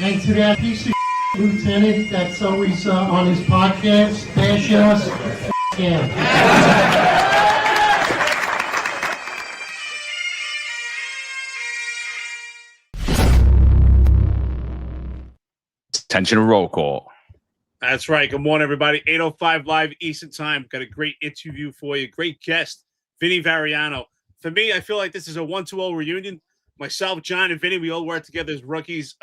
And to that piece of lieutenant that's always on his podcast, bashing us, yeah. Attention, roll call. That's right. Good morning, everybody. 8:05 live Eastern Time. Got a great interview for you. Great guest, Vinny Varriano. For me, I feel like this is a 1-2-0 reunion. Myself, John, and Vinny, we all worked together as rookies.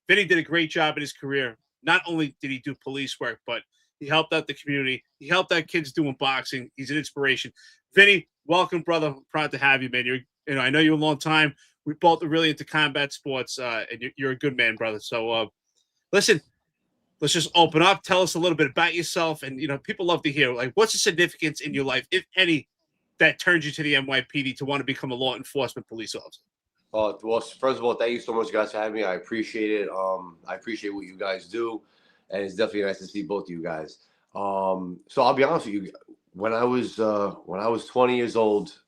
Vinny did a great job in his career. Not only did he do police work, but he helped out the community. He helped out kids doing boxing. He's an inspiration. Vinny, welcome, brother. Proud to have you, man. I know you a long time. We both are really into combat sports, and you're a good man, brother. So, listen, let's just open up. Tell us a little bit about yourself. And, people love to hear, like, what's the significance in your life, if any, that turned you to the NYPD to want to become a law enforcement police officer? Well, first of all, thank you so much, guys, for having me. I appreciate it. I appreciate what you guys do. And it's definitely nice to see both of you guys. So I'll be honest with you. When I was 20 years old,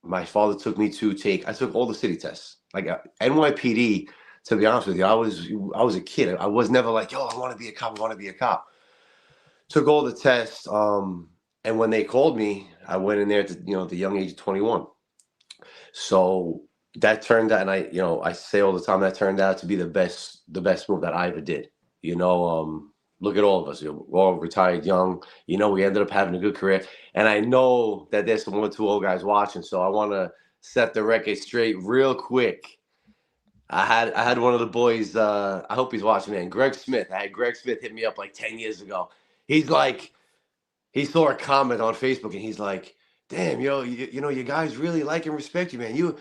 my father took me I took all the city tests. Like NYPD, to be honest with you, I was a kid. I was never like, yo, I want to be a cop. I want to be a cop. Took all the tests. And when they called me, I went in there at the young age of 21. So that turned out, and I say all the time, that turned out to be the best move that I ever did. Look at all of us. We're all retired young. We ended up having a good career. And I know that there's some 1-2-0 guys watching, so I want to set the record straight real quick. I had one of the boys, I hope he's watching, man, Greg Smith. I had Greg Smith hit me up like 10 years ago. He's like, he saw a comment on Facebook, and he's like, damn, you guys really like and respect you, man. You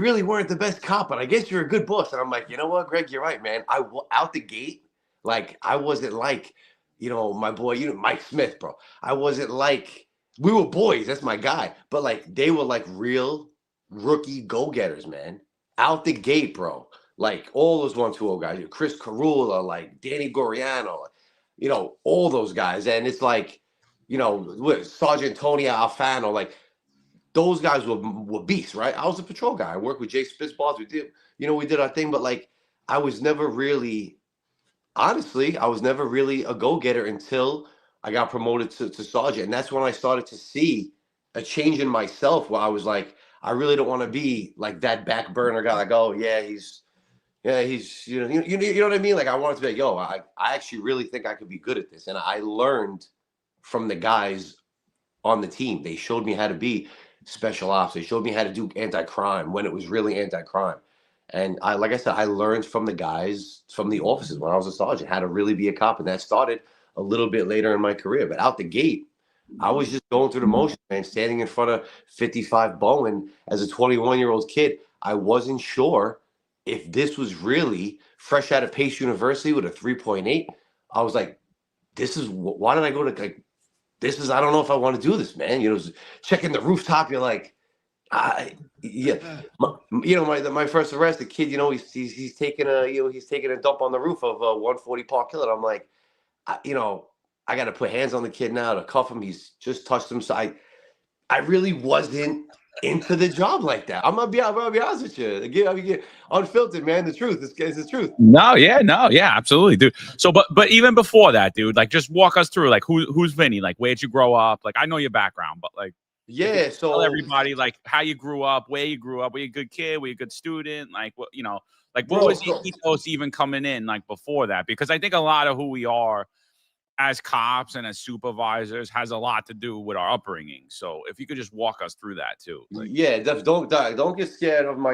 really weren't the best cop, but I guess you're a good boss. And I'm like, you know what, Greg, you're right, man. Out the gate, like, I wasn't like, my boy, Mike Smith, bro. I wasn't like, we were boys. That's my guy. But like, they were like real rookie go-getters, man. Out the gate, bro. Like all those 1-2-0 guys, Chris Carula, like Danny Goriano, all those guys. And it's like, Sergeant Tony Alfano, like, those guys were beasts, right? I was a patrol guy. I worked with Jay Spitzballs. We did our thing, but like, I was never really a go-getter until I got promoted to sergeant. And that's when I started to see a change in myself, where I was like, I really don't want to be like that back burner guy. Like, oh yeah, he's you know what I mean? Like, I wanted to be like, yo, I actually really think I could be good at this. And I learned from the guys on the team. They showed me how to be special ops. They showed me how to do anti-crime when it was really anti-crime. And like I said, I learned from the guys, from the officers when I was a sergeant, how to really be a cop. And that started a little bit later in my career. But out the gate, I was just going through the motions, man, standing in front of 55 Bowen as a 21-year-old kid. I wasn't sure if this was really fresh out of Pace University with a 3.8. I was like, why did I go to, like, I don't know if I want to do this, man. Checking the rooftop, you're like, my first arrest, the kid, he's taking a dump on the roof of 140 Park Hill. And I'm like, I got to put hands on the kid now to cuff him. He's just touched him. So I really wasn't into the job like that. I'm gonna be honest with you. Again, unfiltered, man. The truth. This is the truth. No, absolutely, dude. So, but even before that, dude, like, just walk us through, like, who's Vinny? Like, where'd you grow up? Like, I know your background, but like, yeah. So tell everybody, like, how you grew up, where you grew up. Were you a good kid? Were you a good student? Like, what, like, what was the ethos even coming in, like, before that? Because I think a lot of who we are as cops and as supervisors has a lot to do with our upbringing. So if you could just walk us through that too. Like, yeah, don't get scared of my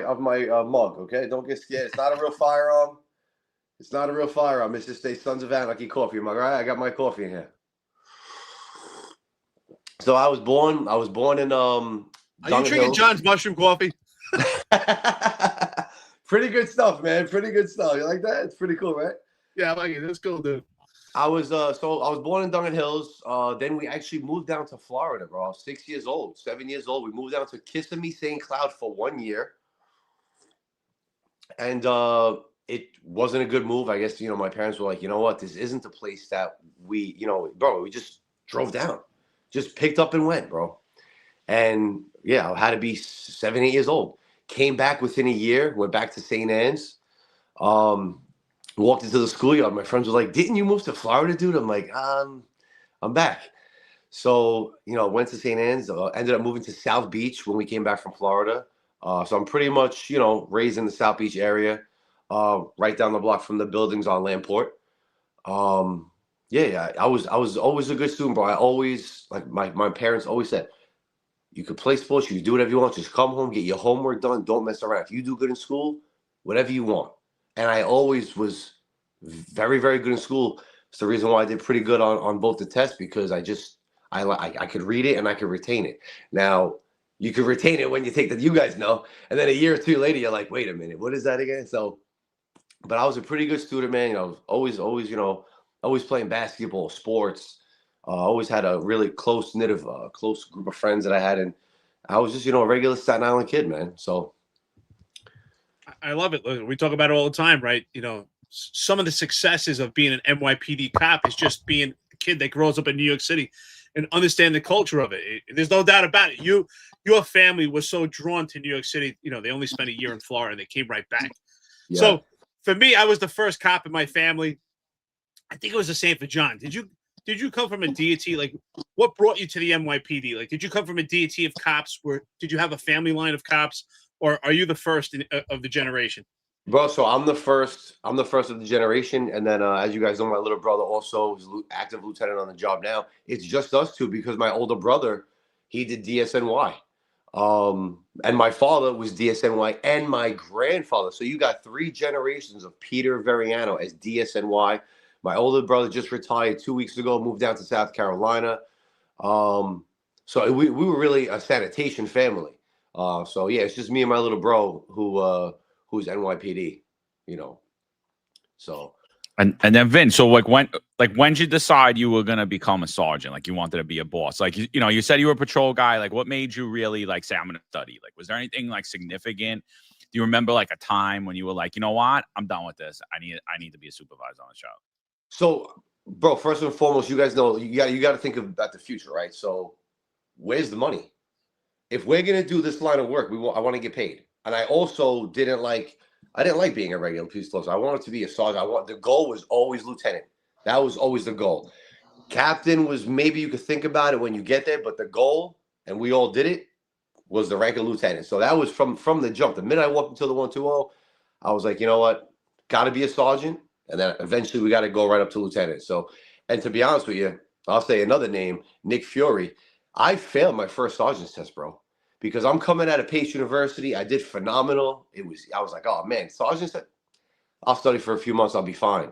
mug, okay? Don't get scared. It's not a real firearm. It's just a Sons of Anarchy coffee mug. All right, I got my coffee in here. So I was born in Are you drinking John's mushroom coffee? Pretty good stuff, man. Pretty good stuff. You like that? It's pretty cool, right? Yeah, I like it. That's cool, dude. I was born in Dungan Hills. Then we actually moved down to Florida, bro. I was 7 years old. We moved down to Kissimmee, St. Cloud for 1 year. And it wasn't a good move. I guess, my parents were like, you know what? This isn't the place that we, we just drove down. Just picked up and went, bro. And yeah, I had to be 7, 8 years old. Came back within a year, went back to St. Anne's. Walked into the schoolyard. My friends were like, "Didn't you move to Florida, dude?" I'm like, I'm back. So, went to St. Anne's, ended up moving to South Beach when we came back from Florida. So I'm pretty much, raised in the South Beach area, right down the block from the buildings on Lamport. Yeah, I was always a good student, bro. I always, like my parents always said, you could play sports, you can do whatever you want, just come home, get your homework done, don't mess around. If you do good in school, whatever you want. And I always was very, very good in school. It's the reason why I did pretty good on both the tests, because I could read it and I could retain it. Now, you could retain it when you take you guys know. And then a year or two later, you're like, wait a minute, what is that again? So, but I was a pretty good student, man. Always, always playing basketball, sports. Always had a really close group of friends that I had. And I was just, a regular Staten Island kid, man. So. I love it. We talk about it all the time, right? Some of the successes of being an NYPD cop is just being a kid that grows up in New York City and understand the culture of it. There's no doubt about it. Your family was so drawn to New York City. They only spent a year in Florida and they came right back. Yeah. So for me, I was the first cop in my family. I think it was the same for John. Did you come from a deity? Like, what brought you to the NYPD? Like, did you come from a deity of cops? Did you have a family line of cops? Or are you the first of the generation? Bro, so I'm the first of the generation. And then, as you guys know, my little brother also is active lieutenant on the job now. It's just us two because my older brother, he did DSNY. And my father was DSNY and my grandfather. So you got 3 generations of Peter Varriano as DSNY. My older brother just retired 2 weeks ago, moved down to South Carolina. So we were really a sanitation family. So yeah, it's just me and my little bro who's NYPD, So. And then Vin, so when did you decide you were gonna become a sergeant? Like you wanted to be a boss? Like you said you were a patrol guy. Like what made you really say I'm gonna study? Like was there anything significant? Do you remember a time when you were like, you know what, I'm done with this. I need to be a supervisor on the show. So, bro, first and foremost, you guys know you got to think about the future, right? So, where's the money? If we're gonna do this line of work, I want to get paid. And I also didn't like being a regular police officer. I wanted to be a sergeant. The goal was always lieutenant. That was always the goal. Captain was maybe you could think about it when you get there, but the goal, and we all did it, was the rank of lieutenant. So that was from the jump. The minute I walked into the 120, I was like, you know what, got to be a sergeant, and then eventually we got to go right up to lieutenant. So, and to be honest with you, I'll say another name, Nick Fury. I failed my first sergeant's test, bro, because I'm coming out of Pace University. I did phenomenal. I was like, oh man, sergeant's test, I'll study for a few months, I'll be fine.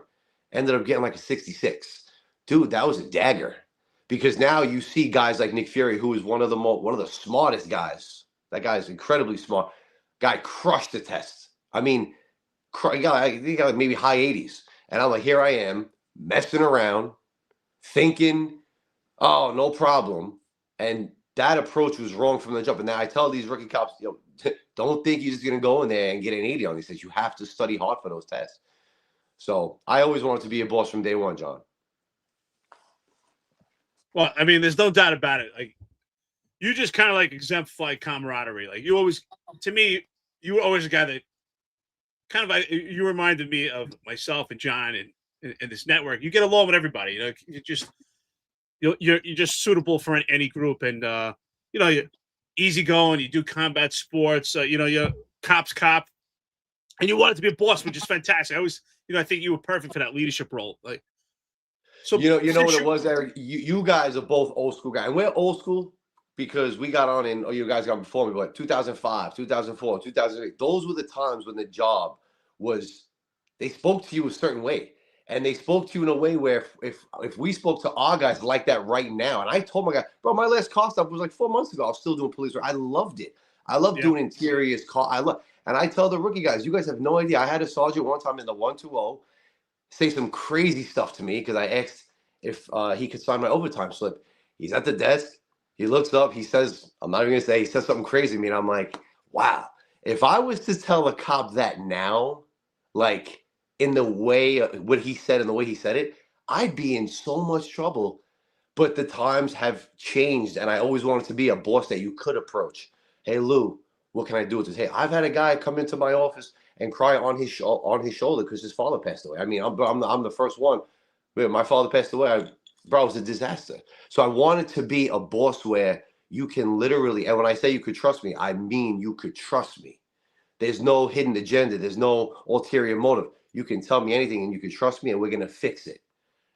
Ended up getting a 66. Dude, that was a dagger. Because now you see guys like Nick Fury, who is one of the smartest guys. That guy is incredibly smart. Guy crushed the test. I mean, he got maybe high 80s. And I'm like, here I am, messing around, thinking, oh, no problem. And that approach was wrong from the jump. And now I tell these rookie cops, don't think you're just going to go in there and get an 80 on these things. You have to study hard for those tests. So I always wanted to be a boss from day one, John. Well, I mean, there's no doubt about it. Like, you just kind of exemplify camaraderie. Like, you always, to me, you were always a guy that kind of, you reminded me of myself and John and this network. You get along with everybody. You're just suitable for any group, and you're easygoing. You do combat sports. You're cop, and you wanted to be a boss, which is fantastic. I think you were perfect for that leadership role. Like. So you know what it was, Eric? You guys are both old school guys. And we're old school because we got on you guys got on before me, but 2005, 2004, 2008. Those were the times when the job was, they spoke to you a certain way. And they spoke to you in a way where if we spoke to our guys like that right now, and I told my guy, bro, my last car stop was 4 months ago. I was still doing police work. I loved it. I love doing interiors. And I tell the rookie guys, you guys have no idea. I had a sergeant one time in the 120 say some crazy stuff to me because I asked if he could sign my overtime slip. He's at the desk. He looks up. He says, I'm not even going to say, he says something crazy to me. And I'm like, wow. If I was to tell a cop that now, in the way, what he said and the way he said it, I'd be in so much trouble. but the times have changed, and I always wanted to be a boss that you could approach. Hey, Lou, what can I do with this? Hey, I've had a guy come into my office and cry on his shoulder because his father passed away. I mean, I'm the first one. My father passed away. Bro, it was a disaster. So I wanted to be a boss where you can literally, and when I say you could trust me, I mean you could trust me. There's no hidden agenda. There's no ulterior motive. You can tell me anything and you can trust me and we're going to fix it.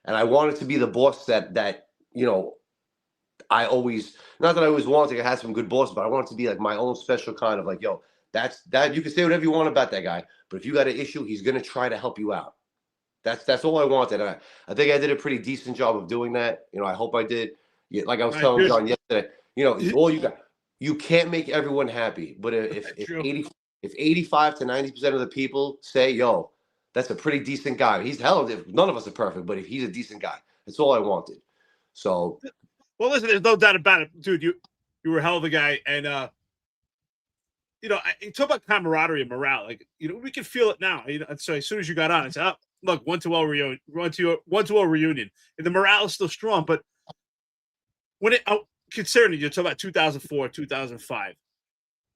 And I wanted to be the boss that you know, I always, not that I always wanted to have some good bosses, but I wanted to be like my own special kind of like, yo, that's that. You can say whatever you want about that guy, but if you got an issue, he's going to try to help you out. That's all I wanted. And I think I did a pretty decent job of doing that. You know, I hope I did. Yeah, like I was telling John yesterday, you know, all you can't make everyone happy, but if 85 to 90% of the people say, yo, that's a pretty decent guy. He's none of us are perfect, but if he's a decent guy, that's all I wanted. So, well, listen, there's no doubt about it, dude. You were a hell of a guy, and you know, you talk about camaraderie and morale. Like, you know, we can feel it now. You know, and so as soon as you got on, it's up. Look, 1-2-0 reunion, 1-2-0 reunion, and the morale is still strong. But when considering you talk about 2004, 2005,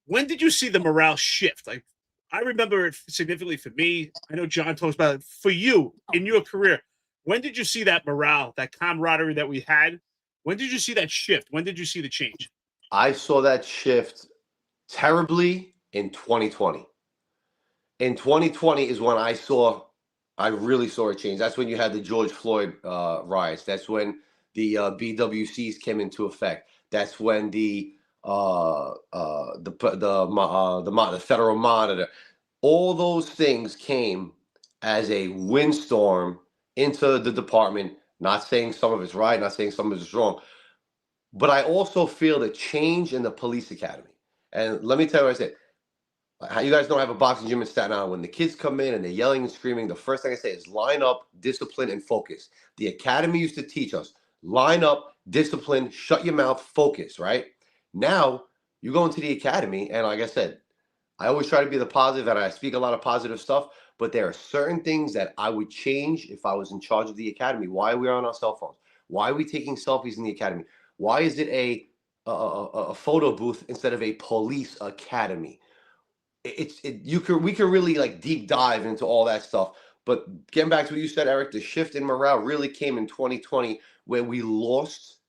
when did you see the morale shift? Like, I remember it significantly for me. I know John talks about it for you in your career. When did you see that morale, that camaraderie that we had? When did you see that shift? When did you see the change? I saw that shift terribly in 2020. In 2020 is when I really saw a change. That's when you had the George Floyd riots. That's when the BWCs came into effect. That's when the federal monitor, all those things came as a windstorm into the department. Not saying some of it's right, not saying some of it's wrong, but I also feel the change in the police academy. And let me tell you what I said. You guys know I have a boxing gym in Staten Island. When the kids come in and they're yelling and screaming, the first thing I say is line up, discipline, and focus. The academy used to teach us line up, discipline, shut your mouth, focus, right? Now you go into the academy, and like I said, I always try to be the positive, and I speak a lot of positive stuff, but there are certain things that I would change if I was in charge of the academy. Why are we on our cell phones? Why are we taking selfies in the academy? Why is it a photo booth instead of a police academy? We can really like deep dive into all that stuff. But getting back to what you said, Eric, the shift in morale really came in 2020, where we lost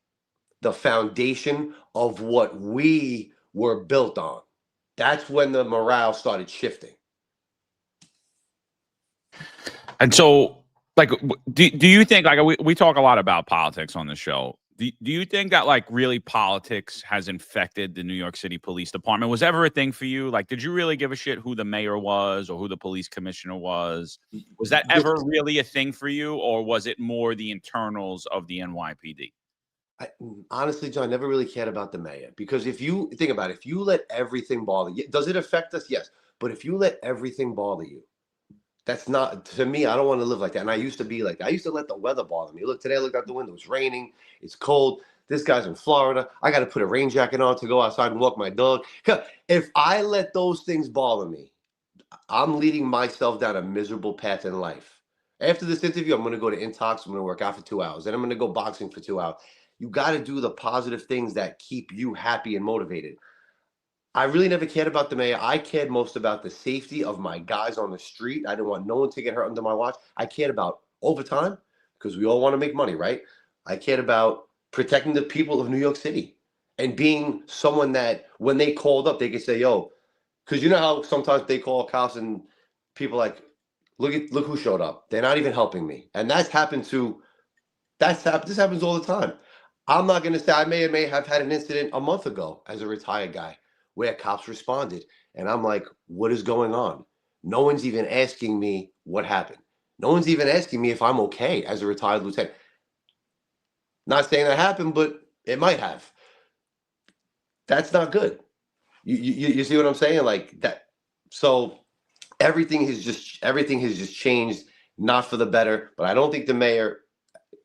the foundation of what we were built on. That's when the morale started shifting. And so, like, do you think, like, we talk a lot about politics on the show. Do you think that, like, really politics has infected the New York City Police Department? Was ever a thing for you? Like, did you really give a shit who the mayor was or who the police commissioner was? Was that ever really a thing for you, or was it more the internals of the NYPD? Honestly, John, never really cared about the mayor, because if you think about it, if you let everything bother you, does it affect us? Yes. But if you let everything bother you, that's not, to me, I don't want to live like that. And I used to be like, I used to let the weather bother me. Look, today I looked out the window, it's raining, it's cold. This guy's in Florida. I got to put a rain jacket on to go outside and walk my dog. If I let those things bother me, I'm leading myself down a miserable path in life. After this interview, I'm going to go to Intox. I'm going to work out for 2 hours. Then I'm going to go boxing for 2 hours. You got to do the positive things that keep you happy and motivated. I really never cared about the mayor. I cared most about the safety of my guys on the street. I didn't want no one to get hurt under my watch. I cared about overtime, because we all want to make money, right? I cared about protecting the people of New York City and being someone that when they called up, they could say, yo, because you know how sometimes they call cops and people like, look who showed up. They're not even helping me. And this happens all the time. I'm not going to say, I may have had an incident a month ago as a retired guy where cops responded. And I'm like, what is going on? No one's even asking me what happened. No one's even asking me if I'm okay as a retired lieutenant. Not saying that happened, but it might have. That's not good. You see what I'm saying? Like that. So everything has just changed, not for the better. But I don't think the mayor,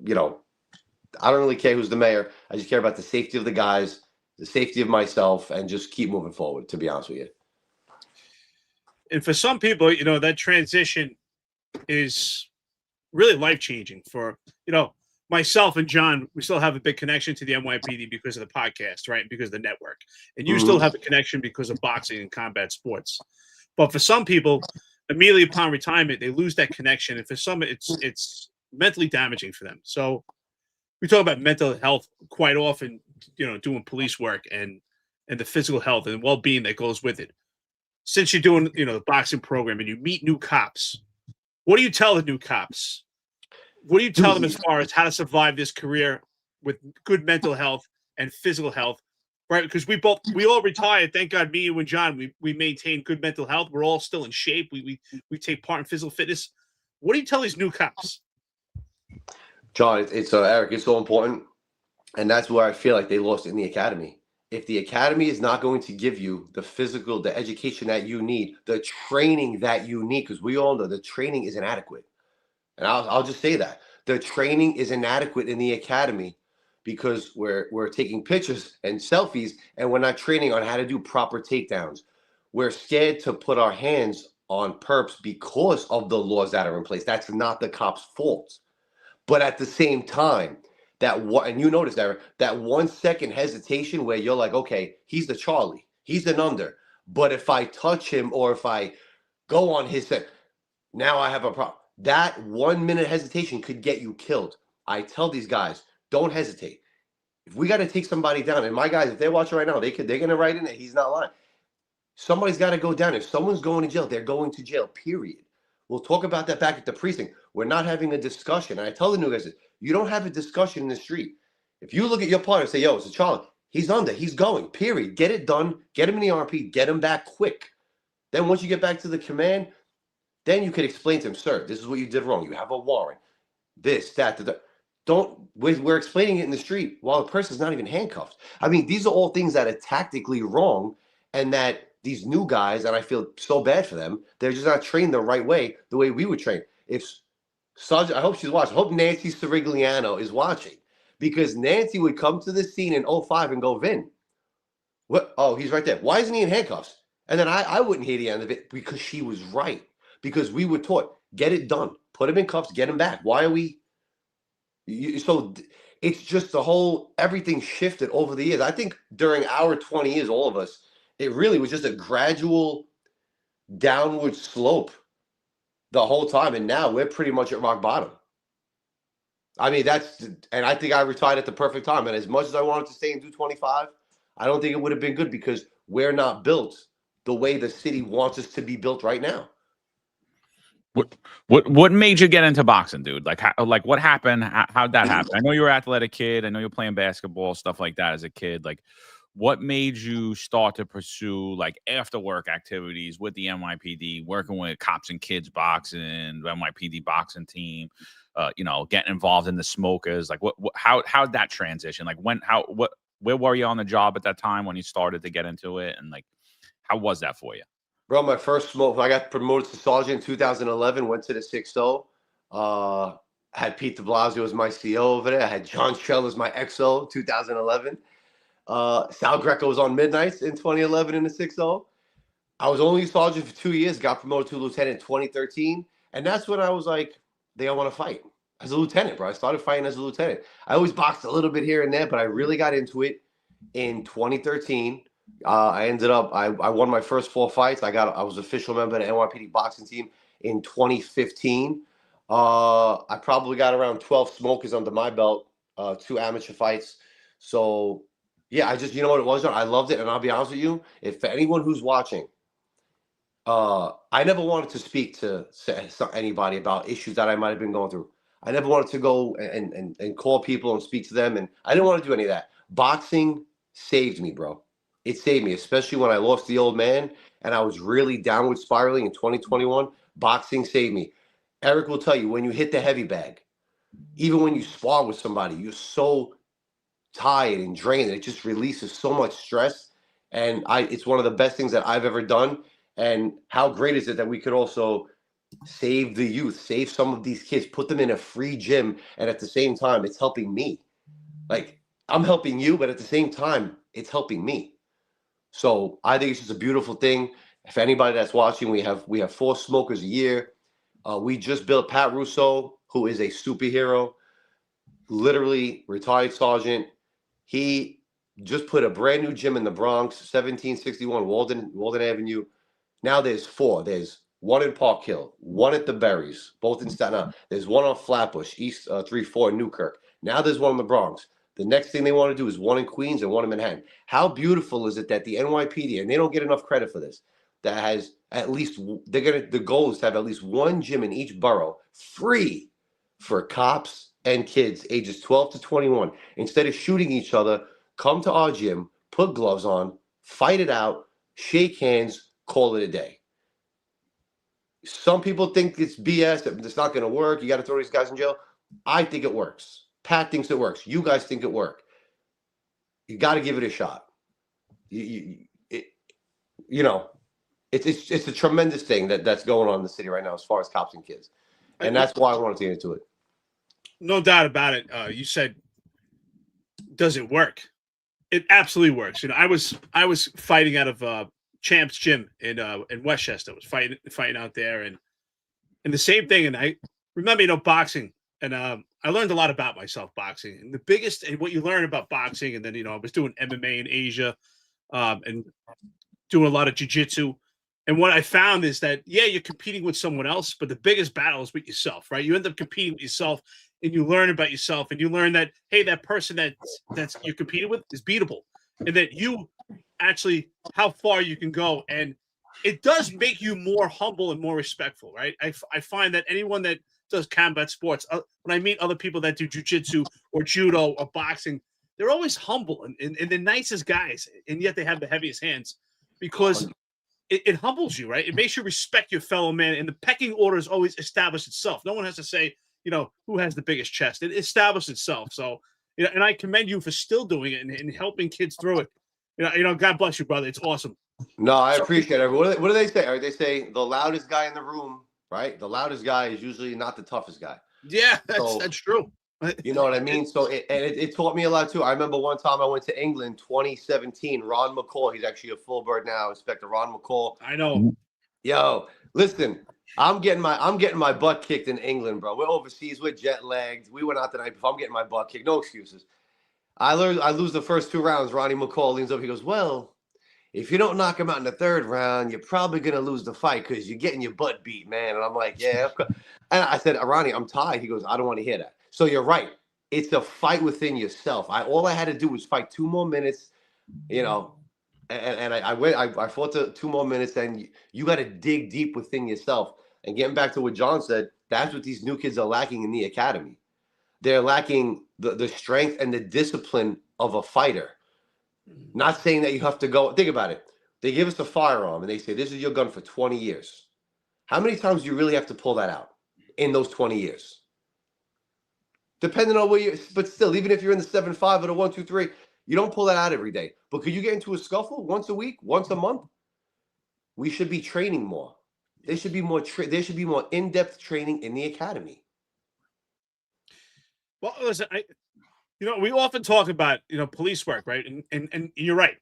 I don't really care who's the mayor. I just care about the safety of the guys, the safety of myself, and just keep moving forward, to be honest with you. And for some people, that transition is really life-changing. For, myself and John, we still have a big connection to the NYPD because of the podcast, right? Because of the network. And you still have a connection because of boxing and combat sports. But for some people, immediately upon retirement, they lose that connection. And for some, it's mentally damaging for them. So we talk about mental health quite often, doing police work and the physical health and well-being that goes with it. Since you're doing, the boxing program and you meet new cops, what do you tell the new cops? What do you tell them as far as how to survive this career with good mental health and physical health, right? Because we all retired. Thank God, me, you, and John, we maintain good mental health. We're all still in shape. We take part in physical fitness. What do you tell these new cops? John, it's Eric, it's so important. And that's where I feel like they lost in the academy. If the academy is not going to give you the physical, the education that you need, the training that you need, because we all know the training is inadequate. And I'll just say that. The training is inadequate in the academy because we're taking pictures and selfies and we're not training on how to do proper takedowns. We're scared to put our hands on perps because of the laws that are in place. That's not the cop's fault. But at the same time, and you notice that 1 second hesitation where you're like, okay, he's the Charlie, he's an under. But if I touch him or if I go on his set, now I have a problem. That 1 minute hesitation could get you killed. I tell these guys, don't hesitate. If we got to take somebody down, and my guys, if they're watching right now, they're going to write in that he's not lying. Somebody's got to go down. If someone's going to jail, they're going to jail, period. We'll talk about that back at the precinct. We're not having a discussion. And I tell the new guys, you don't have a discussion in the street. If you look at your partner and say, yo, it's a Charlie, he's under, he's going, period. Get it done. Get him in the RP. Get him back quick. Then once you get back to the command, then you could explain to him, sir, this is what you did wrong. You have a warrant. This, that. We're explaining it in the street while the person's not even handcuffed. I mean, these are all things that are tactically wrong and that these new guys, and I feel so bad for them, they're just not trained the right way, the way we would train. If Sergeant, I hope she's watching. I hope Nancy Sirigliano is watching because Nancy would come to the scene in 05 and go, Vin, what? Oh, he's right there. Why isn't he in handcuffs? And then I wouldn't hear the end of it because she was right. Because we were taught, get it done. Put him in cuffs, get him back. Why are we? So it's just the whole, everything shifted over the years. I think during our 20 years, all of us, it really was just a gradual downward slope the whole time. And now we're pretty much at rock bottom. I mean, and I think I retired at the perfect time. And as much as I wanted to stay and do 25, I don't think it would have been good because we're not built the way the city wants us to be built right now. What made you get into boxing, dude? Like what happened? How'd that happen? I know you were an athletic kid. I know you were playing basketball, stuff like that as a kid. Like, what made you start to pursue like after work activities with the NYPD, working with cops and kids boxing, the NYPD boxing team, getting involved in the smokers? Like, how'd that transition? Like, where were you on the job at that time when you started to get into it, and like, how was that for you? Bro, my first smoke, I got promoted to sergeant in 2011, went to the 6-0. Had Pete de Blasio as my CO over there. I had John Trell as my XO 2011. Sal Greco was on Midnights in 2011 in the 6-0. I was only sergeant for 2 years, got promoted to lieutenant in 2013. And that's when I was like, they all want to fight. As a lieutenant, bro. I started fighting as a lieutenant. I always boxed a little bit here and there, but I really got into it in 2013. I ended up, I won my first 4 fights. I was official member of the NYPD boxing team in 2015. I probably got around 12 smokers under my belt, 2 amateur fights. So yeah, you know what it was, John? I loved it. And I'll be honest with you, if anyone who's watching, I never wanted to speak to anybody about issues that I might have been going through. I never wanted to go and call people and speak to them. And I didn't want to do any of that. Boxing saved me, bro. It saved me, especially when I lost the old man and I was really downward spiraling in 2021. Boxing saved me. Eric will tell you, when you hit the heavy bag, even when you spar with somebody, you're so tired and drained, and it just releases so much stress. And it's one of the best things that I've ever done. And how great is it that we could also save the youth, save some of these kids, put them in a free gym, and at the same time, it's helping me. Like, I'm helping you, but at the same time, it's helping me. So I think it's just a beautiful thing. If anybody that's watching, we have 4 smokers a year. We just built Pat Russo, who is a superhero. literally retired sergeant. He just put a brand new gym in the Bronx, 1761 Walden Avenue. Now there's 4. There's one in Park Hill, one at the Berries, both in Staten Island. There's one on Flatbush, East 34 in Newkirk. Now there's one in the Bronx. The next thing they want to do is one in Queens and one in Manhattan. How beautiful is it that the NYPD, and they don't get enough credit for this, that has at least, the goal is to have at least one gym in each borough free for cops and kids ages 12 to 21. Instead of shooting each other, come to our gym, put gloves on, fight it out, shake hands, call it a day. Some people think it's BS, that it's not going to work. You got to throw these guys in jail. I think it works. Pat thinks it works. You guys think it works. You got to give it a shot. It's a tremendous thing that's going on in the city right now as far as cops and kids. And that's why I wanted to get into it. No doubt about it. You said, does it work? It absolutely works. I was fighting out of Champ's Gym in Westchester. I was fighting out there, and the same thing. And I remember, boxing, and I learned a lot about myself boxing. And the biggest, and what you learn about boxing, and then I was doing MMA in Asia, and doing a lot of jiu-jitsu. And what I found is that you're competing with someone else, but the biggest battle is with yourself, right? You end up competing with yourself, and you learn about yourself, and you learn that, hey, that person that's you're competing with is beatable, and that you actually how far you can go. And it does make you more humble and more respectful, right? I find that anyone that does combat sports, when I meet other people that do jiu-jitsu or judo or boxing, they're always humble and the nicest guys, and yet they have the heaviest hands, because it humbles you, right? It makes you respect your fellow man, and the pecking order is always established itself. No one has to say, who has the biggest chest. It established itself. So, and I commend you for still doing it and helping kids through it. God bless you, brother. It's awesome. No, I appreciate it. What do they say? They say the loudest guy in the room, right? The loudest guy is usually not the toughest guy. Yeah, that's true. You know what I mean? So it taught me a lot too. I remember one time I went to England, 2017. Ron McCall, he's actually a full bird now. Inspector Ron McCall. I know. Yo, listen, I'm getting my butt kicked in England, bro. We're overseas, we're jet lagged. We went out the night before. I'm getting my butt kicked. No excuses. I lose the first 2 rounds. Ronnie McCall leans up. He goes, well, if you don't knock him out in the 3rd round, you're probably going to lose the fight because you're getting your butt beat, man. And I'm like, yeah. And I said, Ronnie, I'm tired. He goes, I don't want to hear that. So you're right. It's a fight within yourself. All I had to do was fight 2 more minutes, and I fought 2 more minutes, and you got to dig deep within yourself. And getting back to what John said, that's what these new kids are lacking in the academy. They're lacking the strength and the discipline of a fighter. Not saying that you have to go. Think about it. They give us a firearm and they say, this is your gun for 20 years. How many times do you really have to pull that out in those 20 years? Depending on where but still, even if you're in the 7.5 or the 1-2-3, you don't pull that out every day. But could you get into a scuffle once a week, once a month? We should be training more. There should be more. There should be more in-depth training in the academy. Well, listen, we often talk about, police work, right? And you're right.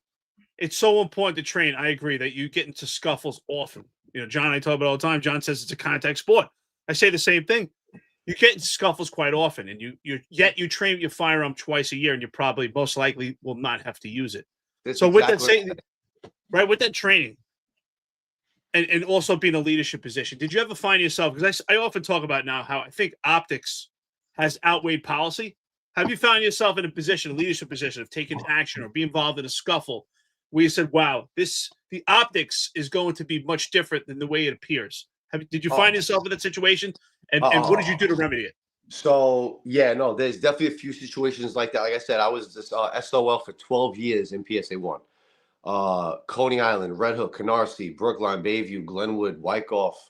It's so important to train. I agree that you get into scuffles often. John and I talk about it all the time. John says it's a contact sport. I say the same thing. You get into scuffles quite often, and you train with your firearm twice a year, and you probably most likely will not have to use it. That's so exactly with that saying, right, with that training, and also being a leadership position, did you ever find yourself, because I often talk about now how I think optics has outweighed policy. Have you found yourself in a leadership position of taking action or be involved in a scuffle where you said, wow, the optics is going to be much different than the way it appears? Did you find yourself in that situation? And what did you do to remedy it? So, there's definitely a few situations like that. Like I said, I was this SOL for 12 years in PSA 1. Coney Island, Red Hook, Canarsie, Brookline, Bayview, Glenwood, Wyckoff,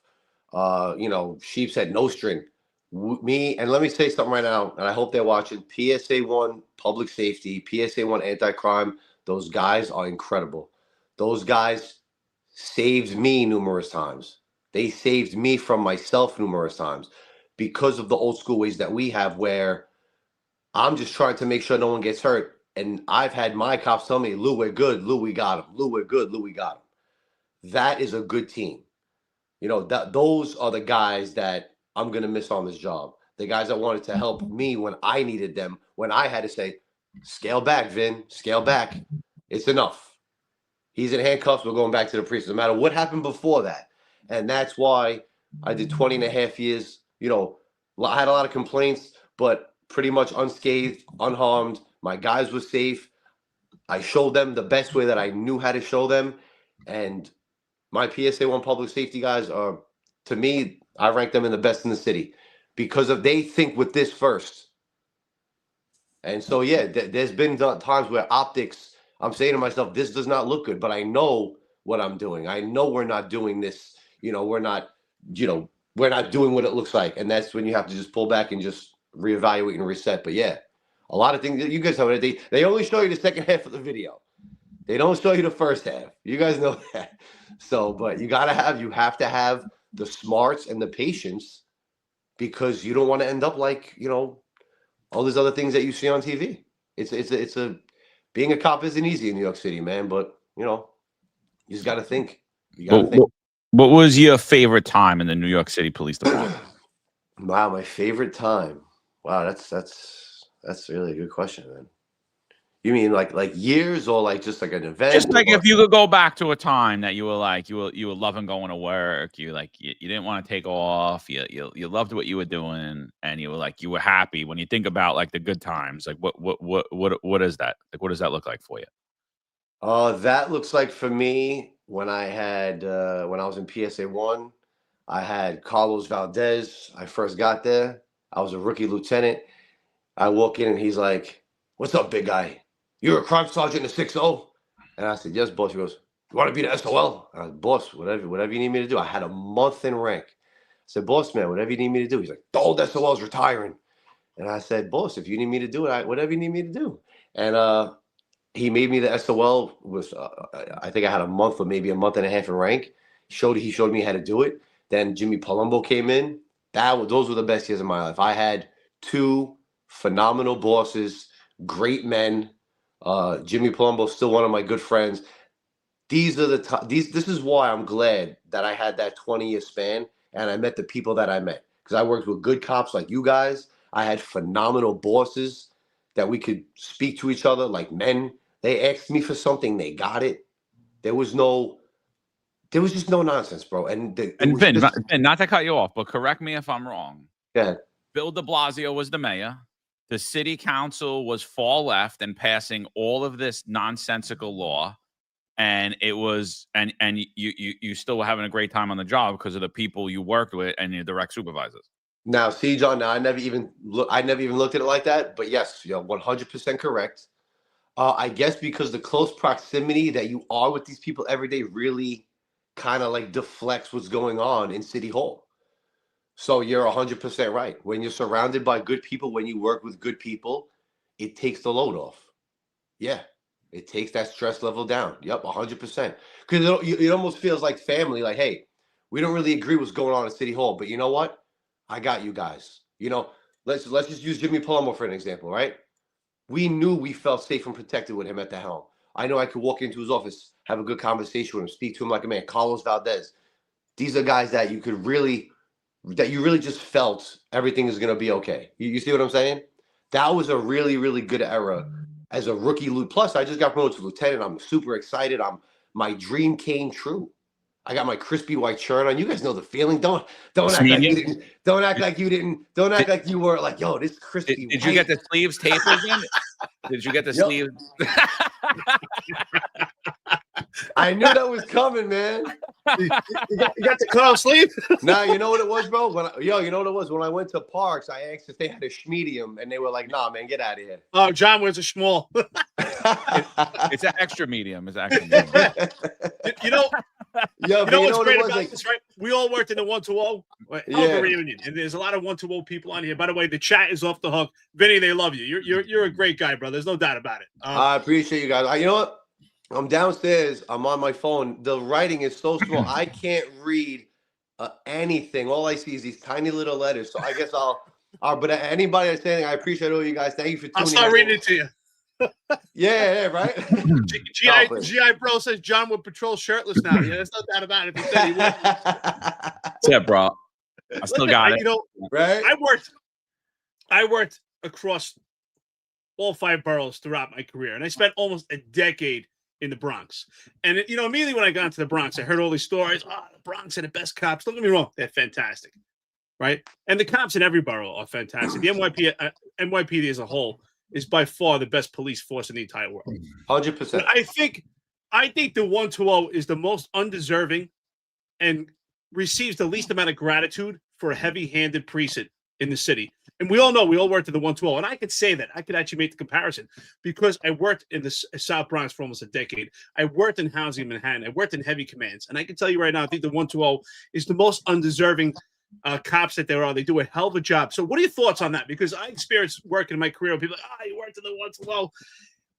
Sheepshead, No String. Me, and let me say something right now, and I hope they're watching. PSA 1 public safety, PSA 1 anti-crime, those guys are incredible. Those guys saved me numerous times. They saved me from myself numerous times because of the old school ways that we have, where I'm just trying to make sure no one gets hurt. And I've had my cops tell me, Lou, we're good. Lou, we got him. Lou, we're good. Lou, we got him. That is a good team. Those are the guys that I'm going to miss on this job. the guys that wanted to help me when I needed them, when I had to say, scale back, Vin, scale back. It's enough. He's in handcuffs. We're going back to the precinct, no matter what happened before that. And that's why I did 20 and a half years. You know, I had a lot of complaints, but pretty much unscathed, unharmed. My guys were safe. I showed them the best way that I knew how to show them. And my PSA 1 public safety guys are, to me, I rank them in the best in the city because of they think with this first. And so, yeah, there's been times where optics, I'm saying to myself, this does not look good, but I know what I'm doing. I know we're not doing this. You know, we're not doing what it looks like. And that's when you have to just pull back and just reevaluate and reset. But yeah, a lot of things that you guys know, they only show you the second half of the video. They don't show you the first half. You guys know that. So, but you have to have the smarts and the patience because you don't want to end up like, you know, all these other things that you see on TV. Being a cop isn't easy in New York City, man. But, you know, you just got to think. You got to think. What was your favorite time in the New York City Police Department? Wow, my favorite time. Wow, that's really a good question, man. You mean like years or like just like an event? Just like if you could go back to a time that you were like you were loving going to work, you didn't want to take off, you loved what you were doing, and you were happy. When you think about like the good times, like what is that? Like what does that look like for you? That looks like for me when I was in PSA 1, I had Carlos Valdez. I first got there. I was a rookie lieutenant. I walk in and he's like, "What's up, big guy? You're a crime sergeant in the 6-0?" And I said, "Yes, boss." He goes, "You want to be the SOL?" I said, "Boss, whatever you need me to do." I had a month in rank. I said, "Boss, man, whatever you need me to do." He's like, "The old SOL's retiring." And I said, "Boss, if you need me to do it, whatever you need me to do." And he made me the SOL. I think I had a month or maybe a month and a half in rank. He showed me how to do it. Then Jimmy Palumbo came in. Those were the best years of my life. I had 2 phenomenal bosses, great men. Jimmy Palumbo, still one of my good friends. This is why I'm glad that I had that 20-year span and I met the people that I met. Because I worked with good cops like you guys. I had phenomenal bosses that we could speak to each other like men. They asked me for something, they got it. There was just no nonsense, bro. And Vin, not to cut you off, but correct me if I'm wrong. Go ahead. Bill de Blasio was the mayor. The city council was far left and passing all of this nonsensical law. And it was, and you still were having a great time on the job because of the people you worked with and your direct supervisors. Now, see, John, I never even looked at it like that. But yes, you're 100% correct. I guess because the close proximity that you are with these people every day really kind of like deflects what's going on in City Hall. So you're 100% right. When you're surrounded by good people, when you work with good people, it takes the load off. Yeah, it takes that stress level down. Yep, 100%. Because it almost feels like family. Like, hey, we don't really agree what's going on at City Hall, but you know what? I got you guys. You know, let's just use Jimmy Palumbo for an example, right? We knew we felt safe and protected with him at the helm. I know I could walk into his office, have a good conversation with him, speak to him like a man. Carlos Valdez. These are guys that you really just felt everything is going to be okay. You see what I'm saying? That was a really, really good era as a rookie. Plus, I just got promoted to lieutenant. I'm super excited. My dream came true. I got my crispy white shirt on. You guys know the feeling. Don't act like you didn't. Don't act like you didn't. Don't act like you were like, yo, this crispy. Did you get the sleeves tapered in? Did you get the sleeves? I knew that was coming, man. You got the cut off sleeve? Nah, you know what it was, bro? You know what it was? When I went to Parks, I asked if they had a schmedium, and they were like, "Nah, man, get out of here." Oh, John wears a small. It's an extra medium. It's actually medium. You know what's great about like, this, right? We all worked in the 1-2-0 reunion, and there's a lot of 1-2-0 people on here. By the way, the chat is off the hook. Vinny, they love you. You're a great guy, bro. There's no doubt about it. I appreciate you guys. You know what? I'm downstairs. I'm on my phone. The writing is so small. I can't read anything. All I see is these tiny little letters. So I guess but anybody that's saying, I appreciate all you guys. Thank you for tuning in. I'll start reading it to you. Yeah, right. GI Bro says John would patrol shirtless now. Yeah, there's no doubt about it. If he said he would. Yeah, bro. I still got it. You know, right? I worked I worked across all 5 boroughs throughout my career, and I spent almost a decade in the Bronx. And immediately when I got into the Bronx, I heard all these stories. Oh, the Bronx are the best cops. Don't get me wrong, they're fantastic, right? And the cops in every borough are fantastic. The NYPD as a whole is by far the best police force in the entire world. 100%. But I think the 120 is the most undeserving and receives the least amount of gratitude for a heavy-handed precinct in the city. And we all know, we all worked at the 120. And I could say that. I could actually make the comparison because I worked in the South Bronx for almost a decade. I worked in housing in Manhattan. I worked in heavy commands. And I can tell you right now, I think the 120 is the most undeserving cops that there are. They do a hell of a job. So what are your thoughts on that? Because I experienced working in my career with people like, you worked in the 120.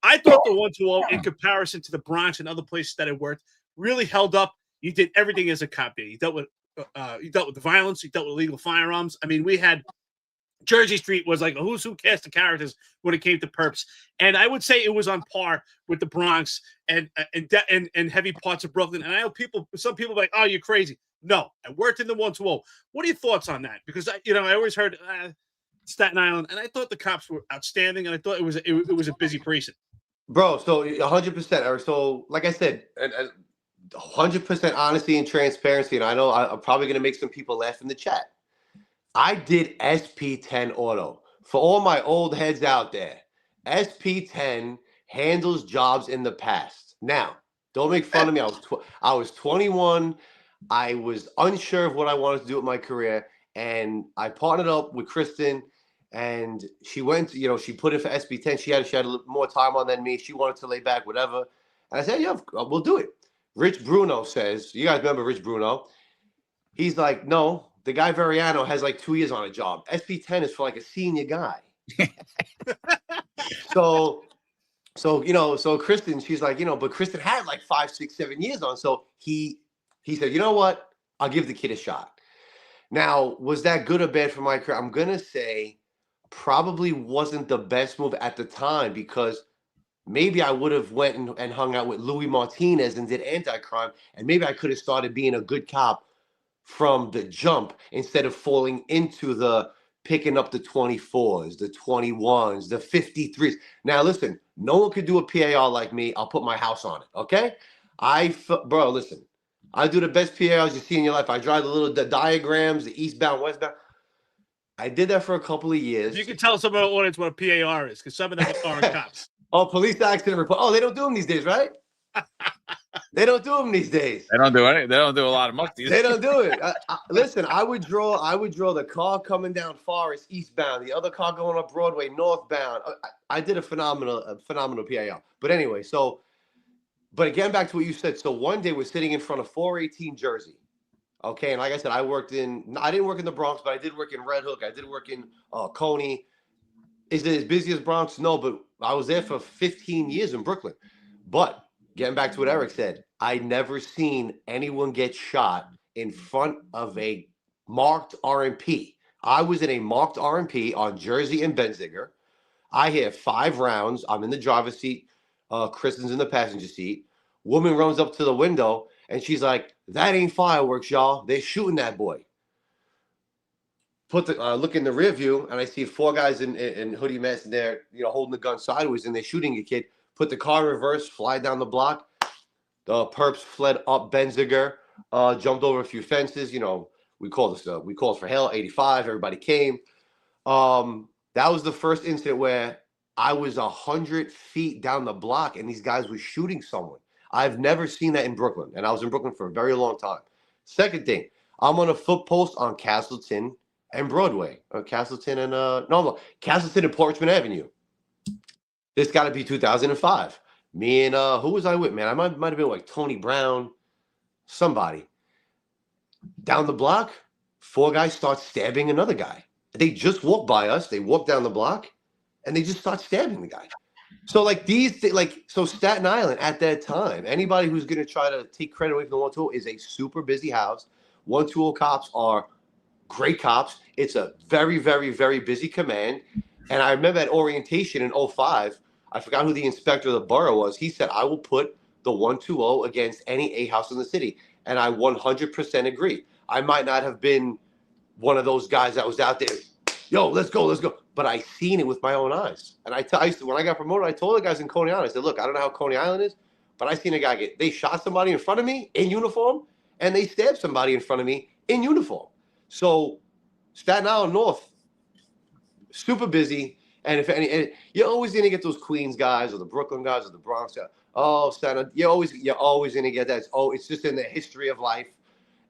I thought the 120, in comparison to the Bronx and other places that I worked, really held up. You did everything as a cop there. You dealt with the violence. You dealt with illegal firearms. I mean, we had Jersey Street was like a who's who cast of characters when it came to perps, and I would say it was on par with the Bronx and heavy parts of Brooklyn. And I know some people are like, "Oh, you're crazy." No, I worked in the 120. What are your thoughts on that? Because I always heard Staten Island, and I thought the cops were outstanding, and I thought it was a busy precinct. Bro, so 100%, Eric. So, like I said, and 100% honesty and transparency, and I know I'm probably going to make some people laugh in the chat. I did SP10 auto. For all my old heads out there, SP10 handles jobs in the past. Now, don't make fun of me. I was 21. I was unsure of what I wanted to do with my career, and I partnered up with Kristen, and she went, she put in for SP10. She had a little more time on than me. She wanted to lay back, whatever. And I said, yeah, we'll do it. Rich Bruno says, you guys remember Rich Bruno? He's like, no. The guy Varriano has like 2 years on a job. SP10 is for like a senior guy. So Kristen, she's like, but Kristen had like 5, 6, 7 years on. So he said, you know what? I'll give the kid a shot. Now, was that good or bad for my career? I'm going to say probably wasn't the best move at the time because maybe I would have went and hung out with Louis Martinez and did anti-crime. And maybe I could have started being a good cop from the jump instead of falling into the picking up the 24s, the 21s, the 53s. Now, listen, no one could do a PAR like me. I'll put my house on it, okay? Bro, listen, I do the best PARs you see in your life. I drive the diagrams, the eastbound, westbound. I did that for a couple of years. You can tell some of the audience what a PAR is because some of them aren't cops. Oh, police accident report. Oh, they don't do them these days, right? They don't do them these days. They don't do anything. They don't do a lot of muck these days. They don't do it. Listen, I would draw the car coming down Forest eastbound, the other car going up Broadway northbound. I did a phenomenal PAR. But anyway, but again, back to what you said. So one day we're sitting in front of 418 Jersey. Okay, and like I said, I didn't work in the Bronx, but I did work in Red Hook. I did work in Coney. Is it as busy as Bronx? No, but I was there for 15 years in Brooklyn. But getting back to what Eric said, I never seen anyone get shot in front of a marked RMP. I was in a marked RMP on Jersey and Benziger. I hit 5 rounds. I'm in the driver's seat. Kristen's in the passenger seat. Woman runs up to the window, and she's like, that ain't fireworks, y'all. They're shooting that boy. Look in the rear view, and I see 4 guys in hoodie masks there, holding the gun sideways, and they're shooting a kid. Put the car in reverse, fly down the block. The perps fled up Benziger, jumped over a few fences. We called for help. 85. Everybody came. That was the first incident where I was 100 feet down the block, and these guys were shooting someone. I've never seen that in Brooklyn, and I was in Brooklyn for a very long time. Second thing, I'm on a foot post on Castleton and Broadway. Castleton and Portsmouth Avenue. This got to be 2005. Me and who was I with, man? I might have been like Tony Brown, somebody. Down the block, 4 guys start stabbing another guy. They just walked by us. They walked down the block, and they just start stabbing the guy. So so Staten Island at that time, anybody who's going to try to take credit away from the 120 is a super busy house. 120 cops are great cops. It's a very, very, very busy command. And I remember at orientation in 05, I forgot who the inspector of the borough was. He said, I will put the 120 against any A house in the city. And I 100% agree. I might not have been one of those guys that was out there, yo, let's go. but I seen it with my own eyes. And I used to, when I got promoted, I told the guys in Coney Island, I said, look, I don't know how Coney Island is, but I seen a guy they shot somebody in front of me in uniform, and they stabbed somebody in front of me in uniform. So Staten Island North, super busy. And you're always going to get those Queens guys or the Brooklyn guys or the Bronx guys. Oh, Staten, you're always going to get that. Oh, it's just in the history of life.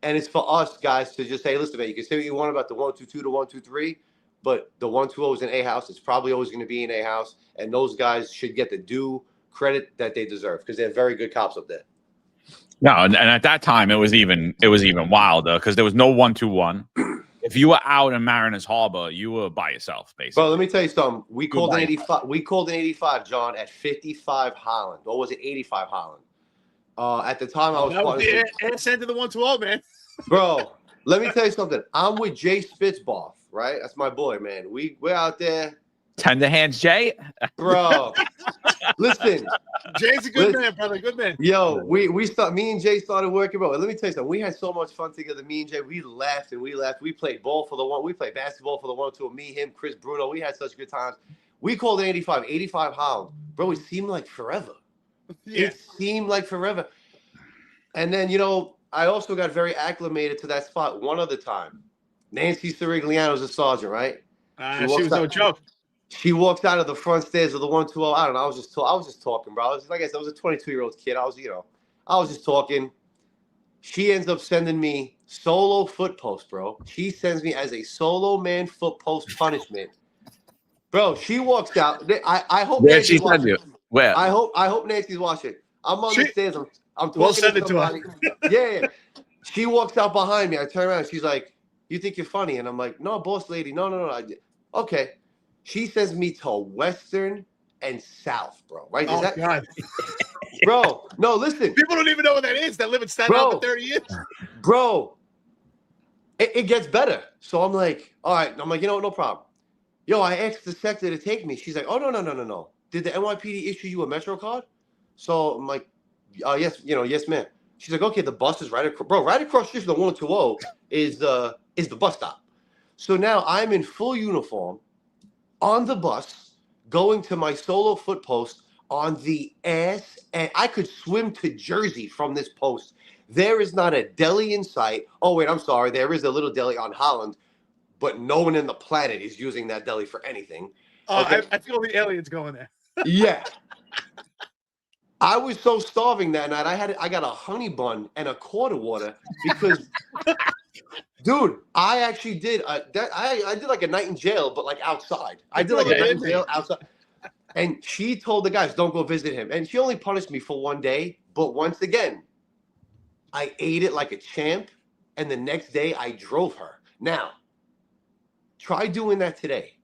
And it's for us guys to just say, listen, man, you can say what you want about the 122 to 123, but the 120 is in A house. It's probably always going to be in A house. And those guys should get the due credit that they deserve because they're very good cops up there. No, and at that time it was even wilder because there was no 121. If you were out in Mariners Harbor, you were by yourself, basically. Bro, let me tell you something. We called an 85. We called an 85, John, at 55 Holland. Or was it 85 Holland? At the time, I was. That was the end of the 112, man. Bro, let me tell you something. I'm with Jay Spitzboff, right? That's my boy, man. We're out there. Tender hands, Jay. Bro, listen. Jay's a good man, brother. Good man. Yo, me and Jay started working, bro. Let me tell you something. We had so much fun together. Me and Jay, we laughed and we laughed. We played ball for the one. We played basketball for the 1-2. Me, him, Chris, Bruno. We had such good times. We called it 85 Holland. Bro, it seemed like forever. Yeah. It seemed like forever. And then, I also got very acclimated to that spot one other time. Nancy Sirigliano's a sergeant, right? She was no joke. She walks out of the front stairs of the 120. I don't know. I was just talking, bro. Like I said, I was a 22-year-old kid. I was just talking. She ends up sending me solo foot post, bro. She sends me as a solo man foot post punishment. Bro, she walks out. I hope Nancy's watching. Where? I hope Nancy's watching. I'm on the stairs. I'm talking we'll send to somebody. Yeah. She walks out behind me. I turn around. She's like, "You think you're funny?" And I'm like, "No, boss lady. No. Okay." She sends me to Western and South, bro. Right? God. Bro, no, listen. People don't even know what that is that live in Staten Island for 30 years. Bro, it gets better. So I'm like, all right. I'm like, no problem. Yo, I asked the sector to take me. She's like, oh, no. Did the NYPD issue you a Metro card? So I'm like, yes, yes, ma'am. She's like, okay, the bus is right across. Bro, right across the street from the 120 is the bus stop. So now I'm in full uniform on the bus going to my solo foot post on the ass, and I could swim to Jersey from this post. There is not a deli in sight. Oh, wait, I'm sorry. There is a little deli on Holland, but no one in the planet is using that deli for anything. Okay. I feel the aliens going there. Yeah. I was so starving that night. I got a honey bun and a quart of water because, dude, I actually did. I did like a night in jail, but like outside. I did like a night in jail outside. And she told the guys, don't go visit him. And she only punished me for one day. But once again, I ate it like a champ. And the next day I drove her. Now, try doing that today.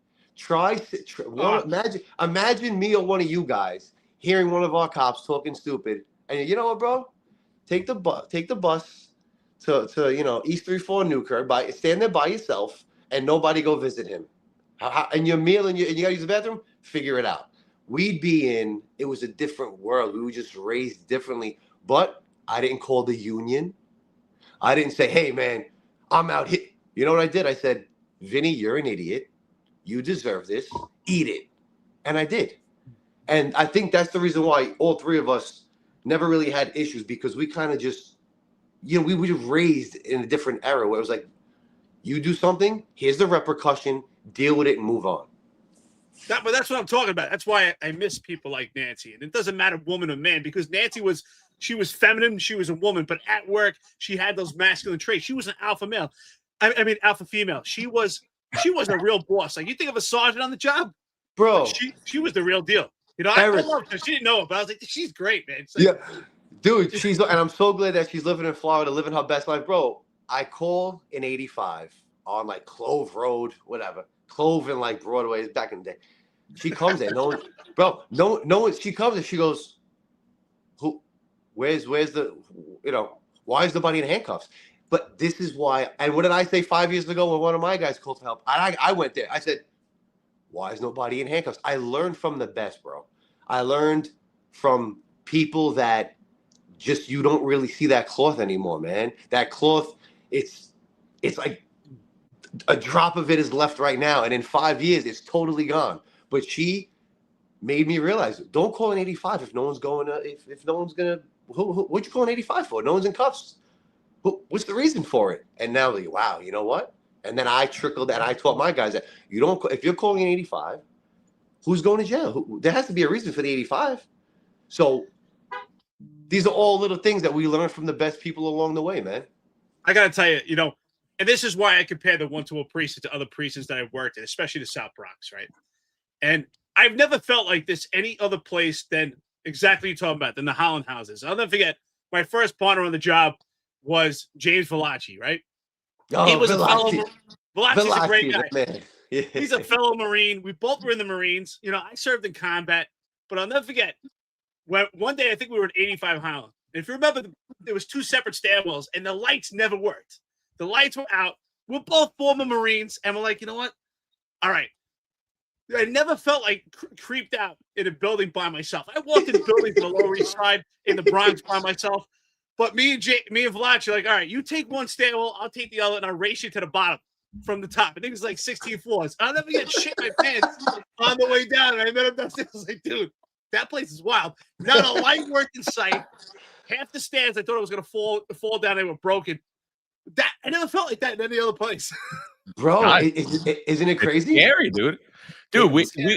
Imagine me or one of you guys hearing one of our cops talking stupid. And you know what, bro? Take the bus to East 34 Newkirk, stand there by yourself and nobody go visit him. And your meal and you gotta use the bathroom, figure it out. It was a different world. We were just raised differently. But I didn't call the union. I didn't say, hey man, I'm out here. You know what I did? I said, Vinny, you're an idiot. You deserve this. Eat it. And I did. And I think that's the reason why all three of us never really had issues, because we kind of just, we were raised in a different era where it was like, you do something, here's the repercussion, deal with it and move on. But that's what I'm talking about. That's why I miss people like Nancy. And it doesn't matter woman or man, because Nancy was feminine, she was a woman, but at work, she had those masculine traits. She was an alpha male. I mean, alpha female. She was a real boss. Like, you think of a sergeant on the job, bro. She was the real deal. I loved her. She didn't know it, but I was like, she's great, man. Like, yeah, dude. And I'm so glad that she's living in Florida, living her best life, bro. I call in 85 on like Clove Road, whatever, Clove and like Broadway back in the day. She comes in, no one. She comes in, she goes, where's the, why is nobody in handcuffs? But this is why. And what did I say 5 years ago when one of my guys called for help? I went there. I said, why is nobody in handcuffs? I learned from the best, bro. I learned from people that just, you don't really see that cloth anymore, man. That cloth, it's like a drop of it is left right now, and in 5 years, it's totally gone. But she made me realize, don't call an 85 if no one's going to, if no one's going to, what you calling 85 for? No one's in cuffs. What's the reason for it? And now, like, wow, you know what? And then I trickled and I taught my guys that you don't, if you're calling an 85, who's going to jail? There has to be a reason for the 85. So these are all little things that we learn from the best people along the way, man. I got to tell you, you know, and this is why I compare the 120 precinct to other precincts that I've worked in, especially the South Bronx, right? And I've never felt like this any other place than exactly you're talking about, than the Holland houses. I'll never forget, my first partner on the job was James Valachi, right? Oh, he was Valachi. Valachi's a great guy. Man. Yeah. He's a fellow Marine. We both were in the Marines. You know, I served in combat, but I'll never forget when one day I think we were at 85 Highland. If you remember, there was 2 separate stairwells, and the lights never worked. The lights were out. We're both former Marines, and we're like, you know what? All right. I never felt like creeped out in a building by myself. I walked in buildings in the Lower East Side, in the Bronx by myself. But me and Vlach are like, all right, you take one stairwell, I'll take the other, and I'll race you to the bottom from the top. I think it's like 16 floors. I'll never get shit in my pants on the way down. And I met him downstairs. I was like, dude, that place is wild. Not a light worked in sight. Half the stairs, I thought I was going to fall down. They were broken. That I never felt like that in any other place. Bro, isn't it crazy? It's scary, dude. Dude,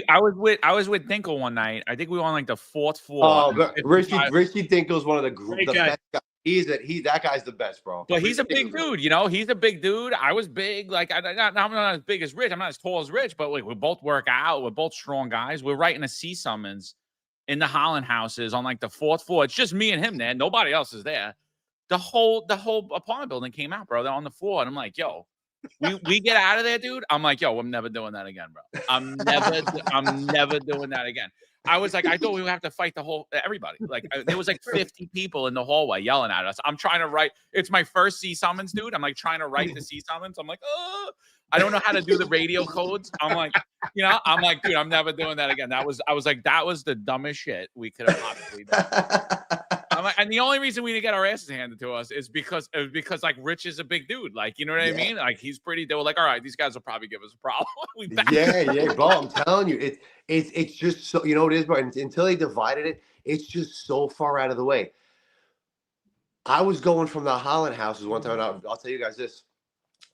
I was with Dinkle one night. I think we were on like the 4th floor. Oh, Richie Dinkle's one of the best guys. That guy's the best, bro. But he's a big dude, you know. He's a big dude. I was big. Like I'm not as big as Rich. I'm not as tall as Rich, but like we both work out. We're both strong guys. We're writing a C summons in the Holland houses on like the 4th floor. It's just me and him there. Nobody else is there. The whole apartment building came out, bro. They're on the floor, and I'm like, yo. We get out of there, dude. I'm like, yo, I'm never doing that again, bro. I'm never doing that again. I was like, I thought we would have to fight everybody. Like, there was like 50 people in the hallway yelling at us. I'm trying to write. It's my first C summons, dude. I'm like trying to write the C summons. I'm like, oh, I don't know how to do the radio codes. I'm like, you know, I'm like, dude, I'm never doing that again. I was like, that was the dumbest shit we could have possibly done. And the only reason we didn't get our asses handed to us is because like Rich is a big dude. Like, you know what I mean? Like they were like, all right, these guys will probably give us a problem. Yeah, bro. I'm telling you, it's just so, you know what it is, bro. Until they divided it, it's just so far out of the way. I was going from the Holland houses one time. I'll tell you guys this.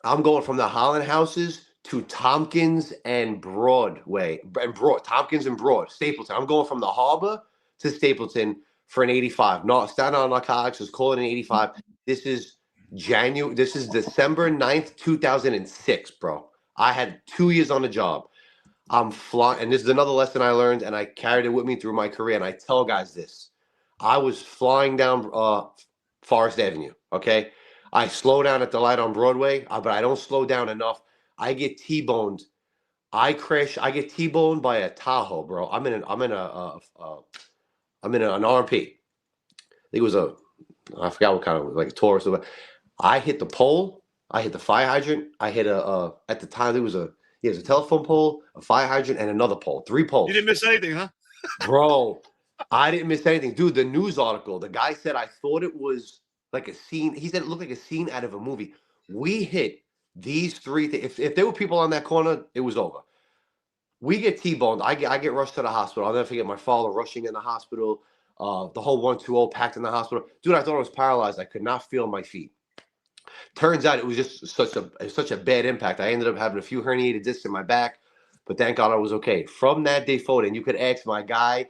I'm going from the Holland houses to Tompkins and Broadway Tompkins and Broad, Stapleton. I'm going from the Harbor to Stapleton for an 85. No, Staten Island Narcotics is calling an 85. This is December 9th, 2006, bro. I had 2 years on the job. I'm flying, and this is another lesson I learned, and I carried it with me through my career, and I tell guys this. I was flying down Forest Avenue, okay? I slow down at the light on Broadway, but I don't slow down enough. I get T-boned. I crash. I get T-boned by a Tahoe, bro. I'm in an RMP. I think it was I forgot what kind of, like a Taurus. I hit the pole. I hit the fire hydrant. I hit at the time there was a telephone pole, a fire hydrant, and another pole. 3 poles. You didn't miss anything, huh? Bro, I didn't miss anything. Dude, the news article, the guy said, I thought it was like a scene. He said it looked like a scene out of a movie. We hit these 3 things. If there were people on that corner, it was over. We get T-boned. I get rushed to the hospital. I'll never forget my father rushing in the hospital. The whole 120 packed in the hospital. Dude, I thought I was paralyzed. I could not feel my feet. Turns out it was just such a bad impact. I ended up having a few herniated discs in my back, but thank God I was okay. From that day forward, and you could ask my guy,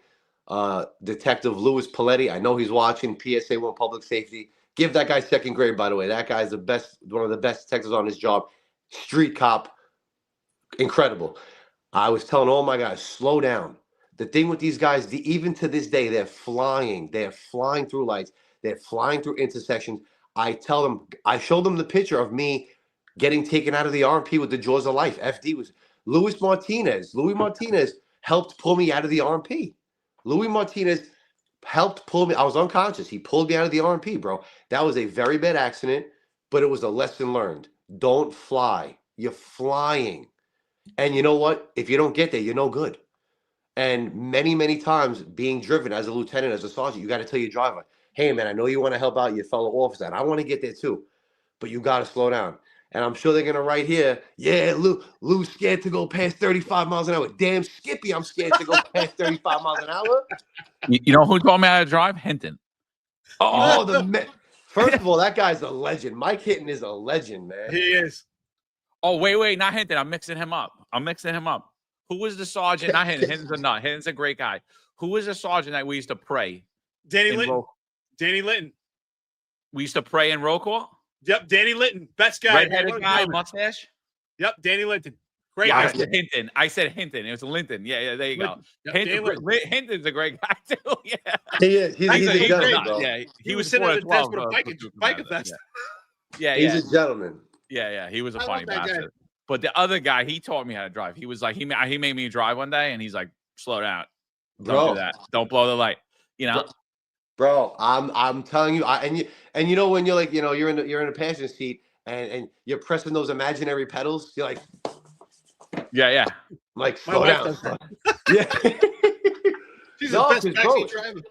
Detective Louis Paletti. I know he's watching, PSA 1 Public Safety. Give that guy 2nd grade, by the way. That guy's one of the best detectives on his job. Street cop. Incredible. I was telling all my guys, slow down. The thing with these guys, even to this day, they're flying. They're flying through lights. They're flying through intersections. I show them the picture of me getting taken out of the RMP with the jaws of life. FD was Louis Martinez. Louis Martinez helped pull me out of the RMP. Louis Martinez helped pull me. I was unconscious. He pulled me out of the RMP, bro. That was a very bad accident, but it was a lesson learned. Don't fly. You're flying. And you know what? If you don't get there, you're no good. And many, many times being driven as a lieutenant, as a sergeant, you got to tell your driver, hey, man, I know you want to help out your fellow officer, and I want to get there too, but you got to slow down. And I'm sure they're gonna write here, yeah, Lou's scared to go past 35 miles an hour. Damn Skippy, I'm scared to go past 35 miles an hour. You know who taught me how to drive? Hinton. Oh, first of all, that guy's a legend. Mike Hinton is a legend, man. He is. Oh, wait, not Hinton. I'm mixing him up. Who was the sergeant? Not Hinton. Hinton's a nut. Hinton's a great guy. Who was the sergeant that we used to pray? Danny Litton. Danny Litton. We used to pray in roll call? Yep, Danny Litton. Best guy. Redheaded guy, mustache? Yep, Danny Linton. Great Yeah, guy. I said Hinton. It was Linton. Yeah, there you go. Yep, Hinton's a great guy, too. Yeah. He is. He's a gentleman, bro. Yeah, he was sitting at the desk with a bike fest. Yeah, he's a gentleman. Yeah, he was a funny bastard. But the other guy, he taught me how to drive. He was like, he made me drive one day, and he's like, slow down. Don't do that. Don't blow the light. You know? Bro, I'm telling you, and you know when you're like, you know, you're in a passenger seat and you're pressing those imaginary pedals, you're like, yeah. Like, slow down. Yeah. She's the best backseat driver.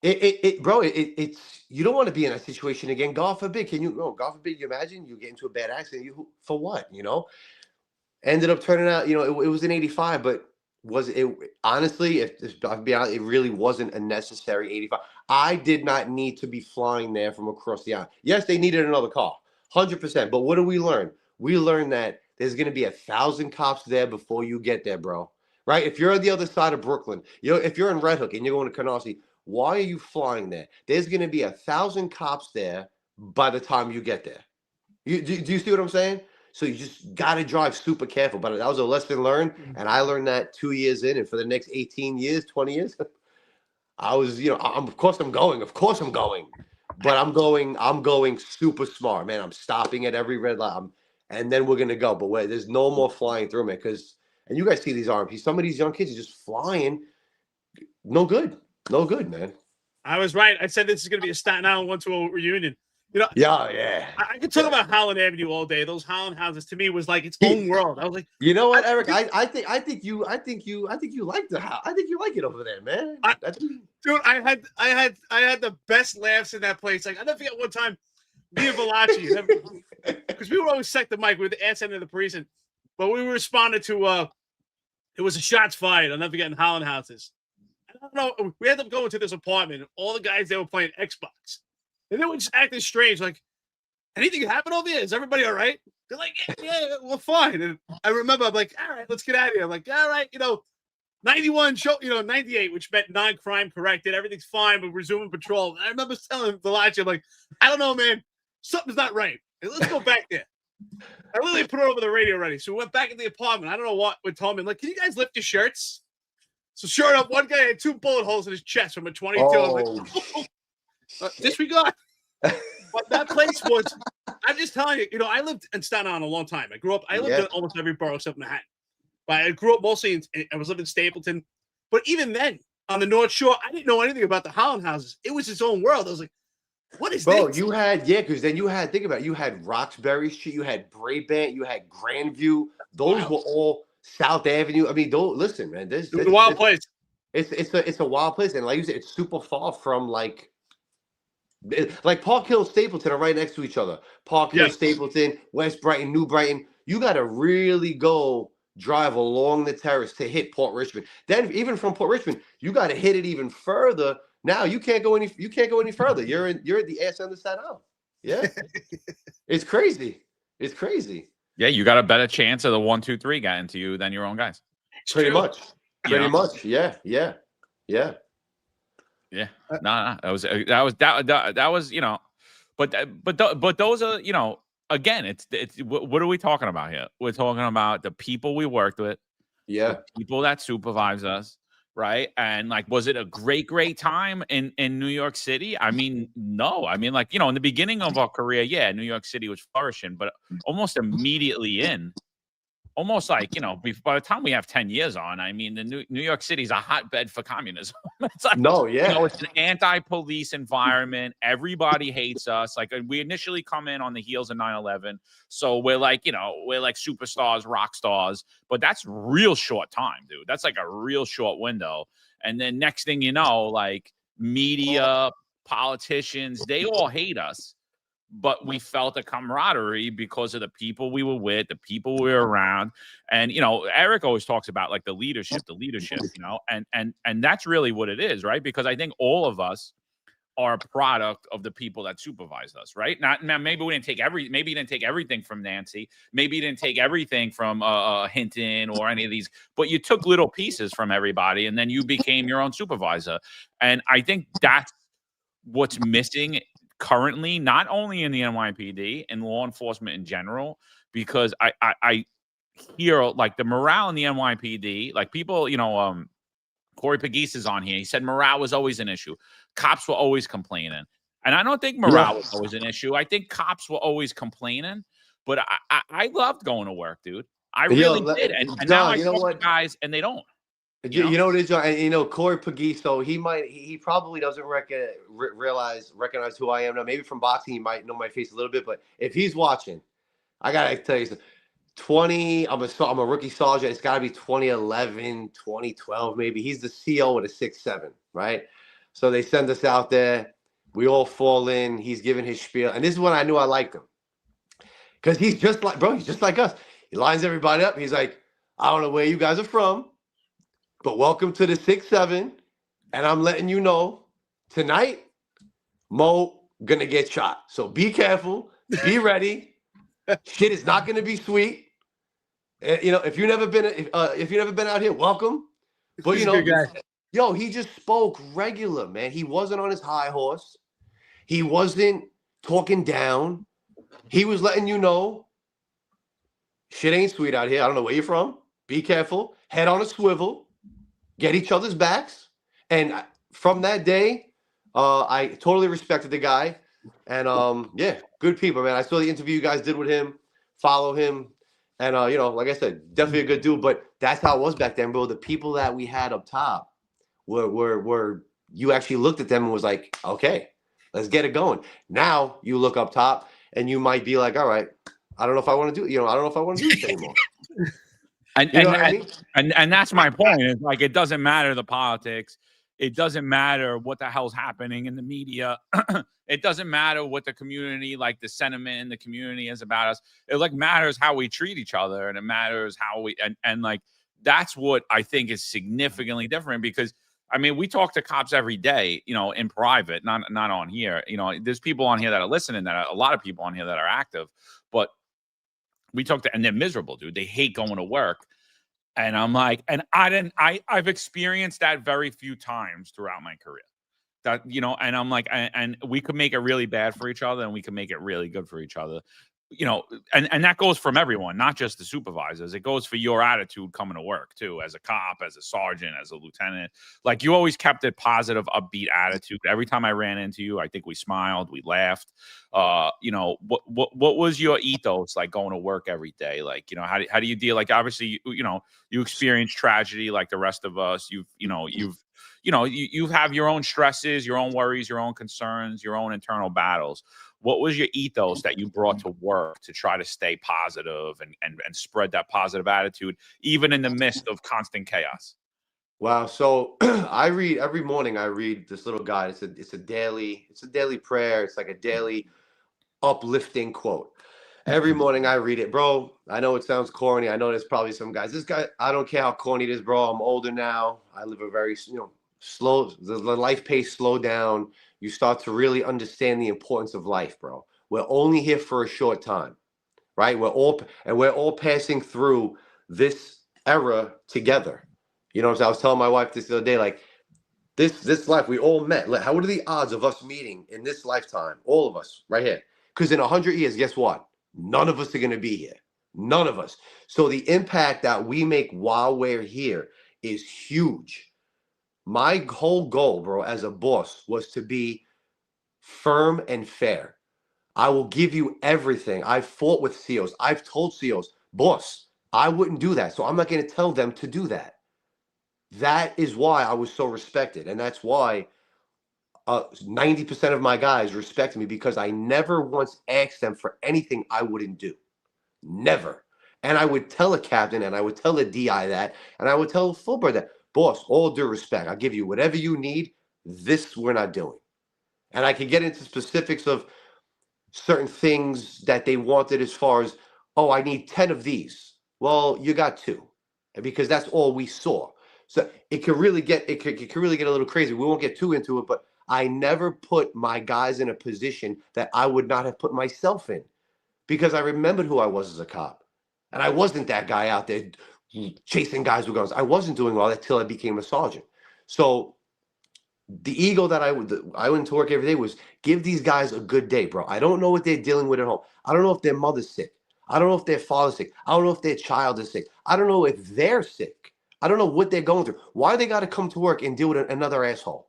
It's you don't want to be in that situation again. God forbid. God forbid you imagine you get into a bad accident. For what? You know? Ended up turning out, you know, it was an 85, but was it honestly, if I'll be honest, it really wasn't a necessary 85. I did not need to be flying there from across the aisle. Yes, they needed another car, 100%. But what do we learn? We learned that there's going to be 1,000 cops there before you get there, bro. Right? If you're on the other side of Brooklyn, if you're in Red Hook and you're going to Canarsie, why are you flying there? There's going to be 1,000 cops there by the time you get there. Do you see what I'm saying? So you just got to drive super careful. But that was a lesson learned, and I learned that 2 years in, and for the next 18 years, 20 years, I was, you know, of course I'm going, but I'm going super smart, man. I'm stopping at every red light, and then we're gonna go. But wait, there's no more flying through, man. And you guys see these RMPs. Some of these young kids are just flying, no good, man. I was right. I said this is gonna be a Staten Island 1-2 reunion. You know, yeah. I could talk about Holland Avenue all day. Those Holland houses to me was like its own world. I was like, you know what, Eric? I think you like the house. I think you like it over there, man. Dude, I had the best laughs in that place. Like I never forget one time, me and Valachi, because we were always set the mic. We were the ass end of the precinct, but we responded to it was a shots fired. I'll never forget in Holland houses. I don't know. We ended up going to this apartment, and all the guys they were playing Xbox. And they were just acting strange, like, anything happen over here? Is everybody all right? They're like, yeah, we're fine. And I remember, I'm like, all right, let's get out of here. I'm like, all right, 91, 98, which meant non-crime corrected. Everything's fine, but resuming patrol. And I remember telling Valachi, I'm like, I don't know, man. Something's not right. Let's go back there. I literally put it over the radio already. So we went back in the apartment. I don't know what would tell me. I'm like, can you guys lift your shirts? So sure enough, one guy had 2 bullet holes in his chest from a 22. I'm like, disregard. But that place was, I'm just telling you, I lived in Staten Island a long time. I lived in almost every borough except Manhattan. But I grew up mostly I was living in Stapleton. But even then, on the North Shore, I didn't know anything about the Holland houses. It was its own world. I was like, what is this? Bro, you had, because then you had, think about it, you had Roxbury Street, you had Brabant, you had Grandview. Those were all South Avenue. I mean, listen, man. It was a wild place. It's a wild place. And like you said, it's super far from like Park Hill, Stapleton are right next to each other. Park Hill, Stapleton, West Brighton, New Brighton. You got to really go drive along the terrace to hit Port Richmond. Then even from Port Richmond, you got to hit it even further. Now you can't go any further. You're at the ass end of Staten Island. Yeah, it's crazy. It's crazy. Yeah, you got a better chance of the 1, 2, 3 getting to you than your own guys. Pretty much. Yeah. Yeah, no, that was but those are again, it's what are we talking about here? We're talking about the people we worked with, the people that supervise us, right? And like, was it a great time in New York City? I mean, no, I mean, like, in the beginning of our career, New York City was flourishing, but almost immediately almost like, by the time we have 10 years on, I mean, the New York City is a hotbed for communism. It's like, it's an anti-police environment. Everybody hates us. Like, we initially come in on the heels of 9/11. So we're like, we're like superstars, rock stars, but that's real short time, dude. That's like a real short window. And then next thing you know, like media, politicians, they all hate us. but we felt a camaraderie because of the people we were with, the people we were around. And, you know, Eric always talks about like the leadership, you know, and that's really what it is, right? Because I think all of us are a product of the people that supervised us, right? Maybe we didn't take maybe you didn't take everything from Nancy, maybe you didn't take everything from Hinton or any of these, but you took little pieces from everybody, and then you became your own supervisor. And I think that's what's missing currently, not only in the NYPD and law enforcement in general, because I hear like the morale in the NYPD, like people, you know, Corey Pegues is on here. He said morale was always an issue. Cops were always complaining. And I don't think morale was always an issue. I think cops were always complaining, but I loved going to work, dude. I really did. And John, now I talk to guys and they don't. You know what it is, John? And, you know, Corey Pegues, so he probably doesn't recognize who I am now. Maybe from boxing, he might know my face a little bit, but if he's watching, I gotta tell you something. I'm a rookie sergeant. It's got to be 2011, 2012, maybe. He's the CO with a 6'7", right? So they send us out there. We all fall in. He's giving his spiel. And this is when I knew I liked him. Because he's just like us. He lines everybody up. He's like, I don't know where you guys are from, but welcome to the 6'7". And I'm letting you know, tonight, Mo gonna get shot. So be careful. Be ready. Shit is not gonna be sweet. You know, if you've never been out here, welcome. But you know, he just spoke regular, man. He wasn't on his high horse. He wasn't talking down. He was letting you know, shit ain't sweet out here. I don't know where you're from. Be careful. Head on a swivel. Get each other's backs. And from that day, I totally respected the guy. And yeah, good people, man. I saw the interview you guys did with him. Follow him. And, you know, like I said, definitely a good dude. But that's how it was back then, bro. The people that we had up top were you actually looked at them and was like, okay, let's get it going. Now you look up top and you might be like, all right, I don't know if I want to do, you know, I don't know if I want to do this anymore. And that's my point. It's like, it doesn't matter the politics. It doesn't matter what the hell's happening in the media. It doesn't matter what the community, like the sentiment in the community is about us. It like matters how we treat each other, and it matters how we, and like, that's what I think is significantly different, because I mean, we talk to cops every day, you know, in private, not on here. You know, there's people on here that are listening, a lot of people on here that are active, but we talk to, and they're miserable, dude. They hate going to work. And I'm like, and I've experienced that very few times throughout my career. That, you know, and I'm like, and we could make it really bad for each other, and we could make it really good for each other. You know, and that goes from everyone, not just the supervisors. It goes for your attitude coming to work too, as a cop, as a sergeant, as a lieutenant. Like, you always kept a positive, upbeat attitude. Every time I ran into you, I think we smiled, we laughed. You know, what was your ethos like going to work every day? Like, you know, how do you deal? Like, obviously, you know, you experience tragedy like the rest of us. You have your own stresses, your own worries, your own concerns, your own internal battles. What was your ethos that you brought to work to try to stay positive and spread that positive attitude, even in the midst of constant chaos? Wow. So I read every morning. I read this little guide. It's a daily prayer. It's like a daily uplifting quote. Every morning I read it, bro. I know it sounds corny. I know there's probably some guys. This guy, I don't care how corny it is, bro. I'm older now. I live a very, you know, slow. The life pace slow down. You start to really understand the importance of life, bro. We're only here for a short time, right? We're all passing through this era together. You know what I'm saying? I was telling my wife this the other day, like, this life, we all met. Like, what are the odds of us meeting in this lifetime? All of us right here. Because in 100 years, guess what? None of us are going to be here. None of us. So the impact that we make while we're here is huge. My whole goal, bro, as a boss was to be firm and fair. I will give you everything. I've fought with CEOs. I've told CEOs, boss, I wouldn't do that. So I'm not going to tell them to do that. That is why I was so respected. And that's why 90% of my guys respect me, because I never once asked them for anything I wouldn't do. Never. And I would tell a captain, and I would tell a DI that, and I would tell a fullbird that, boss, all due respect, I'll give you whatever you need. This we're not doing. And I can get into specifics of certain things that they wanted as far as, oh, I need 10 of these. Well, you got 2, because that's all we saw. So it could really get it could really get a little crazy. We won't get too into it, but I never put my guys in a position that I would not have put myself in, because I remembered who I was as a cop. And I wasn't that guy out there chasing guys with guns. I wasn't doing all that till I became a sergeant. So the ego that I went to work every day was give these guys a good day, bro. I don't know what they're dealing with at home. I don't know if their mother's sick. I don't know if their father's sick. I don't know if their child is sick. I don't know if they're sick. I don't know what they're going through. Why they got to come to work and deal with another asshole?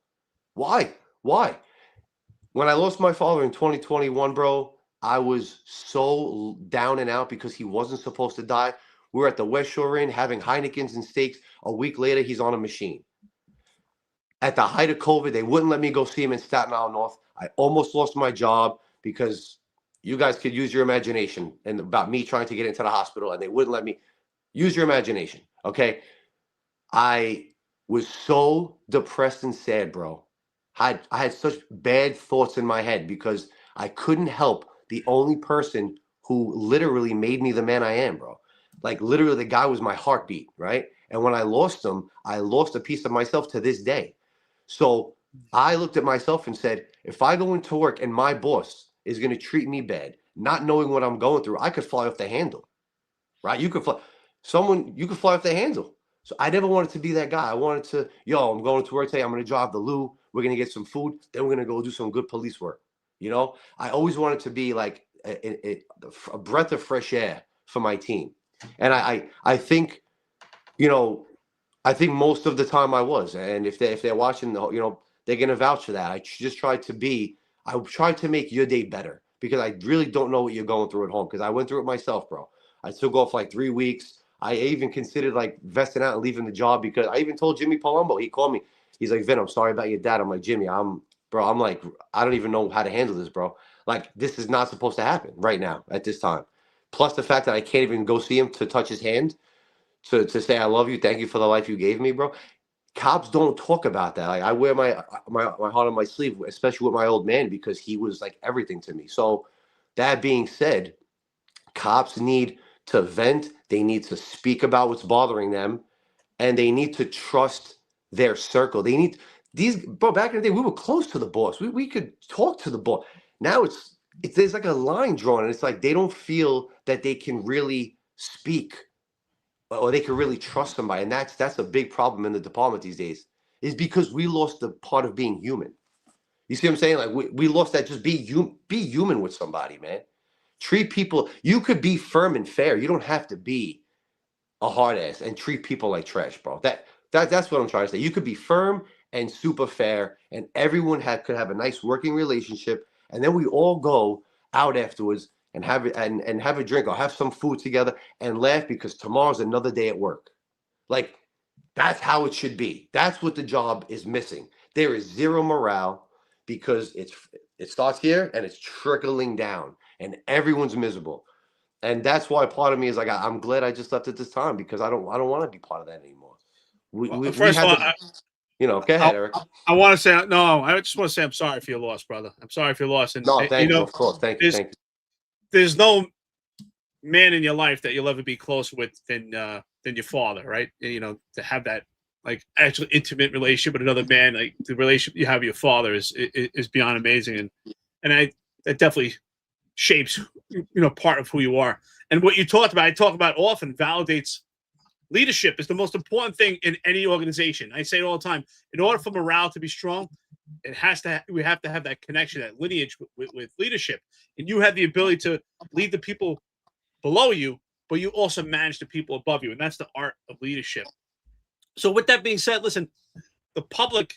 Why? When I lost my father in 2021, bro, I was so down and out because he wasn't supposed to die. We were at the West Shore Inn having Heinekens and steaks. A week later, he's on a machine. At the height of COVID, they wouldn't let me go see him in Staten Island North. I almost lost my job because you guys could use your imagination and about me trying to get into the hospital, and they wouldn't let me. Use your imagination, okay? I was so depressed and sad, bro. I had such bad thoughts in my head because I couldn't help the only person who literally made me the man I am, bro. Like, literally, the guy was my heartbeat, right? And when I lost him, I lost a piece of myself to this day. So I looked at myself and said, if I go into work and my boss is going to treat me bad, not knowing what I'm going through, I could fly off the handle, right? You could fly off the handle. So I never wanted to be that guy. I wanted to, I'm going to work today. I'm going to drive the Lou. We're going to get some food. Then we're going to go do some good police work. You know, I always wanted to be like a breath of fresh air for my team. And I think, I think most of the time I was. And if they're watching, they're going to vouch for that. I tried to make your day better because I really don't know what you're going through at home, because I went through it myself, bro. I took off like 3 weeks. I even considered like vesting out and leaving the job, because I even told Jimmy Palumbo. He called me. He's like, Vin, I'm sorry about your dad. I'm like, Jimmy, I'm like, I don't even know how to handle this, bro. Like, this is not supposed to happen right now at this time. Plus the fact that I can't even go see him to touch his hand, to say I love you, thank you for the life you gave me, bro. Cops don't talk about that. Like, I wear my heart on my sleeve, especially with my old man, because he was like everything to me. So that being said, cops need to vent. They need to speak about what's bothering them, and they need to trust their circle. They need bro, back in the day, we were close to the boss. We could talk to the boss. Now it's there's like a line drawn, and it's like they don't feel that they can really speak or they can really trust somebody. And that's a big problem in the department these days, is because we lost the part of being human. You see what I'm saying? Like, we lost that. Just be human with somebody, man. Treat people. You could be firm and fair. You don't have to be a hard ass and treat people like trash, bro. That's what I'm trying to say. You could be firm and super fair, and everyone could have a nice working relationship, and then we all go out afterwards and have a drink or have some food together and laugh, because tomorrow's another day at work. Like, that's how it should be. That's what the job is missing. There is zero morale, because it starts here and it's trickling down, and everyone's miserable. And that's why part of me is like, I'm glad I just left at this time, because I don't want to be part of that anymore. First of all, go ahead, Eric. I want to say, I just want to say I'm sorry for your loss, brother. I'm sorry for your loss. And no, thank you, of course. Thank you. There's no man in your life that you'll ever be close with than your father, right? To have that like actual intimate relationship with another man, like the relationship you have with your father is beyond amazing, and that definitely shapes part of who you are. And what you talked about, I talk about often, validates leadership is the most important thing in any organization. I say it all the time. In order for morale to be strong, we have to have that connection, that lineage with leadership. And you have the ability to lead the people below you, but you also manage the people above you. And that's the art of leadership. So with that being said, listen, the public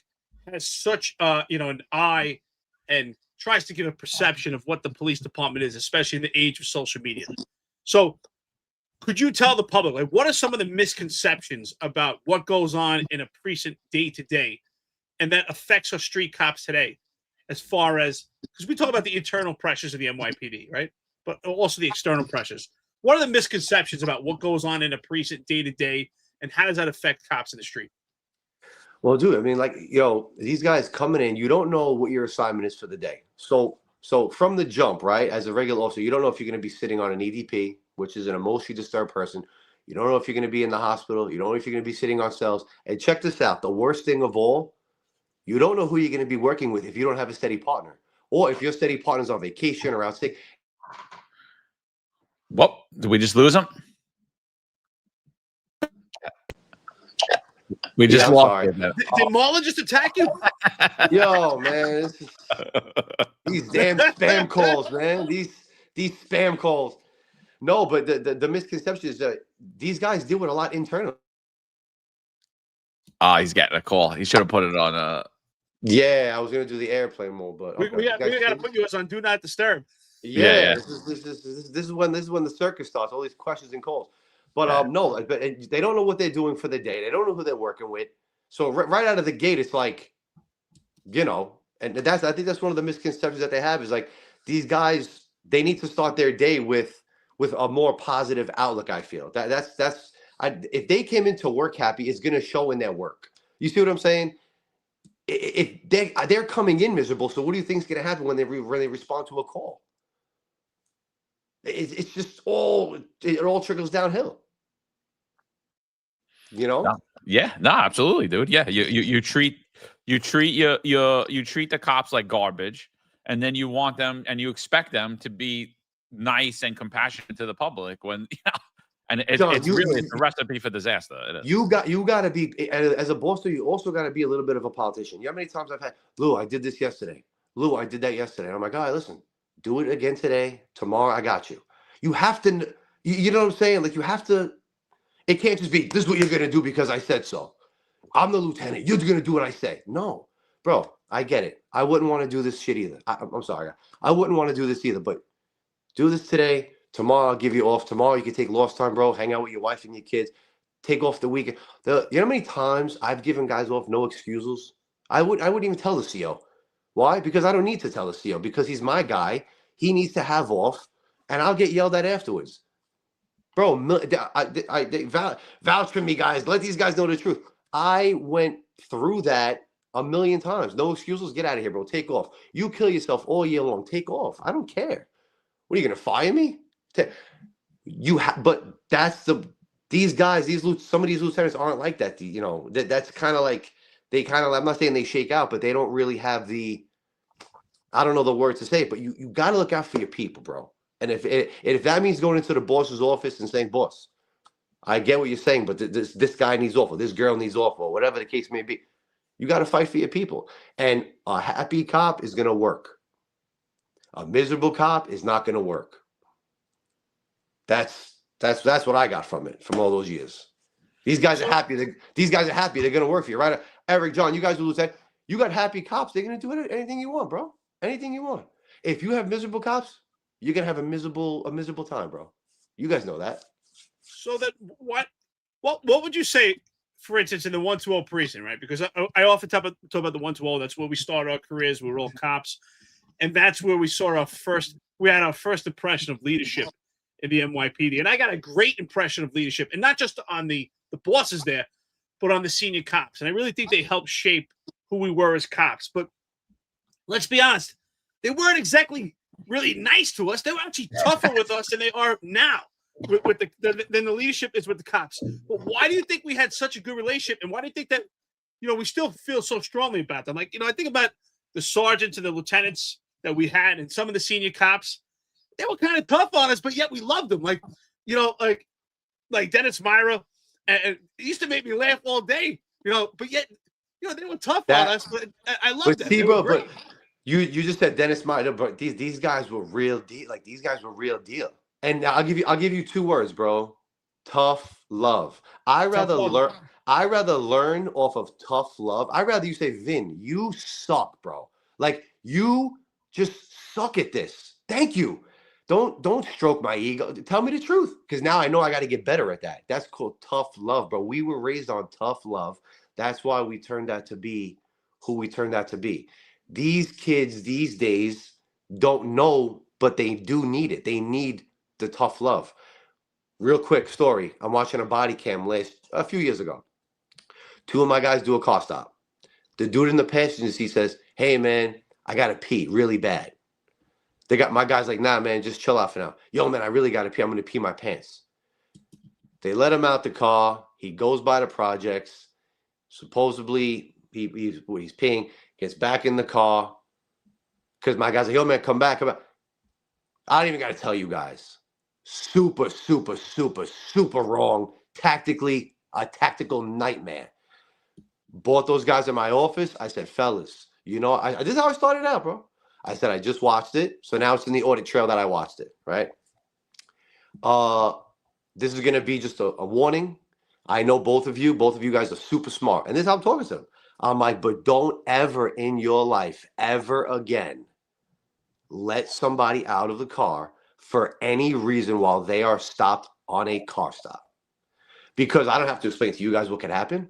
has such an eye and tries to give a perception of what the police department is, especially in the age of social media. So could you tell the public, like, what are some of the misconceptions about what goes on in a precinct day to day, and that affects our street cops today, as far as, because we talk about the internal pressures of the NYPD, right? But also the external pressures. What are the misconceptions about what goes on in a precinct day to day, and how does that affect cops in the street? Well, dude, I mean, like, these guys coming in, you don't know what your assignment is for the day. So So from the jump, right, as a regular officer, you don't know if you're going to be sitting on an EDP, which is an emotionally disturbed person. You don't know if you're going to be in the hospital. You don't know if you're going to be sitting on cells. And check this out. The worst thing of all, you don't know who you're going to be working with if you don't have a steady partner. Or if your steady partner's on vacation or out sick. Well, did we just lose him? We just I'm lost sorry. him. Did Marlon just attack you? Yo, man, these damn spam calls, man. These spam calls. No, but the misconception is that these guys deal with a lot internally. He's getting a call. He should have put it on. Yeah, I was gonna do the airplane mode, but We got to put you on Do Not Disturb. Yeah. This is when the circus starts. All these questions and calls. But no, but they don't know what they're doing for the day. They don't know who they're working with. So right out of the gate, it's like, you know, and I think that's one of the misconceptions that they have is like these guys, they need to start their day with a more positive outlook. I feel if they came into work happy, it's gonna show in their work. You see what I'm saying? If they're coming in miserable, so what do you think is gonna happen when they respond to a call? It's just it all trickles downhill. You know? Yeah, no, absolutely, dude. Yeah, you treat the cops like garbage, and then you want them and you expect them to be nice and compassionate to the public when and it's a recipe for disaster. It is. You got to be as a boss. You also got to be a little bit of a politician. You know how many times I've had, Lou, I did this yesterday. Lou, I did that yesterday. And I'm like, all right, listen, do it again today. Tomorrow, I got you. You have to. You know what I'm saying? Like you have to. It can't just be, this is what you're going to do because I said so. I'm the lieutenant. You're going to do what I say. No, bro, I get it. I wouldn't want to do this shit either. I'm sorry. I wouldn't want to do this either, but do this today. Tomorrow, I'll give you off. Tomorrow, you can take lost time, bro. Hang out with your wife and your kids. Take off the weekend. You know how many times I've given guys off, no excuses? I wouldn't even tell the CO. Why? Because I don't need to tell the CO because he's my guy. He needs to have off, and I'll get yelled at afterwards. Bro, vouch for me, guys. Let these guys know the truth. I went through that a million times. No excuses. Get out of here, bro. Take off. You kill yourself all year long. Take off. I don't care. What are you gonna fire me? But that's these guys. Some of these lieutenants aren't like that. You know, that's kind of like I'm not saying they shake out, but they don't really have the. I don't know the word to say, but you got to look out for your people, bro. And if that means going into the boss's office and saying, boss, I get what you're saying, but this guy needs off, or this girl needs off, or whatever the case may be, you got to fight for your people. And a happy cop is going to work. A miserable cop is not going to work. That's what I got from it, from all those years. These guys are happy. These guys are happy. They're going to work for you, right? Eric, John, you guys will say, you got happy cops. They're going to do anything you want, bro. Anything you want. If you have miserable cops, you're gonna have a miserable time, bro. You guys know that. So that what would you say, for instance, in the 120 precinct, right? Because I often talk about the 120. That's where we start our careers. We're all cops, and that's where we saw we had our first impression of leadership in the NYPD. And I got a great impression of leadership, and not just on the bosses there, but on the senior cops. And I really think they helped shape who we were as cops. But let's be honest, they weren't exactly really nice to us. They were actually tougher with us than they are now. Than the leadership is with the cops. But why do you think we had such a good relationship? And why do you think that, we still feel so strongly about them? Like, I think about the sergeants and the lieutenants that we had and some of the senior cops. They were kind of tough on us, but yet we loved them. Like, like Dennis Myra. And it used to make me laugh all day, but yet, they were tough on us. But I loved them. See, bro, but you just said Dennis Myra, but these guys were real deal. Like, these guys were real deal. And I'll give you 2 words, bro. Tough love. I rather learn off of tough love. I'd rather you say, Vin, you suck, bro. Like, you just suck at this. Thank you. Don't stroke my ego. Tell me the truth, because now I know I got to get better at that. That's called tough love, bro. We were raised on tough love. That's why we turned out to be who we turned out to be. These kids these days don't know, but they do need it. They need the tough love. Real quick story. I'm watching a body cam a few years ago. 2 of my guys do a car stop. The dude in the passenger seat says, "Hey man, I gotta pee really bad." My guy's like, nah, man, just chill out for now. Yo, man, I really got to pee. I'm going to pee my pants. They let him out the car. He goes by the projects. Supposedly, he's peeing. Gets back in the car. Because my guy's like, yo, man, come back. I don't even got to tell you guys. Super, super, super, super wrong. Tactically, a tactical nightmare. Bought those guys in my office. I said, fellas, you know, this is how I started out, bro. I said, I just watched it. So now it's in the audit trail that I watched it, right? This is going to be just a warning. I know both of you guys are super smart. And this is how I'm talking to them. I'm like, but don't ever in your life, ever again, let somebody out of the car for any reason while they are stopped on a car stop. Because I don't have to explain to you guys what could happen.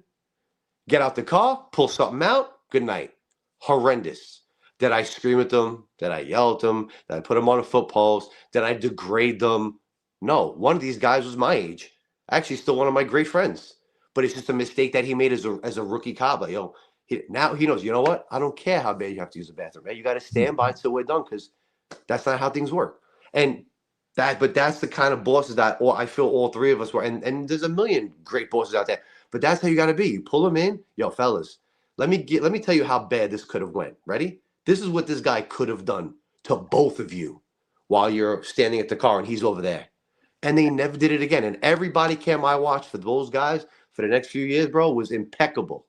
Get out the car, pull something out, good night. Horrendous. Did I scream at them? Did I yell at them? Did I put them on a foot post? Did I degrade them? No. One of these guys was my age. Actually, still one of my great friends. But it's just a mistake that he made as a rookie cop. Like, yo, now he knows, you know what? I don't care how bad you have to use the bathroom, man. You got to stand by until we're done because that's not how things work. But that's the kind of bosses that I feel all three of us were. And there's a million great bosses out there. But that's how you got to be. You pull them in. Yo, fellas, let me tell you how bad this could have went. Ready? This is what this guy could have done to both of you while you're standing at the car and he's over there. And they never did it again. And every body cam I watched for those guys for the next few years, bro, was impeccable.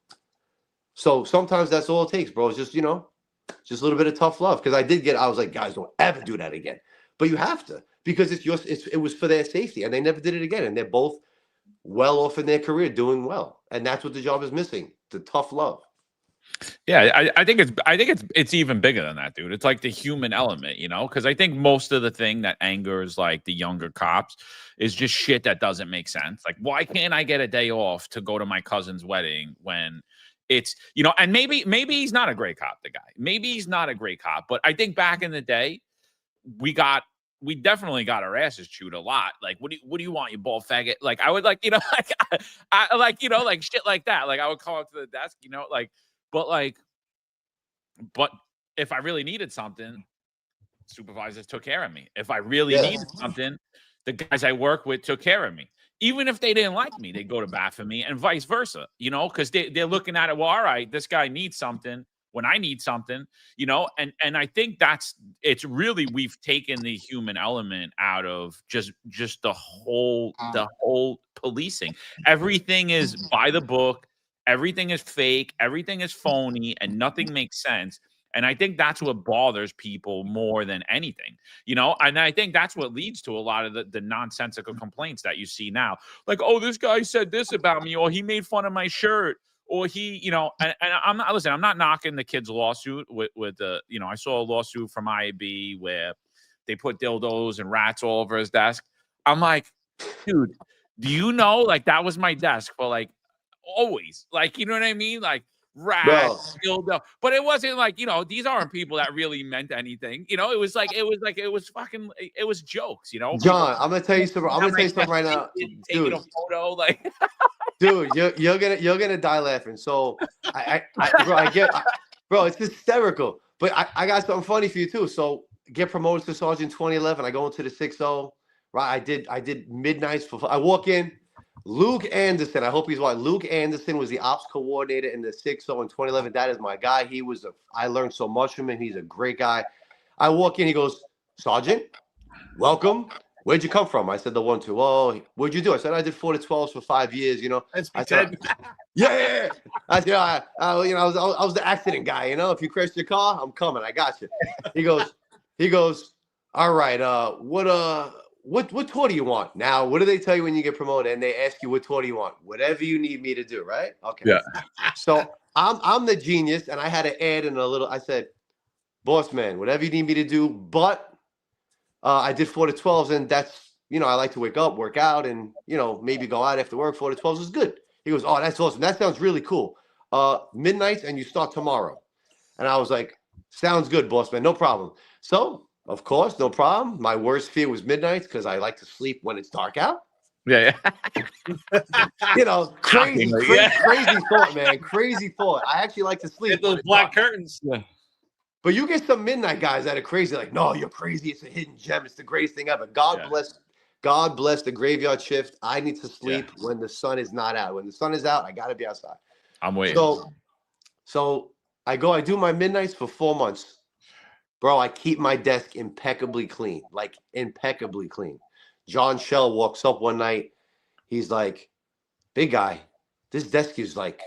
So sometimes that's all it takes, bro. It's just, just a little bit of tough love. Because I was like, guys, don't ever do that again. But you have to, because it was for their safety. And they never did it again. And they're both well off in their career, doing well. And that's what the job is missing, the tough love. Yeah, I think it's even bigger than that, dude. It's like the human element, because I think most of the thing that angers like the younger cops is just shit that doesn't make sense. Like, why can't I get a day off to go to my cousin's wedding when it's, and maybe he's not a great cop, the guy. Maybe he's not a great cop, but I think back in the day, we definitely got our asses chewed a lot. Like, what do you want, you bald faggot? Like, I would like, I like, like shit like that. Like, I would call up to the desk, But if I really needed something, supervisors took care of me. If I really needed something, the guys I work with took care of me. Even if they didn't like me, they'd go to bat for me and vice versa, because they're looking at it. Well, all right, this guy needs something when I need something, and I think it's really, we've taken the human element out of just the whole policing. Everything is by the book. Everything is fake, everything is phony, and nothing makes sense. And I think that's what bothers people more than anything, and I think that's what leads to a lot of the nonsensical complaints that you see now. Like, oh, this guy said this about me, or he made fun of my shirt, or he, and I'm not knocking the kid's lawsuit with the, I saw a lawsuit from IAB where they put dildos and rats all over his desk. I'm like, dude, do you know, like, that was my desk for like, always, like, you know what I mean, like rats, dildo. But it wasn't like, these aren't people that really meant anything. It was jokes. John, I'm gonna tell you something. I'm gonna tell you something right now, taking a photo, like, dude, you're gonna die laughing. So bro, it's hysterical. But I got something funny for you too. So get promoted to sergeant 2011. I go into the 6-0. Right, I did midnights I walk in. Luke Anderson, I hope he's watching. Luke Anderson was the ops coordinator in the 6-0 in 2011. That is my guy. I learned so much from him. He's a great guy. I walk in, he goes, Sergeant, welcome. Where'd you come from? I said the 1-2. Oh, what'd you do? I said, I did 4 to 12s for 5 years, I said, yeah. I said, I was the accident guy, If you crashed your car, I'm coming. I got you. He goes, all right, what tour do you want? Now, what do they tell you when you get promoted? And they ask you, what tour do you want? Whatever you need me to do, right? Okay. Yeah. So I'm the genius, and I had to add in I said, boss man, whatever you need me to do, but I did 4 to 12s, and that's, I like to wake up, work out, and, maybe go out after work. 4 to 12s is good. He goes, oh, that's awesome. That sounds really cool. Midnights, and you start tomorrow. And I was like, sounds good, boss man, no problem. So, of course, no problem. My worst fear was midnights because I like to sleep when it's dark out. Yeah. Crazy thought, man. Crazy thought. I actually like to sleep. Get those black curtains. Yeah. But you get some midnight guys that are crazy, like, no, you're crazy. It's a hidden gem. It's the greatest thing ever. God bless the graveyard shift. I need to sleep when the sun is not out. When the sun is out, I gotta be outside. I'm waiting. So I do my midnights for 4 months. Bro, I keep my desk impeccably clean. Like impeccably clean. John Shell walks up one night. He's like, big guy, this desk is like,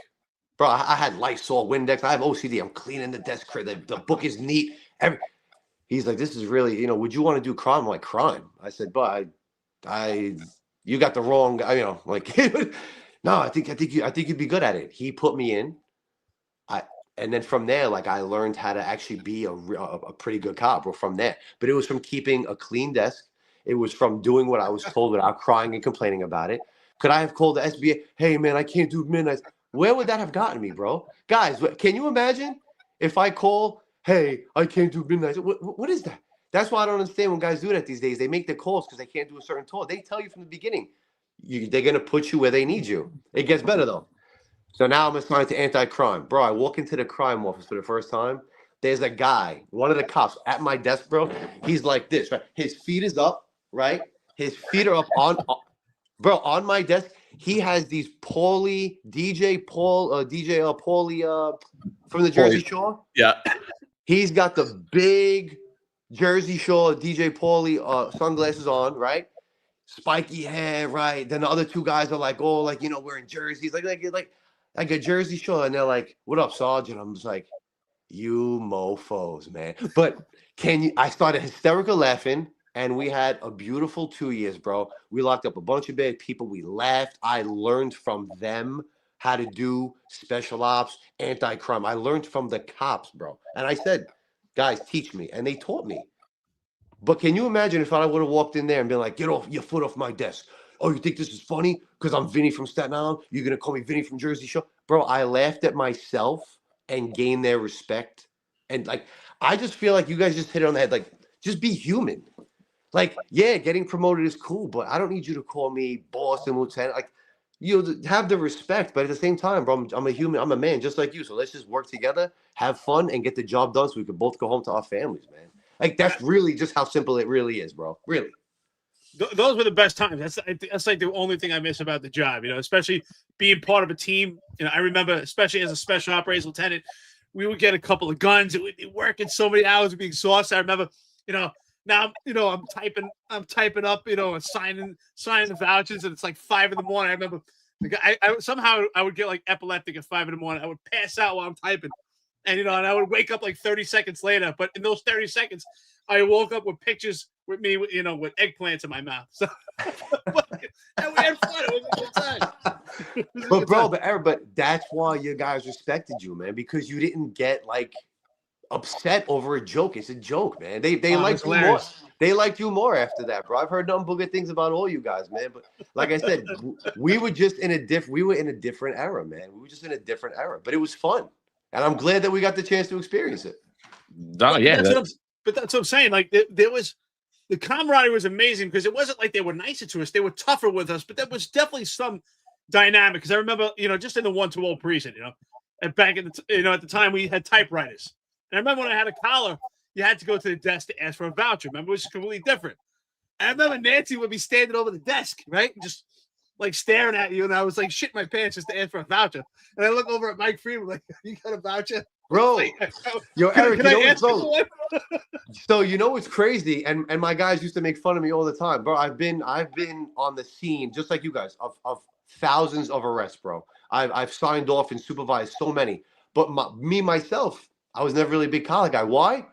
bro, I had Lysol, Windex. I have OCD. I'm cleaning the desk. The book is neat. He's like, this is really, would you want to do crime? I'm like, crime? I said, but you got the wrong guy, like, no, I think you'd be good at it. He put me in. And then from there, like, I learned how to actually be a pretty good cop, bro, from there. But it was from keeping a clean desk. It was from doing what I was told without crying and complaining about it. Could I have called the SBA? Hey, man, I can't do midnights. Where would that have gotten me, bro? Guys, can you imagine if I call, hey, I can't do midnights? What is that? That's why I don't understand when guys do that these days. They make their calls because they can't do a certain tour. They tell you from the beginning. They're going to put you where they need you. It gets better, though. So now I'm assigned to anti-crime. Bro, I walk into the crime office for the first time. There's a guy, one of the cops at my desk, bro. He's like this, right? His feet is up, right? His feet are up on my desk. He has these DJ Paulie from the Jersey Shore. Yeah. He's got the big Jersey Shore DJ Paulie sunglasses on, right? Spiky hair, right? Then the other two guys are like, oh, like, wearing jerseys, like a Jersey Shore, and they're like, what up, Sarge? And I'm just like, you mofos, man. But I started hysterical laughing, and we had a beautiful 2 years, bro. We locked up a bunch of bad people. We laughed. I learned from them how to do special ops, anti-crime. I learned from the cops, bro. And I said, guys, teach me. And they taught me. But can you imagine if I would have walked in there and been like, get off your foot off my desk? Oh, you think this is funny? Because I'm Vinny from Staten Island? You're going to call me Vinny from Jersey Shore? Bro, I laughed at myself and gained their respect. And, like, I just feel like you guys just hit it on the head. Like, just be human. Like, yeah, getting promoted is cool, but I don't need you to call me boss and lieutenant. Like, have the respect. But at the same time, bro, I'm a human. I'm a man just like you. So let's just work together, have fun, and get the job done so we can both go home to our families, man. Like, that's really just how simple it really is, bro. Really. Those were the best times. That's like the only thing I miss about the job, especially being part of a team. I remember, especially as a special operations lieutenant, we would get a couple of guns. We'd be working so many hours, we'd be exhausted. I remember, now, I'm typing up, and signing the vouchers, and it's like 5 a.m. I remember somehow I would get like epileptic at 5 a.m. I would pass out while I'm typing. And, and I would wake up like 30 seconds later. But in ththose 30 seconds, I woke up with pictures with me, with eggplants in my mouth. So, and we had fun. It was a good time. But, bro, but that's why your guys respected you, man, because you didn't get, like, upset over a joke. It's a joke, man. They liked you more. They liked you more after that, bro. I've heard nothing but good things about all you guys, man. But like I said, we were just in a different era, man. We were just in a different era. But it was fun. And I'm glad that we got the chance to experience it. Oh, yeah. But that's what I'm saying. Like, there was the camaraderie was amazing because it wasn't like they were nicer to us. They were tougher with us, but there was definitely some dynamic. Because I remember, just in the 1-2-0 precinct, and back in the, at the time we had typewriters. And I remember when I had a collar, you had to go to the desk to ask for a voucher. Remember, it was completely different. And I remember Nancy would be standing over the desk, right? Just like staring at you. And I was like, shit my pants just to ask for a voucher. And I look over at Mike Freeman, like, you got a voucher? Bro, yo, Eric, so what's crazy? And my guys used to make fun of me all the time. Bro, I've been on the scene, just like you guys, of thousands of arrests, bro. I've signed off and supervised so many. But myself, I was never really a big collar guy. Why?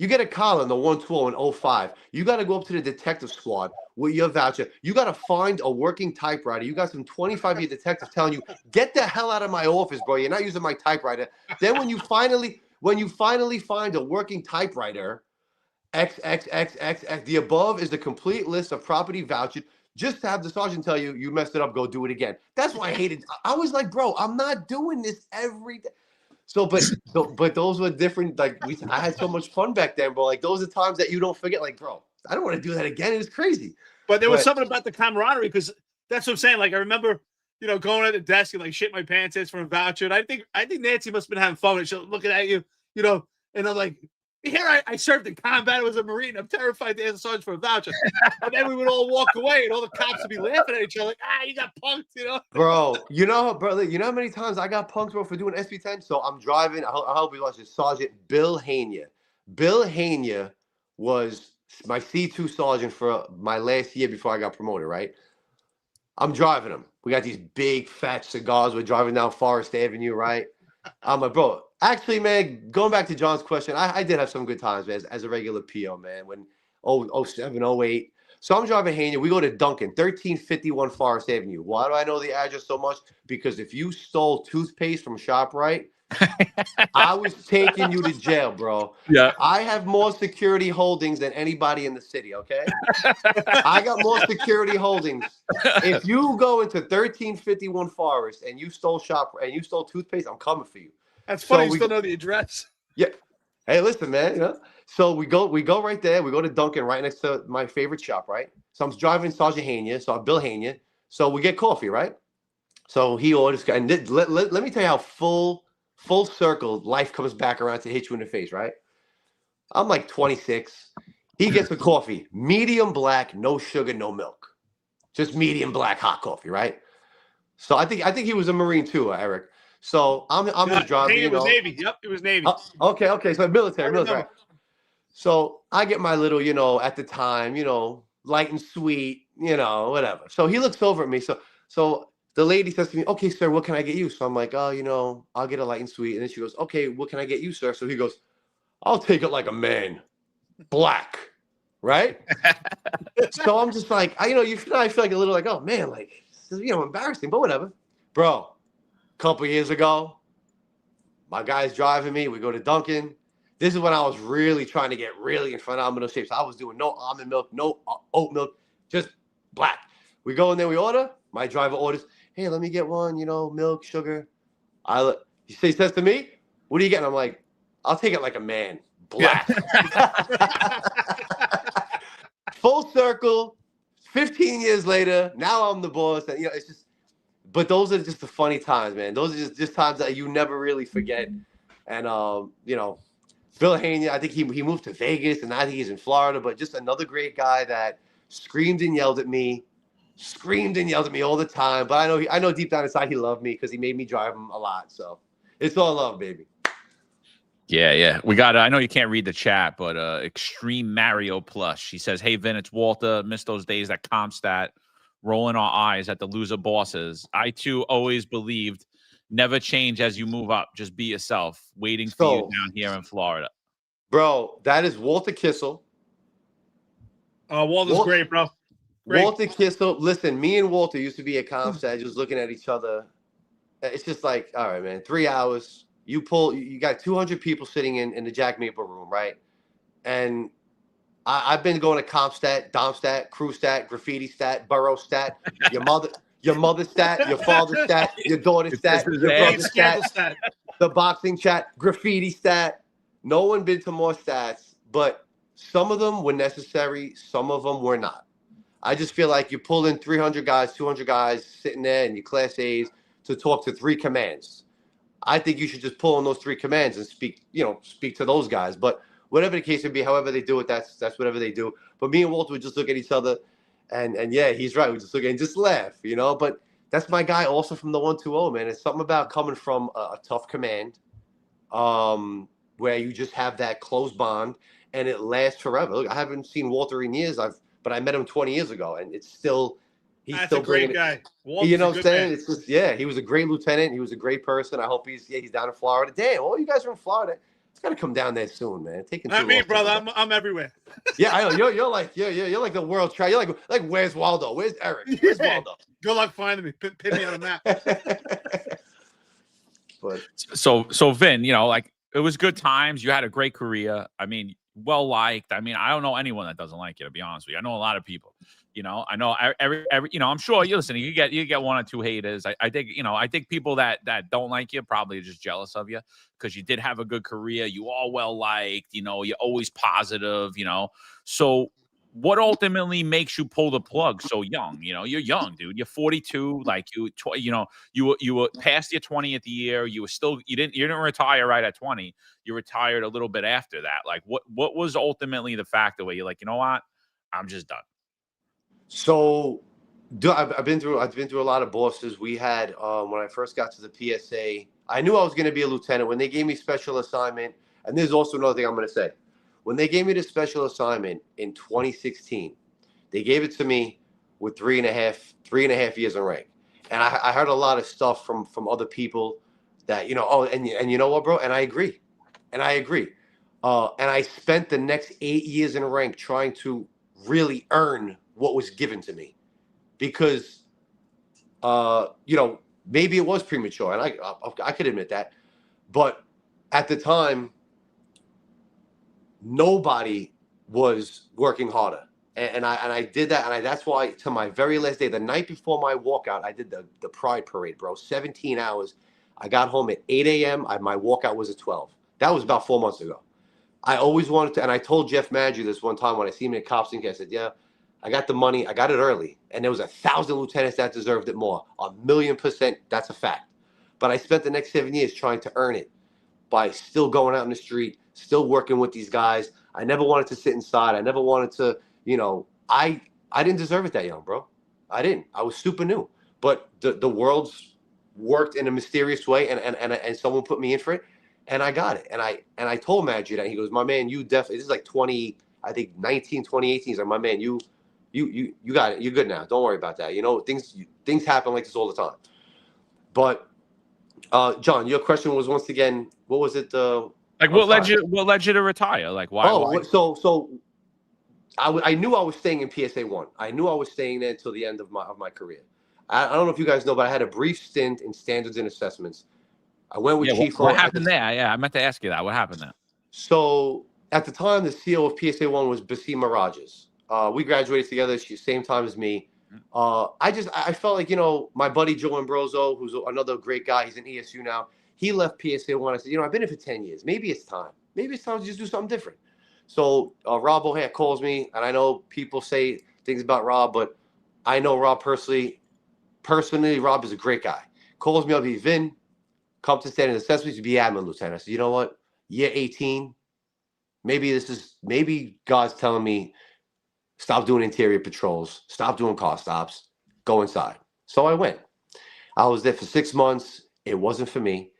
You get a collar in the 1-2-0 in 05. You got to go up to the detective squad with your voucher. You got to find a working typewriter. You got some 25-year detectives telling you, get the hell out of my office, bro. You're not using my typewriter. Then when you finally find a working typewriter, XXXXX, the above is the complete list of property vouchers, just to have the sergeant tell you, you messed it up, go do it again. That's why I hated. I was like, bro, I'm not doing this every day. So, but those were different. Like, I had so much fun back then, bro. Like, those are times that you don't forget. Like, bro, I don't want to do that again. It was crazy. But there was something about the camaraderie, because that's what I'm saying. Like, I remember, going at the desk and like shit my pants ass for a voucher. And I think Nancy must have been having fun. And she's looking at you, And I'm like, here I served in combat. I was a Marine. I'm terrified to ask the sergeant for a voucher. And then we would all walk away, and all the cops would be laughing at each other, like, you got punked, you know? Bro, you know how many times I got punked, bro, for doing SB10? So I'm driving. I hope you watch this. Sergeant Bill Hania. Bill Hania was my C2 sergeant for my last year before I got promoted, right? I'm driving him. We got these big, fat cigars. We're driving down Forest Avenue, right? I'm like, bro, actually, man, going back to John's question, I did have some good times, man, as a regular PO, man, when 07, 08. So I'm driving Hania. We go to Duncan, 1351 Forest Avenue. Why do I know the address so much? Because if you stole toothpaste from ShopRite, I was taking you to jail, bro. Yeah. I have more security holdings than anybody in the city, okay? I got more security holdings. If you go into 1351 Forest and you stole toothpaste, I'm coming for you. That's funny. You still know the address. Yeah. Hey, listen, man. You know? So we go right there. We go to Duncan, right next to my favorite shop, right? So I'm driving Sergeant Hania, so I'm Bill Hania. So we get coffee, right? So he orders, and let me tell you how full circle life comes back around to hit you in the face, right? I'm like 26. He gets a coffee, medium black, no sugar, no milk, just medium black hot coffee, right? So I think he was a Marine too, Eric. So I'm just driving. It was Navy. Yep, it was Navy. Okay. So military. So I get my little, at the time, light and sweet, whatever. So he looks over at me. So the lady says to me, "Okay, sir, what can I get you?" So I'm like, "Oh, I'll get a light and sweet." And then she goes, "Okay, what can I get you, sir?" So he goes, "I'll take it like a man, black." Right? So I'm just like, I feel like a little like, oh man, like, embarrassing, but whatever. Bro, a couple years ago, my guy's driving me. We go to Dunkin'. This is when I was really trying to get really in phenomenal shape. So I was doing no almond milk, no oat milk, just black. We go in there, we order. My driver orders, "Hey, let me get one, milk, sugar." He says to me, "What are you getting?" I'm like, "I'll take it like a man, black." Yeah. Full circle, 15 years later, now I'm the boss. And, it's just, but those are just the funny times, man. Those are just times that you never really forget. And, Bill Hania, I think he moved to Vegas, and now he's in Florida, but just another great guy that screamed and yelled at me all the time. But I know deep down inside he loved me because he made me drive him a lot. So it's all love, baby. Yeah. We got I know you can't read the chat, but Extreme Mario Plus. She says, "Hey, Vin, it's Walter. Miss those days at Comstat, rolling our eyes at the loser bosses. I, too, always believed never change as you move up. Just be yourself. Waiting for you down here in Florida." Bro, that is Walter Kissel. Walter's great, bro. Great. Walter Kissel. Listen, me and Walter used to be at Comstat just looking at each other. It's just like, all right, man, 3 hours. You got 200 people sitting in the Jack Maple room, right? And I've been going to Compstat, Domstat, Crew Stat, Graffiti Stat, Borough Stat, your mother stat, your father stat, your daughter stat, your brother stat, the boxing chat, Graffiti Stat. No one been to more stats, but some of them were necessary, some of them were not. I just feel like you pull in 300 guys, 200 guys sitting there in your Class A's to talk to 3 commands. I think you should just pull in those 3 commands and speak to those guys. But whatever the case would be, however they do it, that's whatever they do. But me and Walter would just look at each other, and yeah, he's right. We just look at and just laugh, But that's my guy also from the 120, man. It's something about coming from a tough command, where you just have that close bond, and it lasts forever. Look, I haven't seen Walter in years. But I met him 20 years ago, and it's still. That's still a great guy. Walter's what I'm saying? Man. It's just, he was a great lieutenant. He was a great person. I hope he's down in Florida. Damn, all you guys are in Florida. It's got to come down there soon, man. Not me, brother. I'm everywhere. Yeah, I know. You're like the world track. You're like where's Waldo? Where's Eric? Where's Waldo? Good luck finding me. Pin me on a map. But so Vin, it was good times. You had a great career. I mean, well liked. I mean, I don't know anyone that doesn't like you, to be honest with you. I know a lot of people. I know every I'm sure you listen. You get 1 or 2 haters. I think people that don't like you probably are just jealous of you because you did have a good career. You are well liked. You're always positive. So what ultimately makes you pull the plug so young? You know, you're young, dude. You're 42. Like you were past your 20th year. You didn't retire right at 20. You retired a little bit after that. Like what was ultimately the factor where you're like, you know what, I'm just done? So, I've been through a lot of bosses. We had when I first got to the PSA, I knew I was going to be a lieutenant. When they gave me special assignment, and there's also another thing I'm going to say. When they gave me the special assignment in 2016, they gave it to me with 3.5 years in rank. And I heard a lot of stuff from other people that, and you know what, bro? And I agree. And I spent the next 8 years in rank trying to really earn what was given to me, because, maybe it was premature, and I could admit that. But at the time, nobody was working harder. And I did that. And that's why, to my very last day, the night before my walkout, I did the Pride Parade, bro. 17 hours. I got home at 8 a.m. My walkout was at 12. That was about 4 months ago. I always wanted to, and I told Jeff Madry this one time when I see him at Cops Inc. I said, yeah, I got the money. I got it early. And there was 1,000 lieutenants that deserved it more. 1,000,000%. That's a fact. But I spent the next 7 years trying to earn it by still going out in the street, still working with these guys. I never wanted to sit inside. I never wanted to, I didn't deserve it that young, bro. I didn't. I was super new. But the world's worked in a mysterious way, and someone put me in for it, and I got it. And I told Madry that. He goes, my man, you definitely, this is like 2018. He's like, my man, you got it. You're good now. Don't worry about that. Things happen like this all the time. But John, your question was, once again, what was it? What led you to retire? Like why? Why? So I knew I was staying in PSA 1. I knew I was staying there until the end of my career. I don't know if you guys know, but I had a brief stint in standards and assessments. I went with Chief. What happened there? Yeah, I meant to ask you that. What happened there? So at the time, the CO of PSA 1 was Basima Rajas. We graduated together, same time as me. I felt like, my buddy Joe Ambrosio, who's another great guy, he's in ESU now. He left PSA 1. I said, I've been here for 10 years. Maybe it's time. Maybe it's time to just do something different. So Rob O'Hare calls me, and I know people say things about Rob, but I know Rob personally. Personally, Rob is a great guy. Calls me up, he's Vin, come to standard assessments to be admin lieutenant. I said, you know what? Year 18, maybe God's telling me, stop doing interior patrols, stop doing car stops, go inside. So I went. I was there for 6 months. It wasn't for me.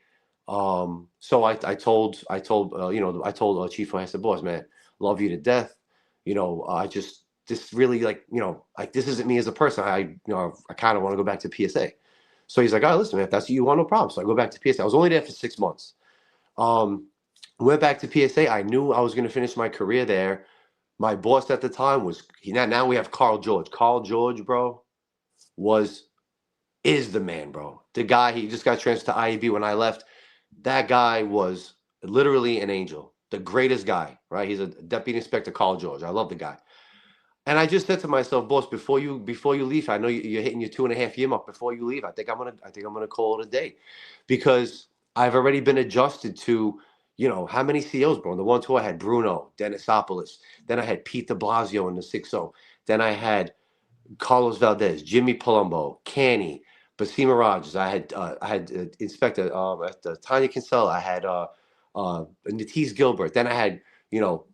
So I told Chief, I said, boss, man, love you to death. This really this isn't me as a person. I kind of want to go back to PSA. So he's like, all right, listen, man, if that's what you want, no problem. So I go back to PSA. I was only there for 6 months. Went back to PSA. I knew I was going to finish my career there. My boss at the time was, now we have Carl George. Carl George, bro, is the man, bro. The guy, he just got transferred to IEB when I left. That guy was literally an angel. The greatest guy, right? He's a Deputy Inspector Carl George. I love the guy. And I just said to myself, boss, before you leave, I know you're hitting your 2.5 year mark. Before you leave, I think I'm gonna call it a day, because I've already been adjusted to, how many COs, bro. The one tour I had Bruno, Denisopoulos. Then I had Pete de Blasio in the 6-0. Then I had Carlos Valdez, Jimmy Palumbo, Canny, Basima Rogers. I had Inspector Tanya Kinsella. I had Natise Gilbert. Then I had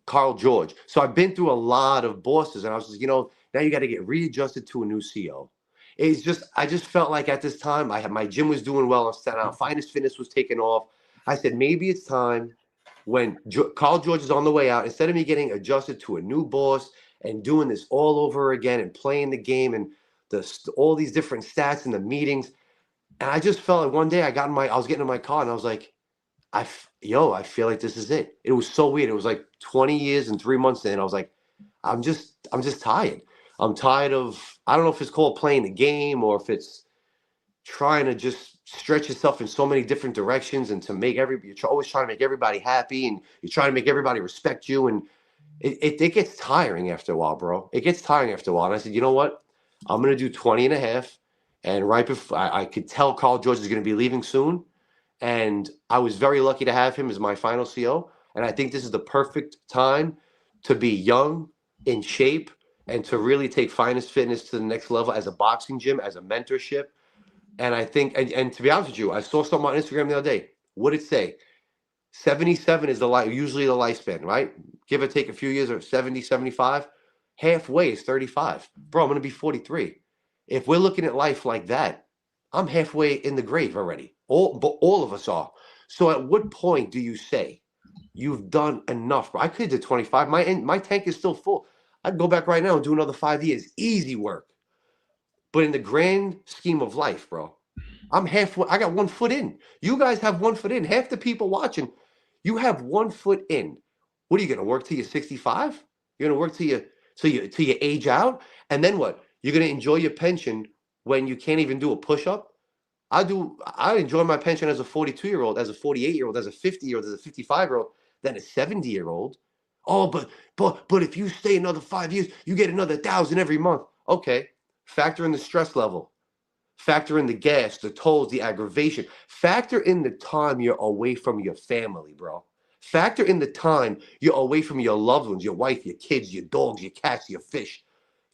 Carl George. So I've been through a lot of bosses, and I was just, now you got to get readjusted to a new CO. I just felt like at this time my gym was doing well on Staten Island. Finest Fitness was taking off. I said, maybe it's time, when Carl George is on the way out, instead of me getting adjusted to a new boss and doing this all over again and playing the game and all these different stats in the meetings. And I just felt like one day I was getting in my car, and I was like, I feel like this is it. It was so weird. It was like 20 years and 3 months in. I was like, I'm just tired. I'm tired of, I don't know if it's called playing the game or if it's trying to just stretch yourself in so many different directions and to make you're always trying to make everybody happy, and you're trying to make everybody respect you. And it gets tiring after a while, bro. It gets tiring after a while. And I said, you know what? I'm going to do 20.5. And right before I could tell Carl George is going to be leaving soon. And I was very lucky to have him as my final CO. And I think this is the perfect time to be young, in shape, and to really take Finest Fitness to the next level as a boxing gym, as a mentorship. And I think, and to be honest with you, I saw something on Instagram the other day. What did it say? 77 is usually the lifespan, right? Give or take a few years, or 70, 75. Halfway is 35. Bro, I'm going to be 43. If we're looking at life like that, I'm halfway in the grave already. All of us are. So at what point do you say you've done enough, bro? I could do 25. My tank is still full. I'd go back right now and do another 5 years. Easy work. But in the grand scheme of life, bro, I'm halfway. I got 1 foot in. You guys have 1 foot in. Half the people watching, you have 1 foot in. What are you going to work till you're 65? You're going to work till you age out? And then what? You're going to enjoy your pension when you can't even do a push-up? I enjoy my pension as a 42-year-old, as a 48-year-old, as a 50-year-old, as a 55-year-old, than a 70-year-old. Oh, but if you stay another 5 years, you get another 1,000 every month. Okay. Factor in the stress level. Factor in the gas, the tolls, the aggravation. Factor in the time you're away from your family, bro. Factor in the time you're away from your loved ones, your wife, your kids, your dogs, your cats, your fish,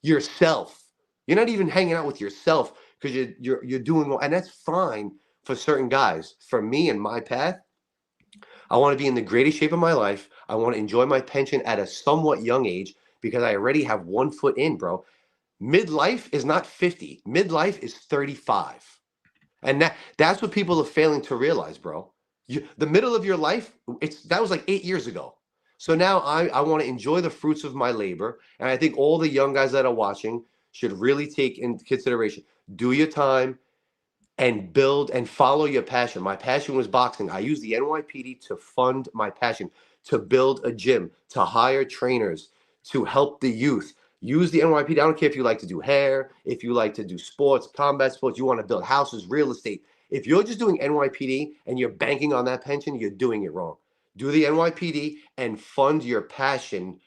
yourself. You're not even hanging out with yourself because you're doing well, and that's fine for certain guys. For me and my path, I want to be in the greatest shape of my life. I want to enjoy my pension at a somewhat young age because I already have 1 foot in, bro. Midlife is not 50. Midlife is 35. And that's what people are failing to realize, bro. The middle of your life, that was like 8 years ago. So now I want to enjoy the fruits of my labor. And I think all the young guys that are watching should really take into consideration. Do your time and build and follow your passion. My passion was boxing. I used the NYPD to fund my passion, to build a gym, to hire trainers, to help the youth. Use the NYPD. I don't care if you like to do hair, if you like to do sports, combat sports, you want to build houses, real estate. If you're just doing NYPD and you're banking on that pension, you're doing it wrong. Do the NYPD and fund your passion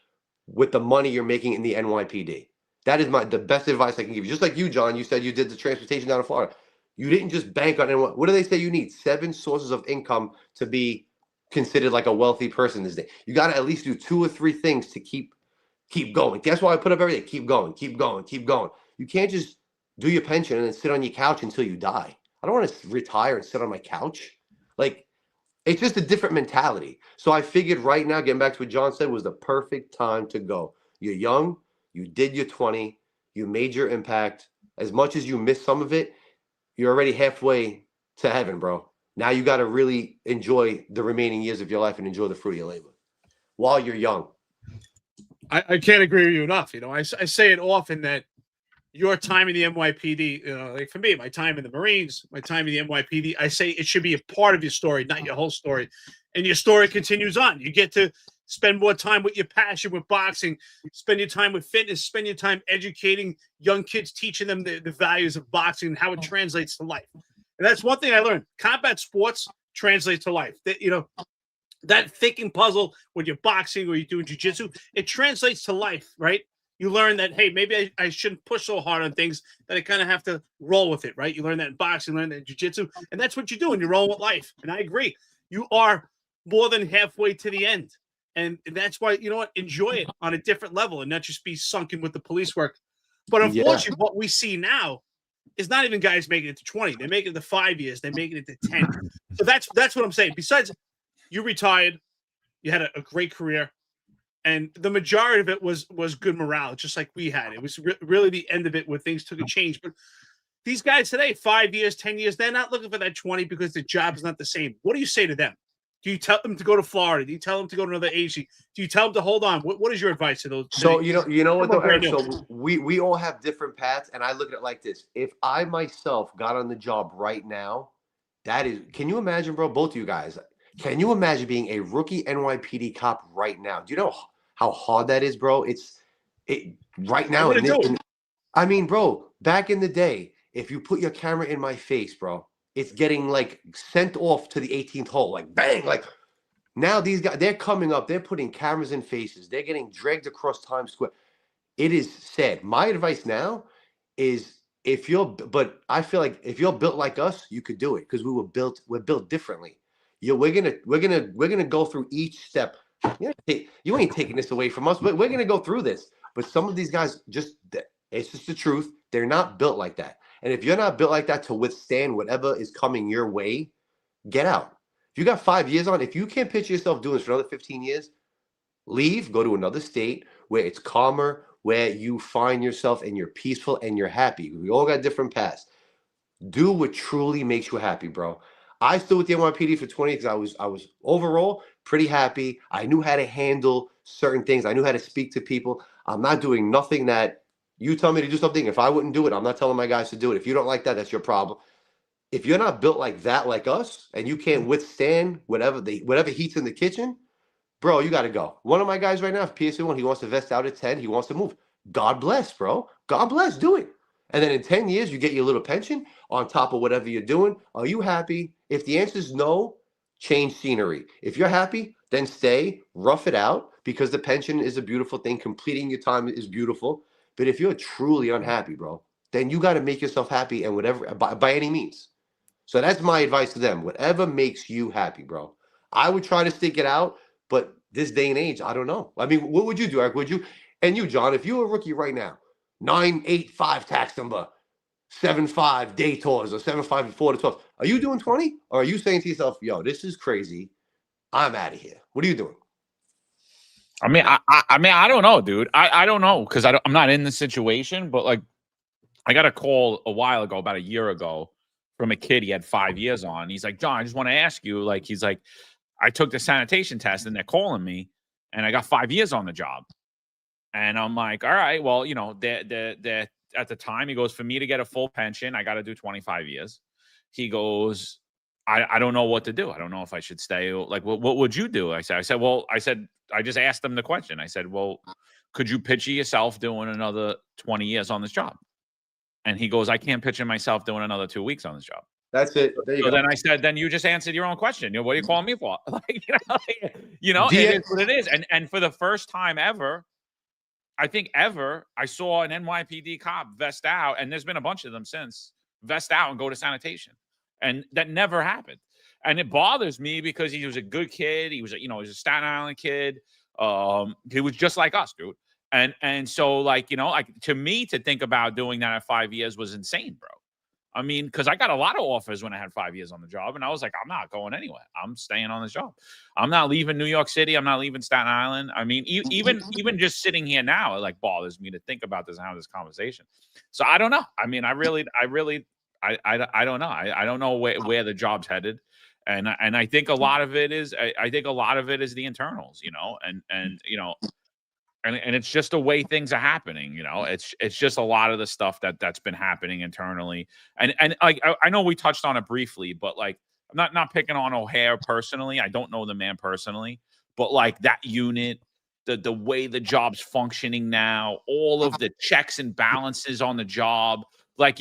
with the money you're making in the NYPD. That is the best advice I can give you. Just like you, John, you said you did the transportation down in Florida. You didn't just bank on NYPD. What do they say you need? 7 sources of income to be considered like a wealthy person this day. You got to at least do 2 or 3 things to keep going. That's why I put up everything. Keep going, keep going, keep going. You can't just do your pension and then sit on your couch until you die. I don't want to retire and sit on my couch. Like, it's just a different mentality. So I figured right now, getting back to what John said, was the perfect time to go. You're young. You did your 20. You made your impact. As much as you missed some of it, you're already halfway to heaven, bro. Now you got to really enjoy the remaining years of your life and enjoy the fruit of your labor while you're young. I can't agree with you enough. You know, I say it often that your time in the NYPD, you know, like for me, my time in the Marines, my time in the NYPD, I say it should be a part of your story, not your whole story. And your story continues on. You get to spend more time with your passion, with boxing, spend your time with fitness, spend your time educating young kids, teaching them the values of boxing and how it translates to life. And that's one thing I learned. Combat sports translates to life. That, you know, that thinking puzzle when you're boxing or you're doing jiu-jitsu, it translates to life, right? You learn that, hey, maybe I shouldn't push so hard on things, that I kind of have to roll with it, right? You learn that in boxing, learn that in jiu-jitsu, and that's what you're doing. You're rolling with life. And I agree. You are more than halfway to the end. And that's why, you know what, enjoy it on a different level and not just be sunken with the police work. But unfortunately, what we see now is not even guys making it to 20. They're making it to 5 years. They're making it to 10. So that's what I'm saying. Besides, you retired, you had a great career, and the majority of it was good morale, just like we had. It was really the end of it where things took a change. But these guys today, 5 years, 10 years, they're not looking for that 20 because the job is not the same. What do you say to them? Do you tell them to go to Florida? Do you tell them to go to another agency? Do you tell them to hold on? What is your advice to those? So you know what though, Eric? So we all have different paths, and I look at it like this: if I myself got on the job right now, can you imagine, bro? Both of you guys, can you imagine being a rookie NYPD cop right now? Do you know how hard that is, bro? It right now. I mean, bro, back in the day, if you put your camera in my face, bro, it's getting like sent off to the 18th hole, like bang, like now these guys, they're coming up, they're putting cameras in faces, they're getting dragged across Times Square. It is sad. My advice now is but I feel like if you're built like us, you could do it because we're built differently. We're gonna go through each step. You ain't taking this away from us, but we're gonna go through this. But some of these guys it's just the truth. They're not built like that. And if you're not built like that to withstand whatever is coming your way, get out. If you got 5 years on, if you can't picture yourself doing this for another 15 years, leave, go to another state where it's calmer, where you find yourself and you're peaceful and you're happy. We all got different paths. Do what truly makes you happy, bro. I stood with the NYPD for 20 because I was overall pretty happy. I knew how to handle certain things. I knew how to speak to people. I'm not doing nothing that you tell me to do something. If I wouldn't do it, I'm not telling my guys to do it. If you don't like that, that's your problem. If you're not built like that, like us, and you can't withstand whatever heat's in the kitchen, bro, you got to go. One of my guys right now, PSA1, he wants to vest out at 10. He wants to move. God bless, bro. God bless. Do it. And then in 10 years, you get your little pension on top of whatever you're doing. Are you happy? If the answer is no, change scenery. If you're happy, then stay, rough it out, because the pension is a beautiful thing. Completing your time is beautiful. But if you're truly unhappy, bro, then you got to make yourself happy, and whatever, by any means. So that's my advice to them. Whatever makes you happy, bro. I would try to stick it out, but this day and age, I don't know. I mean, what would you do, Eric? Would you? And you, John, if you were a rookie right now, 985 tax number, 75 day tours, or 75 before the 12, are you doing 20? Or are you saying to yourself, yo, this is crazy, I'm out of here? What are you doing? I mean, I don't know, dude. I don't know, because I'm not in the situation, but like, I got a call a while ago, about a year ago, from a kid he had 5 years on. He's like, John, I just want to ask you, like, he's like, I took the sanitation test and they're calling me and I got 5 years on the job. And I'm like, all right, well, you know, they're at the time, he goes, for me to get a full pension, I got to do 25 years. He goes, I don't know what to do. I don't know if I should stay. Like, what would you do? I said, I just asked him the question. I said, well, could you picture yourself doing another 20 years on this job? And he goes, I can't picture myself doing another 2 weeks on this job. That's it. There you go. Then I said, then you just answered your own question. You know, what are you calling me for? Like, it is what it is. And for the first time ever, I saw an NYPD cop vest out, and there's been a bunch of them since, vest out and go to sanitation. And that never happened. And it bothers me because he was a good kid. He was a Staten Island kid. He was just like us, dude. And so, like, to me, to think about doing that at 5 years was insane, bro. I mean, because I got a lot of offers when I had 5 years on the job, and I was like, I'm not going anywhere. I'm staying on this job. I'm not leaving New York City. I'm not leaving Staten Island. I mean, even just sitting here now, it like bothers me to think about this and have this conversation. So I don't know. I mean, I don't know. I don't know where the job's headed. And I think a lot of it is, the internals, and it's just the way things are happening, it's just a lot of the stuff that's been happening internally. And like, I know we touched on it briefly, but like, I'm not picking on O'Hare personally. I don't know the man personally, but like that unit, the way the job's functioning now, all of the checks and balances on the job, like,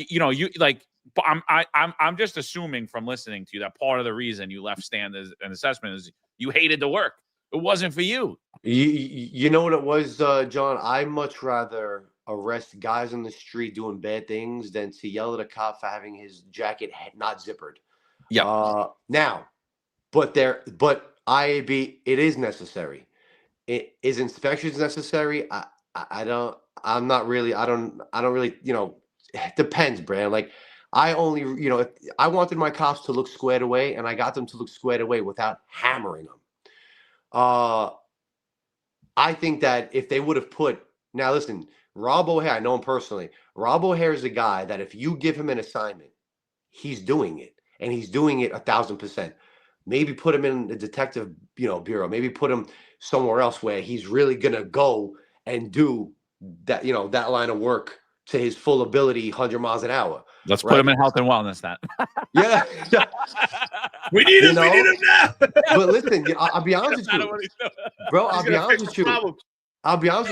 I'm just assuming from listening to you that part of the reason you left Stand as an assessment is you hated the work. It wasn't for you. You know what it was, John? I much rather arrest guys on the street doing bad things than to yell at a cop for having his jacket not zippered. Yeah. Now, but IAB, it is necessary. Is inspections necessary? I don't really, it depends, Brand. Like, I only, if I wanted my cops to look squared away, and I got them to look squared away without hammering them. I think that if they would have now listen, Rob O'Hare, I know him personally. Rob O'Hare is a guy that if you give him an assignment, he's doing it, and he's doing it 1,000%. Maybe put him in the detective, bureau. Maybe put him somewhere else where he's really gonna go and do that, that line of work to his full ability, 100 miles an hour. Let's put him in health and wellness. Yeah. We need him. We need him now. But listen, I'll be honest with you, bro. I'll be honest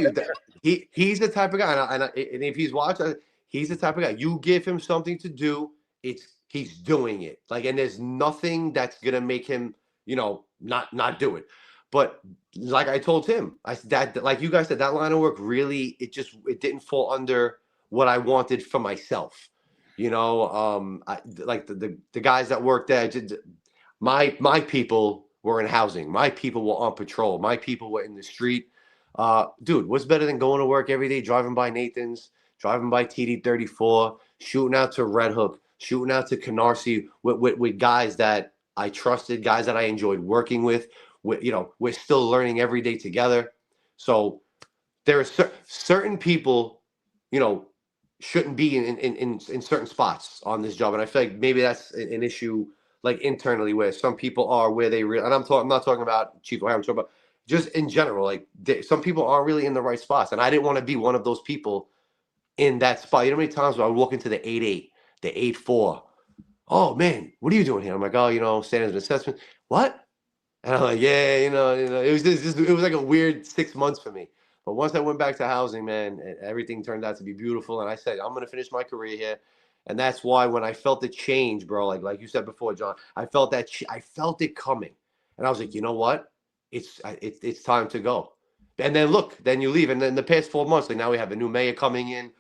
with you. He's the type of guy, and if he's watching, he's the type of guy. You give him something to do, he's doing it. Like, and there's nothing that's gonna make him, not do it. But like I told him, like you guys said, that line of work really, it didn't fall under what I wanted for myself. Like the guys that worked there, my people were in housing. My people were on patrol. My people were in the street. Dude, what's better than going to work every day, driving by Nathan's, driving by TD34, shooting out to Red Hook, shooting out to Canarsie with guys that I trusted, guys that I enjoyed working with. We're still learning every day together. So there are certain people, shouldn't be in certain spots on this job. And I feel like maybe that's an issue like internally where some people are where they really, and I'm not talking about Chief O'Hare, I'm talking about just in general, like some people aren't really in the right spots. And I didn't want to be one of those people in that spot. You know how many times when I would walk into the 8-8, the 8-4, oh man, what are you doing here? I'm like, oh, standards and assessment. What? And I'm like, yeah, it was it was like a weird 6 months for me. But once I went back to housing, man, everything turned out to be beautiful. And I said, I'm going to finish my career here. And that's why when I felt the change, bro, like you said before, John, I felt that I felt it coming. And I was like, you know what? It's time to go. And then look, then you leave. And then the past 4 months, like now we have a new mayor coming in.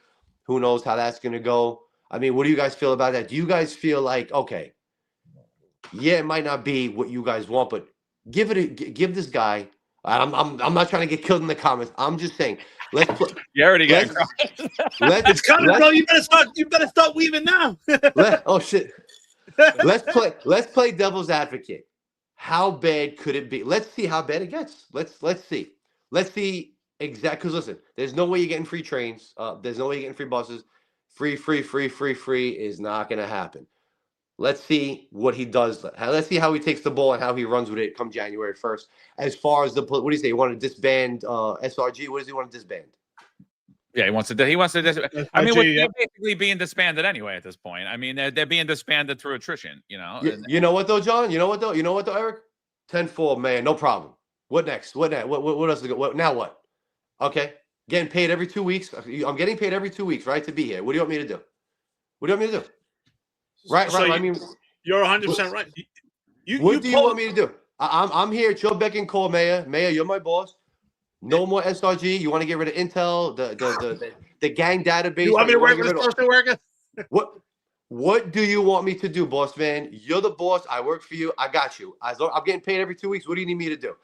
Who knows how that's going to go? I mean, what do you guys feel about that? Do you guys feel like, okay, yeah, it might not be what you guys want, but give this guy. I'm not trying to get killed in the comments. I'm just saying, let's play. You already got it's coming, bro. You better start weaving now. Oh shit. Let's play devil's advocate. How bad could it be? Let's see how bad it gets. Let's see. Let's see exactly, because listen, there's no way you're getting free trains. There's no way you're getting free buses. Free is not gonna happen. Let's see what he does. Let's see how he takes the ball and how he runs with it come January 1st. As far as what do you say? You want to disband SRG? What does he want to disband? Yeah, he wants to disband. I mean, they're basically being disbanded anyway at this point. I mean, they're being disbanded through attrition, You know what though, John? You know what though, Eric? 10-4, man, no problem. What next? What next? What else? Now what? Okay, getting paid every 2 weeks. I'm getting paid every 2 weeks, right, to be here. What do you want me to do? What do you want me to do? Right. I mean, you're 100% right. What do you want me to do? I'm here at your beck and call, Mayor. Mayor, you're my boss. No more SRG. You want to get rid of Intel, the gang database. You want me to work with this social worker? What do you want me to do, boss man? You're the boss. I work for you. I got you. I'm getting paid every 2 weeks. What do you need me to do?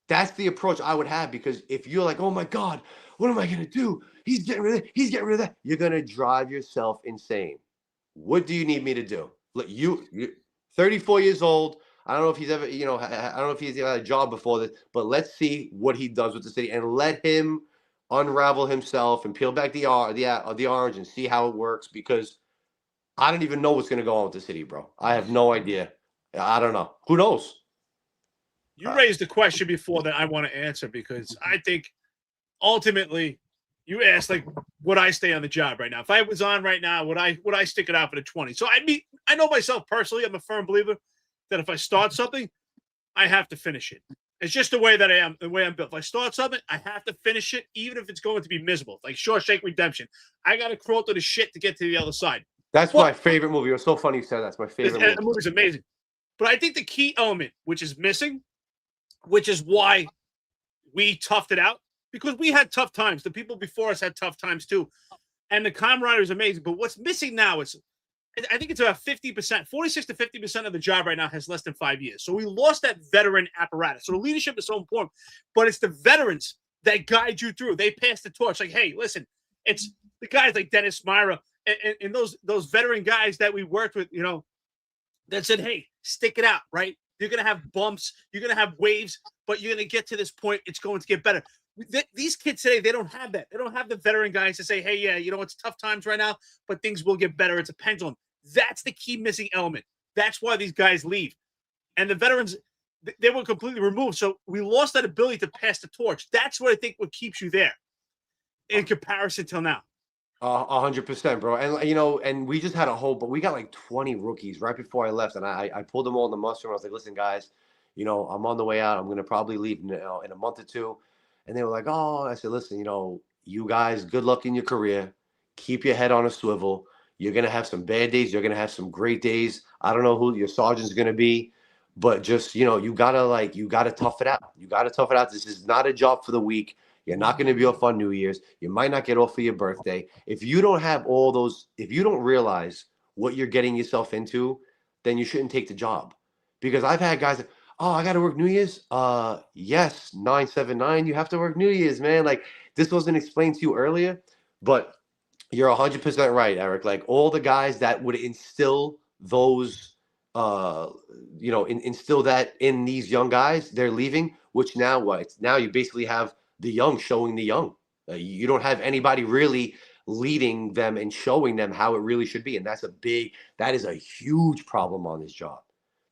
That's the approach I would have, because if you're like, oh my God, what am I gonna do? He's getting rid of it. He's getting rid of that. You're gonna drive yourself insane. What do you need me to do? Look, you 34 years old. I don't know if he's ever, I don't know if he's had a job before this, but let's see what he does with the city and let him unravel himself and peel back the orange and see how it works, because I don't even know what's going to go on with the city, bro. I have no idea. I don't know. Who knows? You raised a question before that I want to answer, because I think ultimately you asked, like, would I stay on the job right now? If I was on right now, would I stick it out for the 20? So I know myself personally. I'm a firm believer that if I start something, I have to finish it. It's just the way that I am, the way I'm built. If I start something, I have to finish it, even if it's going to be miserable. Like Shawshank Redemption. I got to crawl through the shit to get to the other side. That's my favorite movie. It was so funny you said that's my favorite movie. The movie's amazing. But I think the key element, which is missing, which is why we toughed it out, because we had tough times. The people before us had tough times too. And the camaraderie is amazing. But what's missing now is, I think it's about 50%, 46 to 50% of the job right now has less than 5 years. So we lost that veteran apparatus. So the leadership is so important. But it's the veterans that guide you through. They pass the torch. Like, hey, listen, it's the guys like Dennis Myra and those veteran guys that we worked with, that said, hey, stick it out, right? You're going to have bumps. You're going to have waves. But you're going to get to this point. It's going to get better. These kids today, they don't have that. They don't have the veteran guys to say, hey, yeah, it's tough times right now, but things will get better. It's a pendulum. That's the key missing element. That's why these guys leave. And the veterans, they were completely removed. So we lost that ability to pass the torch. That's what I think what keeps you there in comparison till now. 100%, bro. And, and we just had but we got like 20 rookies right before I left. And I pulled them all in the muster. I was like, listen, guys, I'm on the way out. I'm going to probably leave in a month or two. And they were like, oh, I said, listen, you guys, good luck in your career. Keep your head on a swivel. You're going to have some bad days. You're going to have some great days. I don't know who your sergeant's going to be, but just, you got to tough it out. You got to tough it out. This is not a job for the week. You're not going to be off on New Year's. You might not get off for your birthday. If you don't have if you don't realize what you're getting yourself into, then you shouldn't take the job. Because I've had guys that, oh, I got to work New Year's. Yes, 979. You have to work New Year's, man. Like this wasn't explained to you earlier, but you're 100% right, Eric. Like all the guys that would instill those, instill that in these young guys, they're leaving. Which now what? Now you basically have the young showing the young. You don't have anybody really leading them and showing them how it really should be, and that is a huge problem on this job.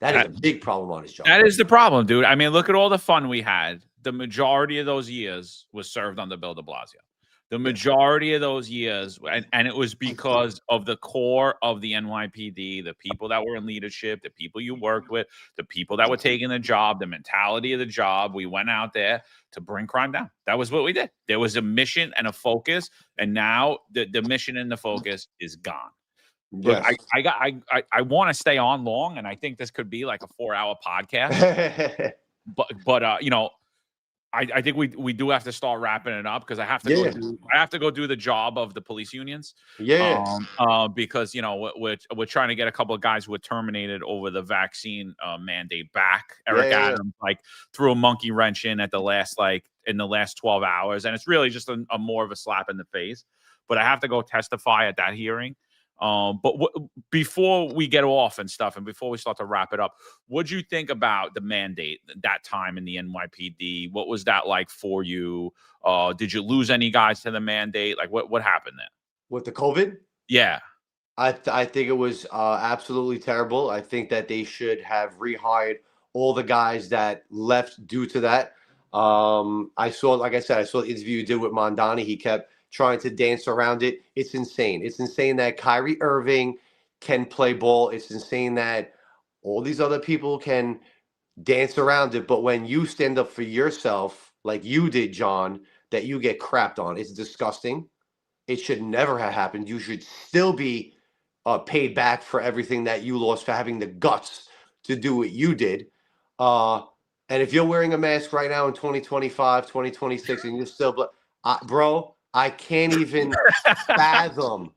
That is a big problem on his job. That is the problem, dude. I mean, look at all the fun we had. The majority of those years was served under Bill de Blasio. The majority of those years, and it was because of the core of the NYPD, the people that were in leadership, the people you worked with, the people that were taking the job, the mentality of the job. We went out there to bring crime down. That was what we did. There was a mission and a focus, and now the mission and the focus is gone. Look, Yes. I want to stay on long, and I think this could be like a 4-hour podcast. but I think we do have to start wrapping it up because I have to go do the job of the police unions. Because we're trying to get a couple of guys who were terminated over the vaccine mandate back. Eric Adams threw a monkey wrench in at the last in the last 12 hours, and it's really just a more of a slap in the face. But I have to go testify at that hearing. But before we get off and stuff, and before we start to wrap it up, what'd you think about the mandate that time in the NYPD? What was that like for you? Did you lose any guys to the mandate? Like what happened there? With the COVID? Yeah. I think it was absolutely terrible. I think that they should have rehired all the guys that left due to that. I saw the interview you did with Mondani. He kept trying to dance around it. It's insane. It's insane that Kyrie Irving can play ball. It's insane that all these other people can dance around it. But when you stand up for yourself, like you did, John, that you get crapped on, it's disgusting. It should never have happened. You should still be paid back for everything that you lost for having the guts to do what you did. And if you're wearing a mask right now in 2025, 2026, and you're still, bro, I can't even fathom.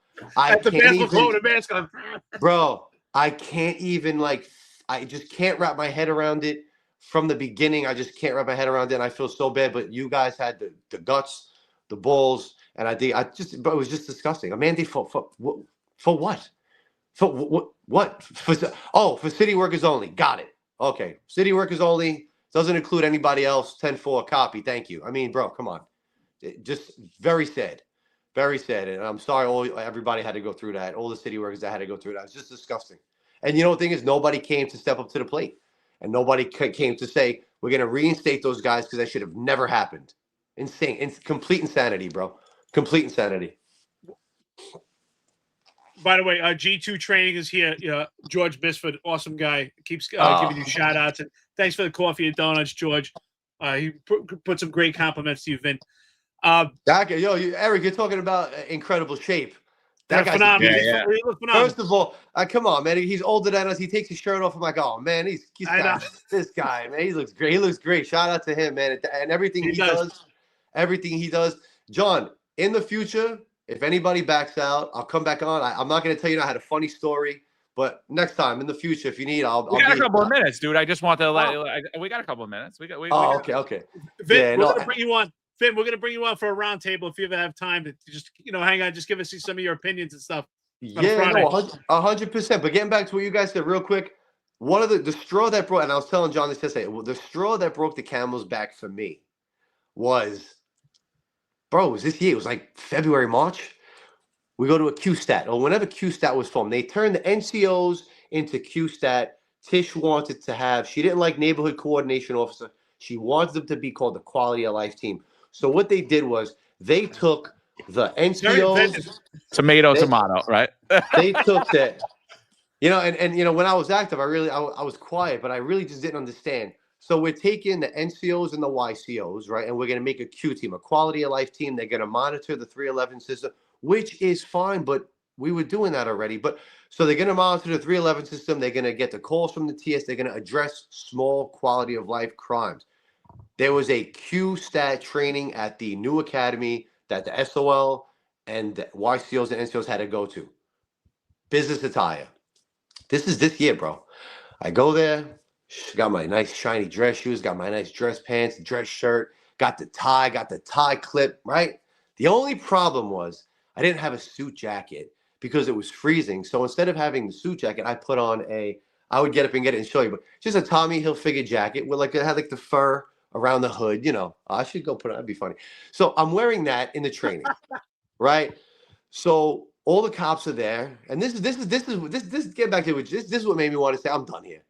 Bro, I can't even I just can't wrap my head around it from the beginning. I just can't wrap my head around it. And I feel so bad, but you guys had the guts, the balls, and but it was just disgusting. A mandate for what? For what? For city workers only. Got it. Okay. City workers only. Doesn't include anybody else. 10-4 copy. Thank you. I mean, bro, come on. Just very sad, and I'm sorry everybody had to go through that. All the city workers that had to go through that. It's just disgusting. And the thing is, nobody came to step up to the plate, and nobody came to say we're going to reinstate those guys because that should have never happened. Insane. It's complete insanity, bro. Complete insanity. By the way, G2 Training is here. George Bisford, awesome guy, keeps giving you shout outs, and thanks for the coffee and donuts, George. He put some great compliments to you, Vin. Eric, you're talking about incredible shape. That guy's phenomenal. Yeah. He looks phenomenal. First of all, come on, man. He's older than us. He takes his shirt off. I'm like, oh man, this guy, man. He looks great. He looks great. Shout out to him, man, and everything he does. Everything he does. John, in the future, if anybody backs out, I'll come back on. I'm not going to tell you I had a funny story, but next time in the future, if you need, I'll got a couple of minutes, dude. I just want to we got a couple of minutes. Okay. Vin, we're going to bring you on. Finn, we're going to bring you on for a round table if you ever have time to just, hang on, just give us some of your opinions and stuff. Yeah, 100%. But getting back to what you guys said real quick, one of the straw that broke, and I was telling John this yesterday, the straw that broke the camel's back for me was, it was this year. It was like February, March. We go to a Q-Stat, or whenever Q-Stat was formed. They turned the NCOs into Q-Stat. Tish wanted to have, she didn't like neighborhood coordination officer. She wanted them to be called the quality of life team. So what they did was they took the NCOs. Tomato, right? They took that. And when I was active, I was quiet, but I really just didn't understand. So we're taking the NCOs and the YCOs, right? And we're going to make a Q team, a quality of life team. They're going to monitor the 311 system, which is fine, but we were doing that already. But so they're going to monitor the 311 system. They're going to get the calls from the TS. They're going to address small quality of life crimes. There was a Q-Stat training at the new academy that the SOL and the YCOs and NCOs had to go to. Business attire. This is this year, bro. I go there. Got my nice shiny dress shoes, got my nice dress pants, dress shirt, got the tie clip, right? The only problem was I didn't have a suit jacket because it was freezing. So instead of having the suit jacket, I put on I would get up and get it and show you, but just a Tommy Hilfiger jacket with it had like the fur around the hood, I should go put it, that'd be funny. So I'm wearing that in the training, right? So all the cops are there, and this get back to it. This is what made me want to say I'm done here.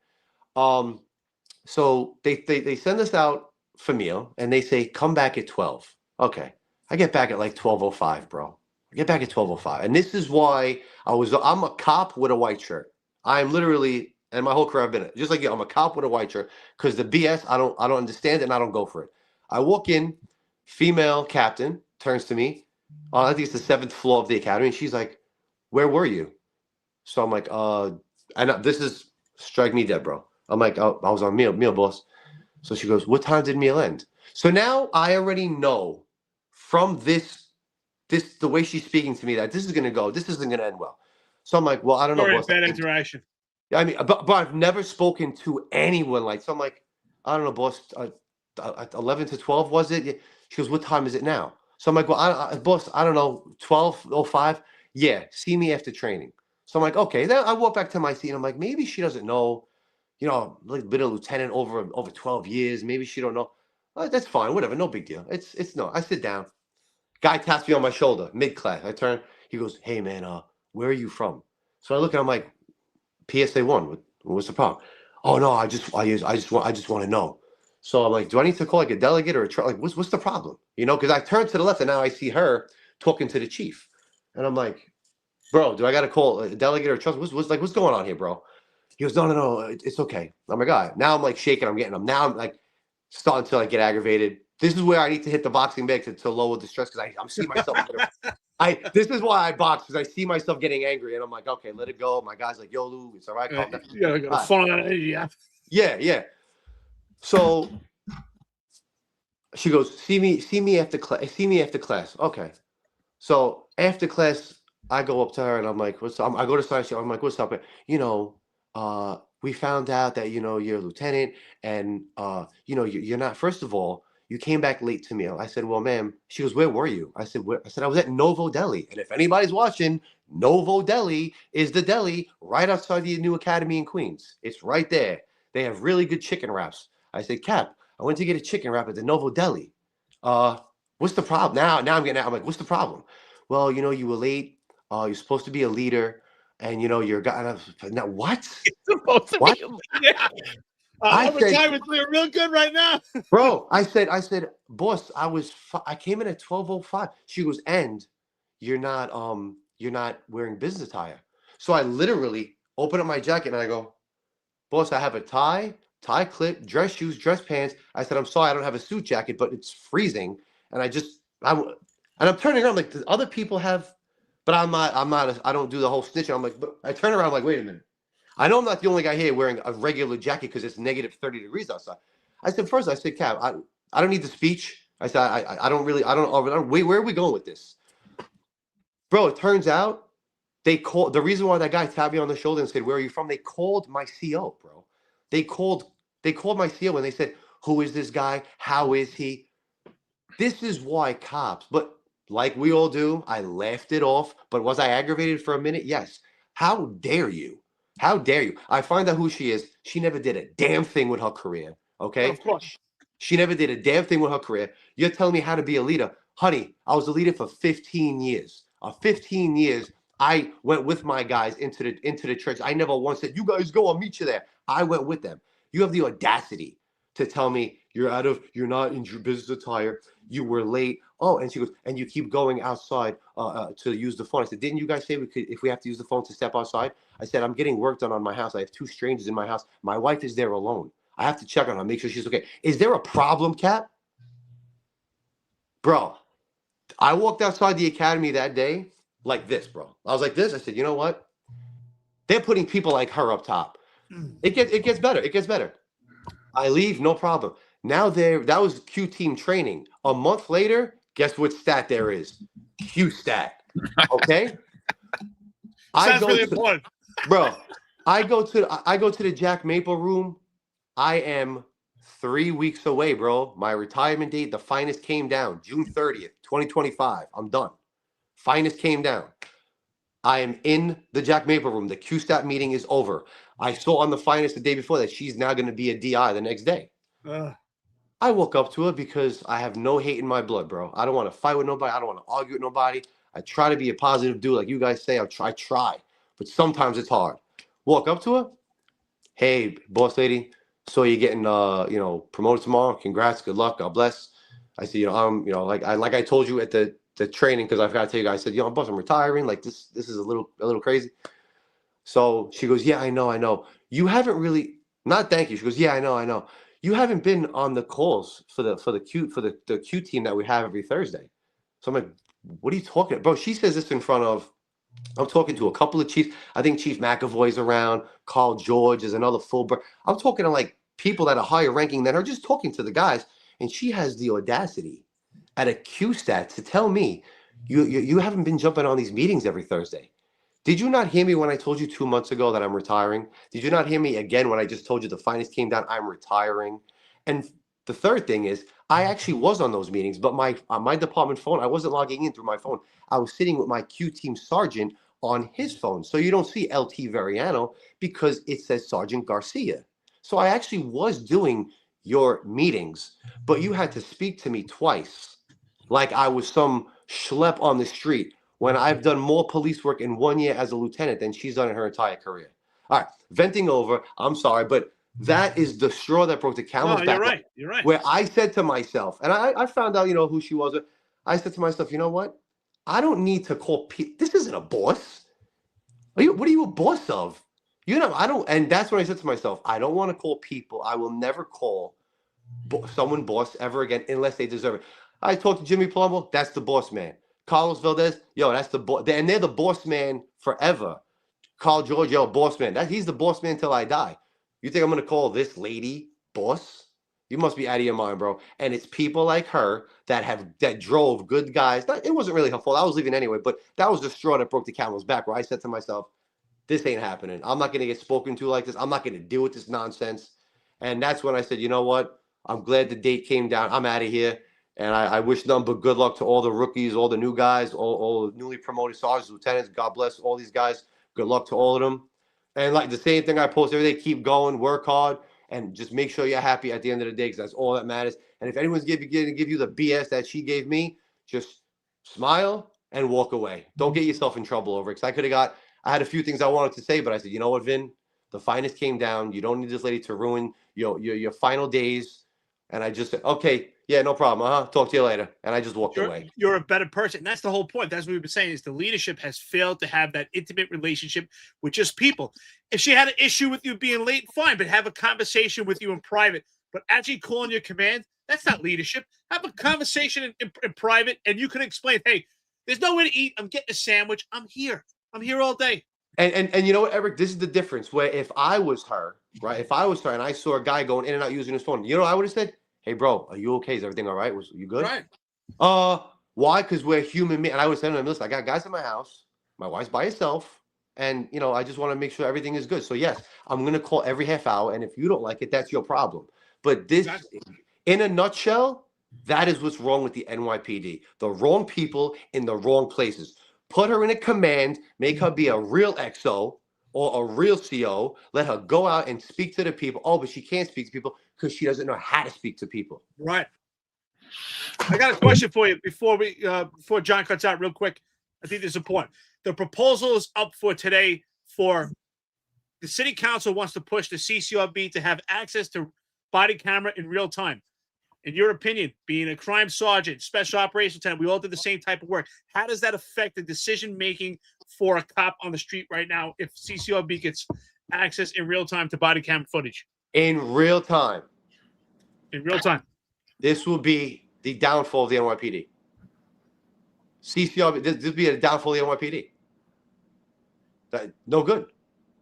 So they send us out for meal, and they say come back at 12. Okay, I get back at like 12:05, bro. I get back at 12:05, and this is why I'm a cop with a white shirt. I'm literally, and my whole career I've been just like you. I'm a cop with a white shirt because the BS I don't understand it and I don't go for it. I walk in, female captain turns to me. I think it's the 7th floor of the academy, and she's like, "Where were you?" So I'm like, and this is strike me dead, bro. I'm like, oh, I was on meal, boss. So she goes, "What time did meal end?" So now I already know from this the way she's speaking to me that this isn't gonna end well. So I'm like, well, I don't know, boss. Bad interaction. I mean, but I've never spoken to anyone like. So I'm like, I don't know, boss. 11 to 12 was it? She goes, "What time is it now?" So I'm like, well, boss, I don't know, 12:05. Yeah, see me after training. So I'm like, okay. Then I walk back to my seat. And I'm like, maybe she doesn't know. Like been a lieutenant over 12 years. Maybe she don't know. That's fine. Whatever. No big deal. It's no. I sit down. Guy taps me on my shoulder mid-class. I turn. He goes, "Hey man, where are you from?" So I look and I'm like, "PSA 1. What's the problem?" "Oh no, I just want to know." So I'm like, "Do I need to call like a delegate or like what's the problem?" Because I turned to the left and now I see her talking to the chief, and I'm like, "Bro, do I got to call a delegate or trust? What's going on here, bro?" He goes, no, it's okay. I'm like, all right. Now I'm like shaking. Now I'm like starting to like get aggravated. This is where I need to hit the boxing bag to lower the stress because I'm seeing myself. This is why I box because I see myself getting angry and I'm like, okay, let it go. My guy's like, "Yo, Lou, it's all right. Calm down." Yeah. So she goes, see me after class. Okay. So after class, I go up to her and I'm like, what's up? I go to side. I'm like, what's up? We found out that, you're a lieutenant and, you're not, first of all, you came back late to meal. I said, well, ma'am, she goes, where were you? I said, I was at Novo Deli. And if anybody's watching, Novo Deli is the deli right outside the new academy in Queens. It's right there. They have really good chicken wraps. I said, Cap, I went to get a chicken wrap at the Novo Deli. What's the problem? Now I'm getting out. I'm like, what's the problem? Well, you were late. You're supposed to be a leader. And you're now what? It's supposed to what? be a leader. Overtime is doing real good right now. Bro, I said, boss, I came in at 12:05. She goes, and you're not wearing business attire. So I literally open up my jacket and I go, boss, I have a tie clip, dress shoes, dress pants. I said, I'm sorry, I don't have a suit jacket, but it's freezing. And I'm turning around like the other people have, but I don't do the whole snitching. I'm like, but I turn around like, wait a minute. I know I'm not the only guy here wearing a regular jacket because it's negative 30 degrees outside. I said, Cap, I don't need the speech. I said, I don't wait, where are we going with this? Bro, it turns out the reason why that guy tapped me on the shoulder and said, where are you from? They called my CO, bro. They called my CO and they said, who is this guy? How is he? This is why cops, but like we all do, I laughed it off. But was I aggravated for a minute? Yes. How dare you? How dare you? I find out who she is. She never did a damn thing with her career. Okay? Of course. She never did a damn thing with her career. You're telling me how to be a leader. Honey, I was a leader for 15 years. 15 years, I went with my guys into the church. I never once said, you guys go, I'll meet you there. I went with them. You have the audacity to tell me you're not in your business attire. You were late. Oh, and she goes, and you keep going outside to use the phone. I said, didn't you guys say if we have to use the phone to step outside? I said, I'm getting work done on my house. I have 2 strangers in my house. My wife is there alone. I have to check on her, make sure she's okay. Is there a problem, Cap? Bro, I walked outside the academy that day like this, bro. I was like this. I said, you know what? They're putting people like her up top. It gets better. It gets better. I leave, no problem. Now that was Q team training. A month later, guess what stat there is? Q stat. Okay? Sounds really important. Bro, I go to the Jack Maple room. I am 3 weeks away, bro. My retirement date, the finest came down June 30th, 2025. I'm done. Finest came down. I am in the Jack Maple room. The QStat meeting is over. I saw on the finest the day before that she's now going to be a DI the next day. I woke up to it because I have no hate in my blood, bro. I don't want to fight with nobody. I don't want to argue with nobody. I try to be a positive dude, like you guys say. I try, but sometimes it's hard. Walk up to her. Hey, boss lady. So you're getting, promoted tomorrow. Congrats. Good luck. God bless. I said, like I told you at the training, because I forgot to tell you guys. I said, boss, I'm retiring. Like this is a little crazy. So she goes, yeah, I know. You haven't really, not thank you. She goes, yeah, I know. You haven't been on the calls for the Q team that we have every Thursday. So I'm like, what are you talking about? Bro, she says this in front of, I'm talking to a couple of chiefs. I think Chief McAvoy's around. Carl George is another fullback. I'm talking to like people that are higher ranking than her, just talking to the guys. And she has the audacity at a QStat to tell me, you haven't been jumping on these meetings every Thursday. Did you not hear me when I told you 2 months ago that I'm retiring? Did you not hear me again when I just told you the finest came down, I'm retiring? And the third thing is, I actually was on those meetings, but my department phone, I wasn't logging in through my phone. I was sitting with my Q team sergeant on his phone. So you don't see LT Variano because it says Sergeant Garcia. So I actually was doing your meetings, but you had to speak to me twice like I was some schlep on the street, when I've done more police work in 1 year as a lieutenant than she's done in her entire career. All right, venting over, I'm sorry, but that is the straw that broke the camel's back. You're right. Where I said to myself, and I found out, who she was. I said to myself, you know what? I don't need to call people. This isn't a boss. What are you a boss of? I don't, and that's what I said to myself. I don't want to call people. I will never call someone boss ever again unless they deserve it. I talked to Jimmy Palumbo, that's the boss man. Carlos Valdez, that's the boss, and they're the boss man forever. Carl George, boss man. He's the boss man till I die. You think I'm gonna call this lady boss? You must be out of your mind, bro. And it's people like her that drove good guys. It wasn't really her fault. I was leaving anyway, but that was the straw that broke the camel's back. Where I said to myself, "This ain't happening. I'm not gonna get spoken to like this. I'm not gonna deal with this nonsense." And that's when I said, you know what? I'm glad the date came down. I'm out of here. And I wish nothing but good luck to all the rookies, all the new guys, all the newly promoted sergeants, lieutenants. God bless all these guys. Good luck to all of them. And like the same thing I post every day, keep going, work hard, and just make sure you're happy at the end of the day, because that's all that matters. And if anyone's going to give you the BS that she gave me, just smile and walk away. Don't get yourself in trouble over it. Because I had a few things I wanted to say, but I said, you know what, Vin? The finest came down. You don't need this lady to ruin your final days. And I just said, okay, yeah, no problem. Talk to you later. And I just walked away. You're a better person. And that's the whole point. That's what we've been saying, is the leadership has failed to have that intimate relationship with just people. If she had an issue with you being late, fine, but have a conversation with you in private. But actually calling your command, that's not leadership. Have a conversation in private, and you can explain, hey, there's nowhere to eat. I'm getting a sandwich. I'm here all day. And you know what, Eric? This is the difference. Where if I was her, right? If I was her and I saw a guy going in and out using his phone, I would have said, hey, bro, are you okay? Is everything all right? You good? Right. Why? Because we're human. And I was saying to him, listen, I got guys in my house. My wife's by herself. And, I just want to make sure everything is good. So, yes, I'm going to call every half hour. And if you don't like it, that's your problem. But this, in a nutshell, that is what's wrong with the NYPD. The wrong people in the wrong places. Put her in a command. Make her be a real XO or a real CO. Let her go out and speak to the people. Oh, but she can't speak to people because she doesn't know how to speak to people. Right. I got a question for you before John cuts out real quick. I think this is important. The proposal is up for today for the city council wants to push the CCRB to have access to body camera in real time. In your opinion, being a crime sergeant, special operations lieutenant, we all did the same type of work. How does that affect the decision-making for a cop on the street right now if CCRB gets access in real time to body cam footage? In real time. In real time. This will be the downfall of the NYPD. CCRB, this will be a downfall of the NYPD. No good.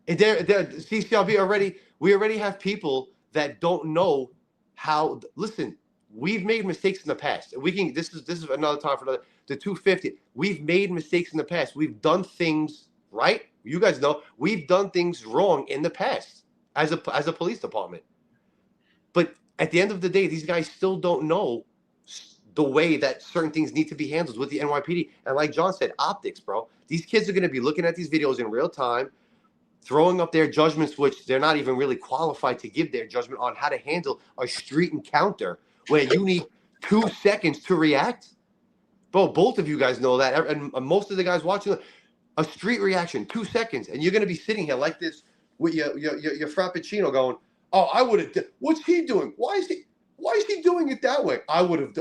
And CCRB we already have people that don't know how. Listen, we've made mistakes in the past. This is another time for the 250. We've made mistakes in the past. We've done things right. You guys know we've done things wrong in the past as a police department. But at the end of the day, these guys still don't know the way that certain things need to be handled with the NYPD. And like John said, optics, bro. These kids are going to be looking at these videos in real time, throwing up their judgments, which they're not even really qualified to give their judgment on how to handle a street encounter where you need 2 seconds to react. Bro, both of you guys know that. And most of the guys watching, a street reaction, 2 seconds. And you're going to be sitting here like this with your Frappuccino going, oh, I would have. What's he doing? Why is he doing it that way? I would have.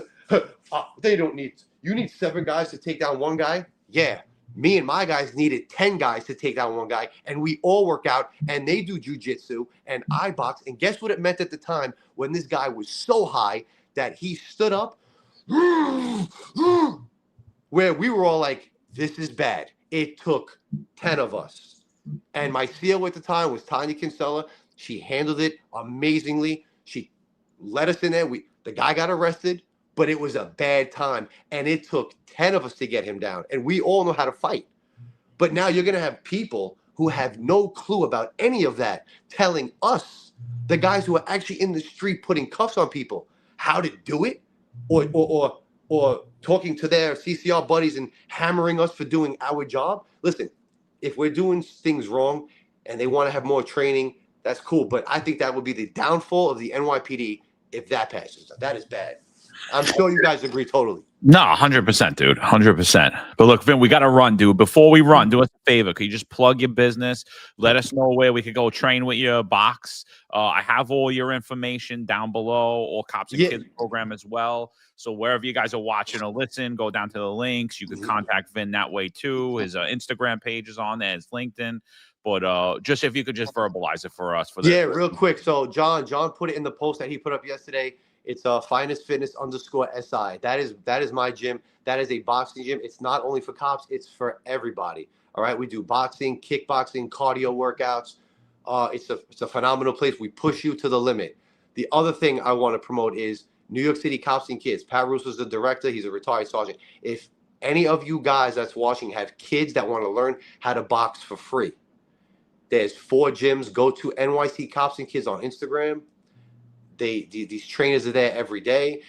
They don't need. You need 7 guys to take down one guy. Yeah, me and my guys needed 10 guys to take down one guy, and we all work out, and they do jujitsu, and I box. And guess what it meant at the time when this guy was so high that he stood up, where we were all like, "This is bad." It took 10 of us, and my CO at the time was Tanya Kinsella. She handled it amazingly. She let us in there. The guy got arrested, but it was a bad time. And it took 10 of us to get him down. And we all know how to fight. But now you're going to have people who have no clue about any of that telling us, the guys who are actually in the street putting cuffs on people, how to do it, or talking to their CCR buddies and hammering us for doing our job. Listen, if we're doing things wrong and they want to have more training, that's cool. But I think that would be the downfall of the NYPD if that passes. That is bad. I'm sure you guys agree totally. No, 100%, dude. 100%. But look, Vin, we got to run, dude. Before we run, do us a favor. Can you just plug your business? Let us know where we could go train with your box. I have all your information down below, or Cops and Kids program as well. So wherever you guys are watching or listen, go down to the links. You can contact Vin that way too. His Instagram page is on there. His LinkedIn. But just if you could just verbalize it for us. Real quick. So John put it in the post that he put up yesterday. It's Finest Fitness _SI. That is my gym. That is a boxing gym. It's not only for cops. It's for everybody. All right. We do boxing, kickboxing, cardio workouts. It's a phenomenal place. We push you to the limit. The other thing I want to promote is New York City Cops and Kids. Pat Russo's the director. He's a retired sergeant. If any of you guys that's watching have kids that want to learn how to box for free, there's 4 gyms. Go to NYC Cops and Kids on Instagram. These trainers are there every day.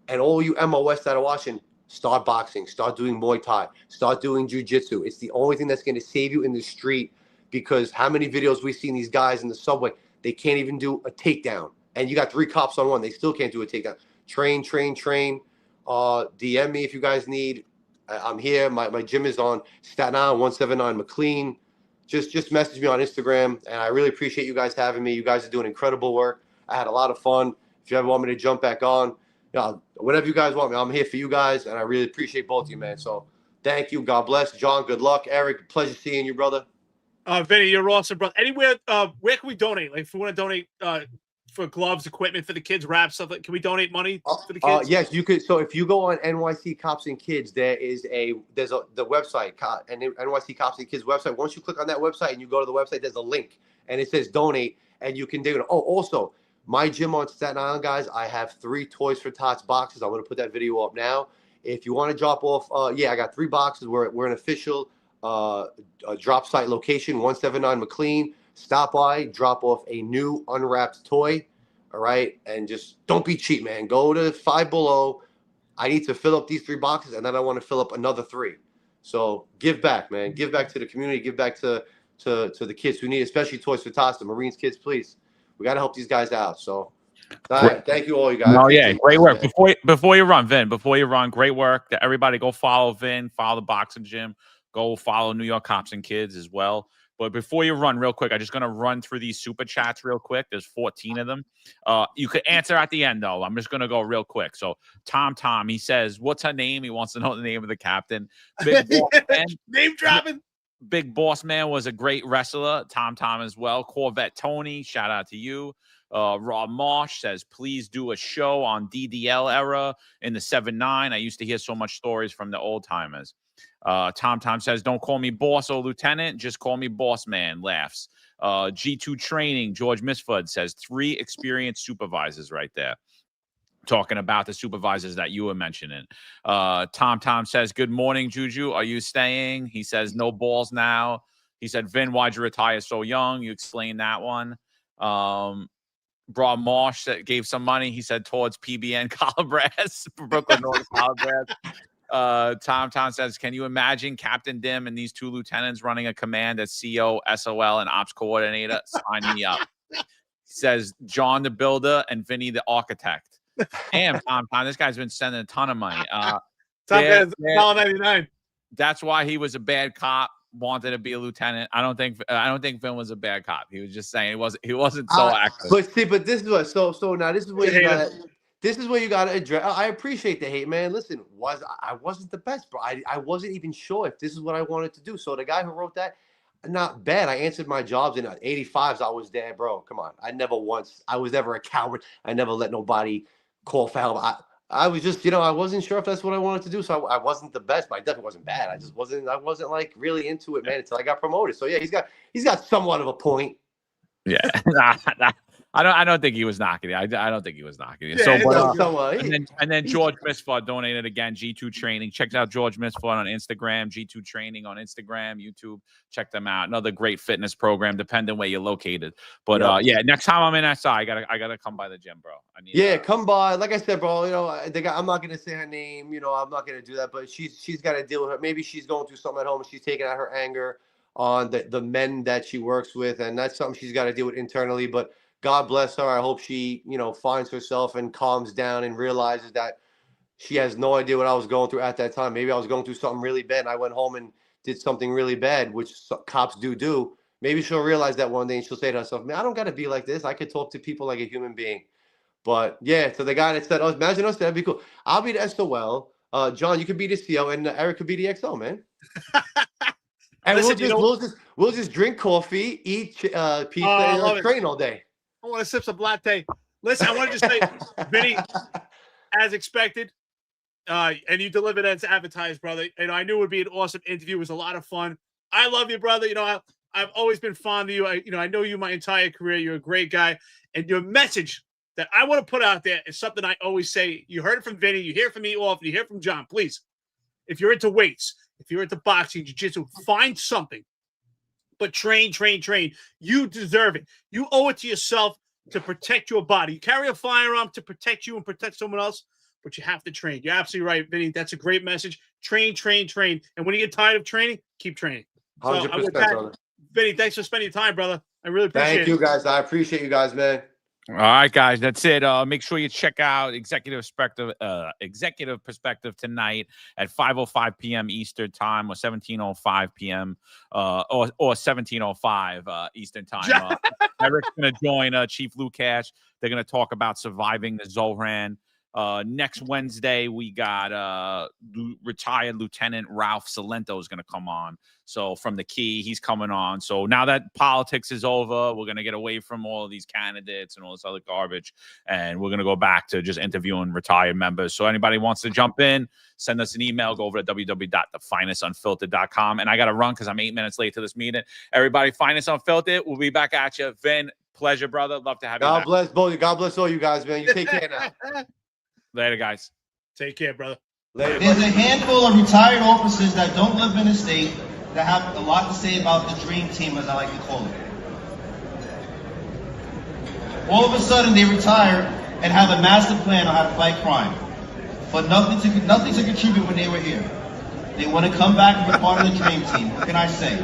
And all you MOS that are watching, start boxing, start doing Muay Thai, start doing jiu-jitsu. It's the only thing that's going to save you in the street, because how many videos we've seen these guys in the subway, they can't even do a takedown. And you got 3 cops on one. They still can't do a takedown. Train. DM me if you guys need. I'm here. My gym is on Staten Island, 179 McLean. Just message me on Instagram. And I really appreciate you guys having me. You guys are doing incredible work. I had a lot of fun. If you ever want me to jump back on, whatever you guys want me, I'm here for you guys, and I really appreciate both of you, man. So thank you. God bless. John, good luck. Eric, pleasure seeing you, brother. Vinny, you're awesome, brother. Anywhere, where can we donate? Like, if we want to donate for gloves, equipment for the kids, wrap stuff, can we donate money for the kids? Yes, you could. So if you go on NYC Cops and Kids, there's the website, and NYC Cops and Kids website. Once you click on that website and you go to the website, there's a link, and it says donate, and you can do it. Oh, also, my gym on Staten Island, guys, I have 3 Toys for Tots boxes. I'm going to put that video up now. If you want to drop off, I got 3 boxes. We're an official drop site location, 179 McLean. Stop by, drop off a new unwrapped toy, all right? And just don't be cheap, man. Go to Five Below. I need to fill up these 3 boxes, and then I want to fill up another 3. So give back, man. Give back to the community. Give back to the kids who need, especially Toys for Tots, the Marines kids, please. We got to help these guys out. So, all right. Thank you all, you guys. No, yeah, great work. Before you run, Vin, great work. Everybody go follow Vin, follow the boxing gym. Go follow New York Cops and Kids as well. But before you run, real quick, I'm just going to run through these super chats real quick. There's 14 of them. You could answer at the end, though. I'm just going to go real quick. So, Tom, he says, what's her name? He wants to know the name of the captain. Big Boss Man. Name dropping. Big Boss Man was a great wrestler. Tom as well. Corvette Tony, shout out to you. Rob Marsh says, please do a show on DDL era in the 7-9. I used to hear so much stories from the old timers. Tom says, don't call me boss or lieutenant, just call me boss man. Laughs. G2 training, George Misfud says 3 experienced supervisors right there. Talking about the supervisors that you were mentioning. Tom says, good morning, Juju. Are you staying? He says, no balls now. He said, Vin, why'd you retire so young? You explained that one. Bra Marsh that gave some money. He said towards PBN Calabras, Brooklyn North Calabras. Tom says, can you imagine Captain Dim and these two lieutenants running a command as CO, SOL, and Ops Coordinator? Sign me up. He says John the Builder and Vinny the Architect. Damn, Tom, this guy's been sending a ton of money. $1.99. That's why he was a bad cop. Wanted to be a lieutenant. I don't think Vin was a bad cop. He was just saying he wasn't so active. But this is what so now this is where you gotta address. I appreciate the hate, man. Listen, I wasn't the best, bro. I wasn't even sure if this is what I wanted to do. So the guy who wrote that, not bad. I answered my jobs in 85s. I was there, bro. Come on. I was never a coward. I never let nobody call for help. I was just, I wasn't sure if that's what I wanted to do. So I wasn't the best, but I definitely wasn't bad. I wasn't like really into it, man, until I got promoted. So yeah, he's got somewhat of a point. Yeah. I don't think he was knocking it. I don't think he was knocking it. Yeah, and then George Misford donated again. G2 Training. Check out George Misford on Instagram. G2 Training on Instagram, YouTube. Check them out. Another great fitness program, depending where you're located. But next time I'm in SI, I gotta come by the gym, bro. Come by. Like I said, bro. I'm not gonna say her name. I'm not gonna do that. But she's got to deal with her. Maybe she's going through something at home. And she's taking out her anger on the men that she works with, and that's something she's got to deal with internally. But God bless her. I hope she, finds herself and calms down and realizes that she has no idea what I was going through at that time. Maybe I was going through something really bad and I went home and did something really bad, which cops do. Maybe she'll realize that one day and she'll say to herself, man, I don't got to be like this. I could talk to people like a human being. But yeah, so the guy that said, imagine us, that'd be cool. I'll be the SOL. John, you could be the CO and Eric could be the XO, man. And we'll just drink coffee, eat pizza, and train all day. I want to sip some latte. Listen, I want to just say, Vinny, as expected, and you delivered as advertised, brother. I knew it would be an awesome interview. It was a lot of fun. I love you, brother. I've always been fond of you. I know you my entire career. You're a great guy. And your message that I want to put out there is something I always say. You heard it from Vinny. You hear it from me often. You hear it from John. Please, if you're into weights, if you're into boxing, jiu-jitsu, find something. But train. You deserve it. You owe it to yourself to protect your body. You carry a firearm to protect you and protect someone else, but you have to train. You're absolutely right, Vinny. That's a great message. Train. And when you get tired of training, keep training. 100%, brother. Vinny, thanks for spending your time, brother. I really appreciate it. Thank you, guys. I appreciate you guys, man. All right, guys, that's it. Make sure you check out Executive Perspective tonight at 5:05 p.m. Eastern Time or 17:05 p.m. Or 17:05 Eastern Time. Eric's going to join Chief Lukash. They're going to talk about surviving the Zohran. Next Wednesday, we got retired Lieutenant Ralph Salento is going to come on. So from the Key, he's coming on. So now that politics is over, we're going to get away from all of these candidates and all this other garbage. And we're going to go back to just interviewing retired members. So anybody wants to jump in, send us an email. Go over to www.thefinestunfiltered.com. And I got to run because I'm 8 minutes late to this meeting. Everybody, Finest Unfiltered. We'll be back at you. Vin, pleasure, brother. Love to have you. God bless both of you. God bless all you guys, man. You take care now. Later, guys. Take care, brother. Later. There's a handful of retired officers that don't live in the state that have a lot to say about the dream team, as I like to call it. All of a sudden, they retire and have a master plan on how to fight crime, but nothing to contribute when they were here. They want to come back and be part of the dream team. What can I say?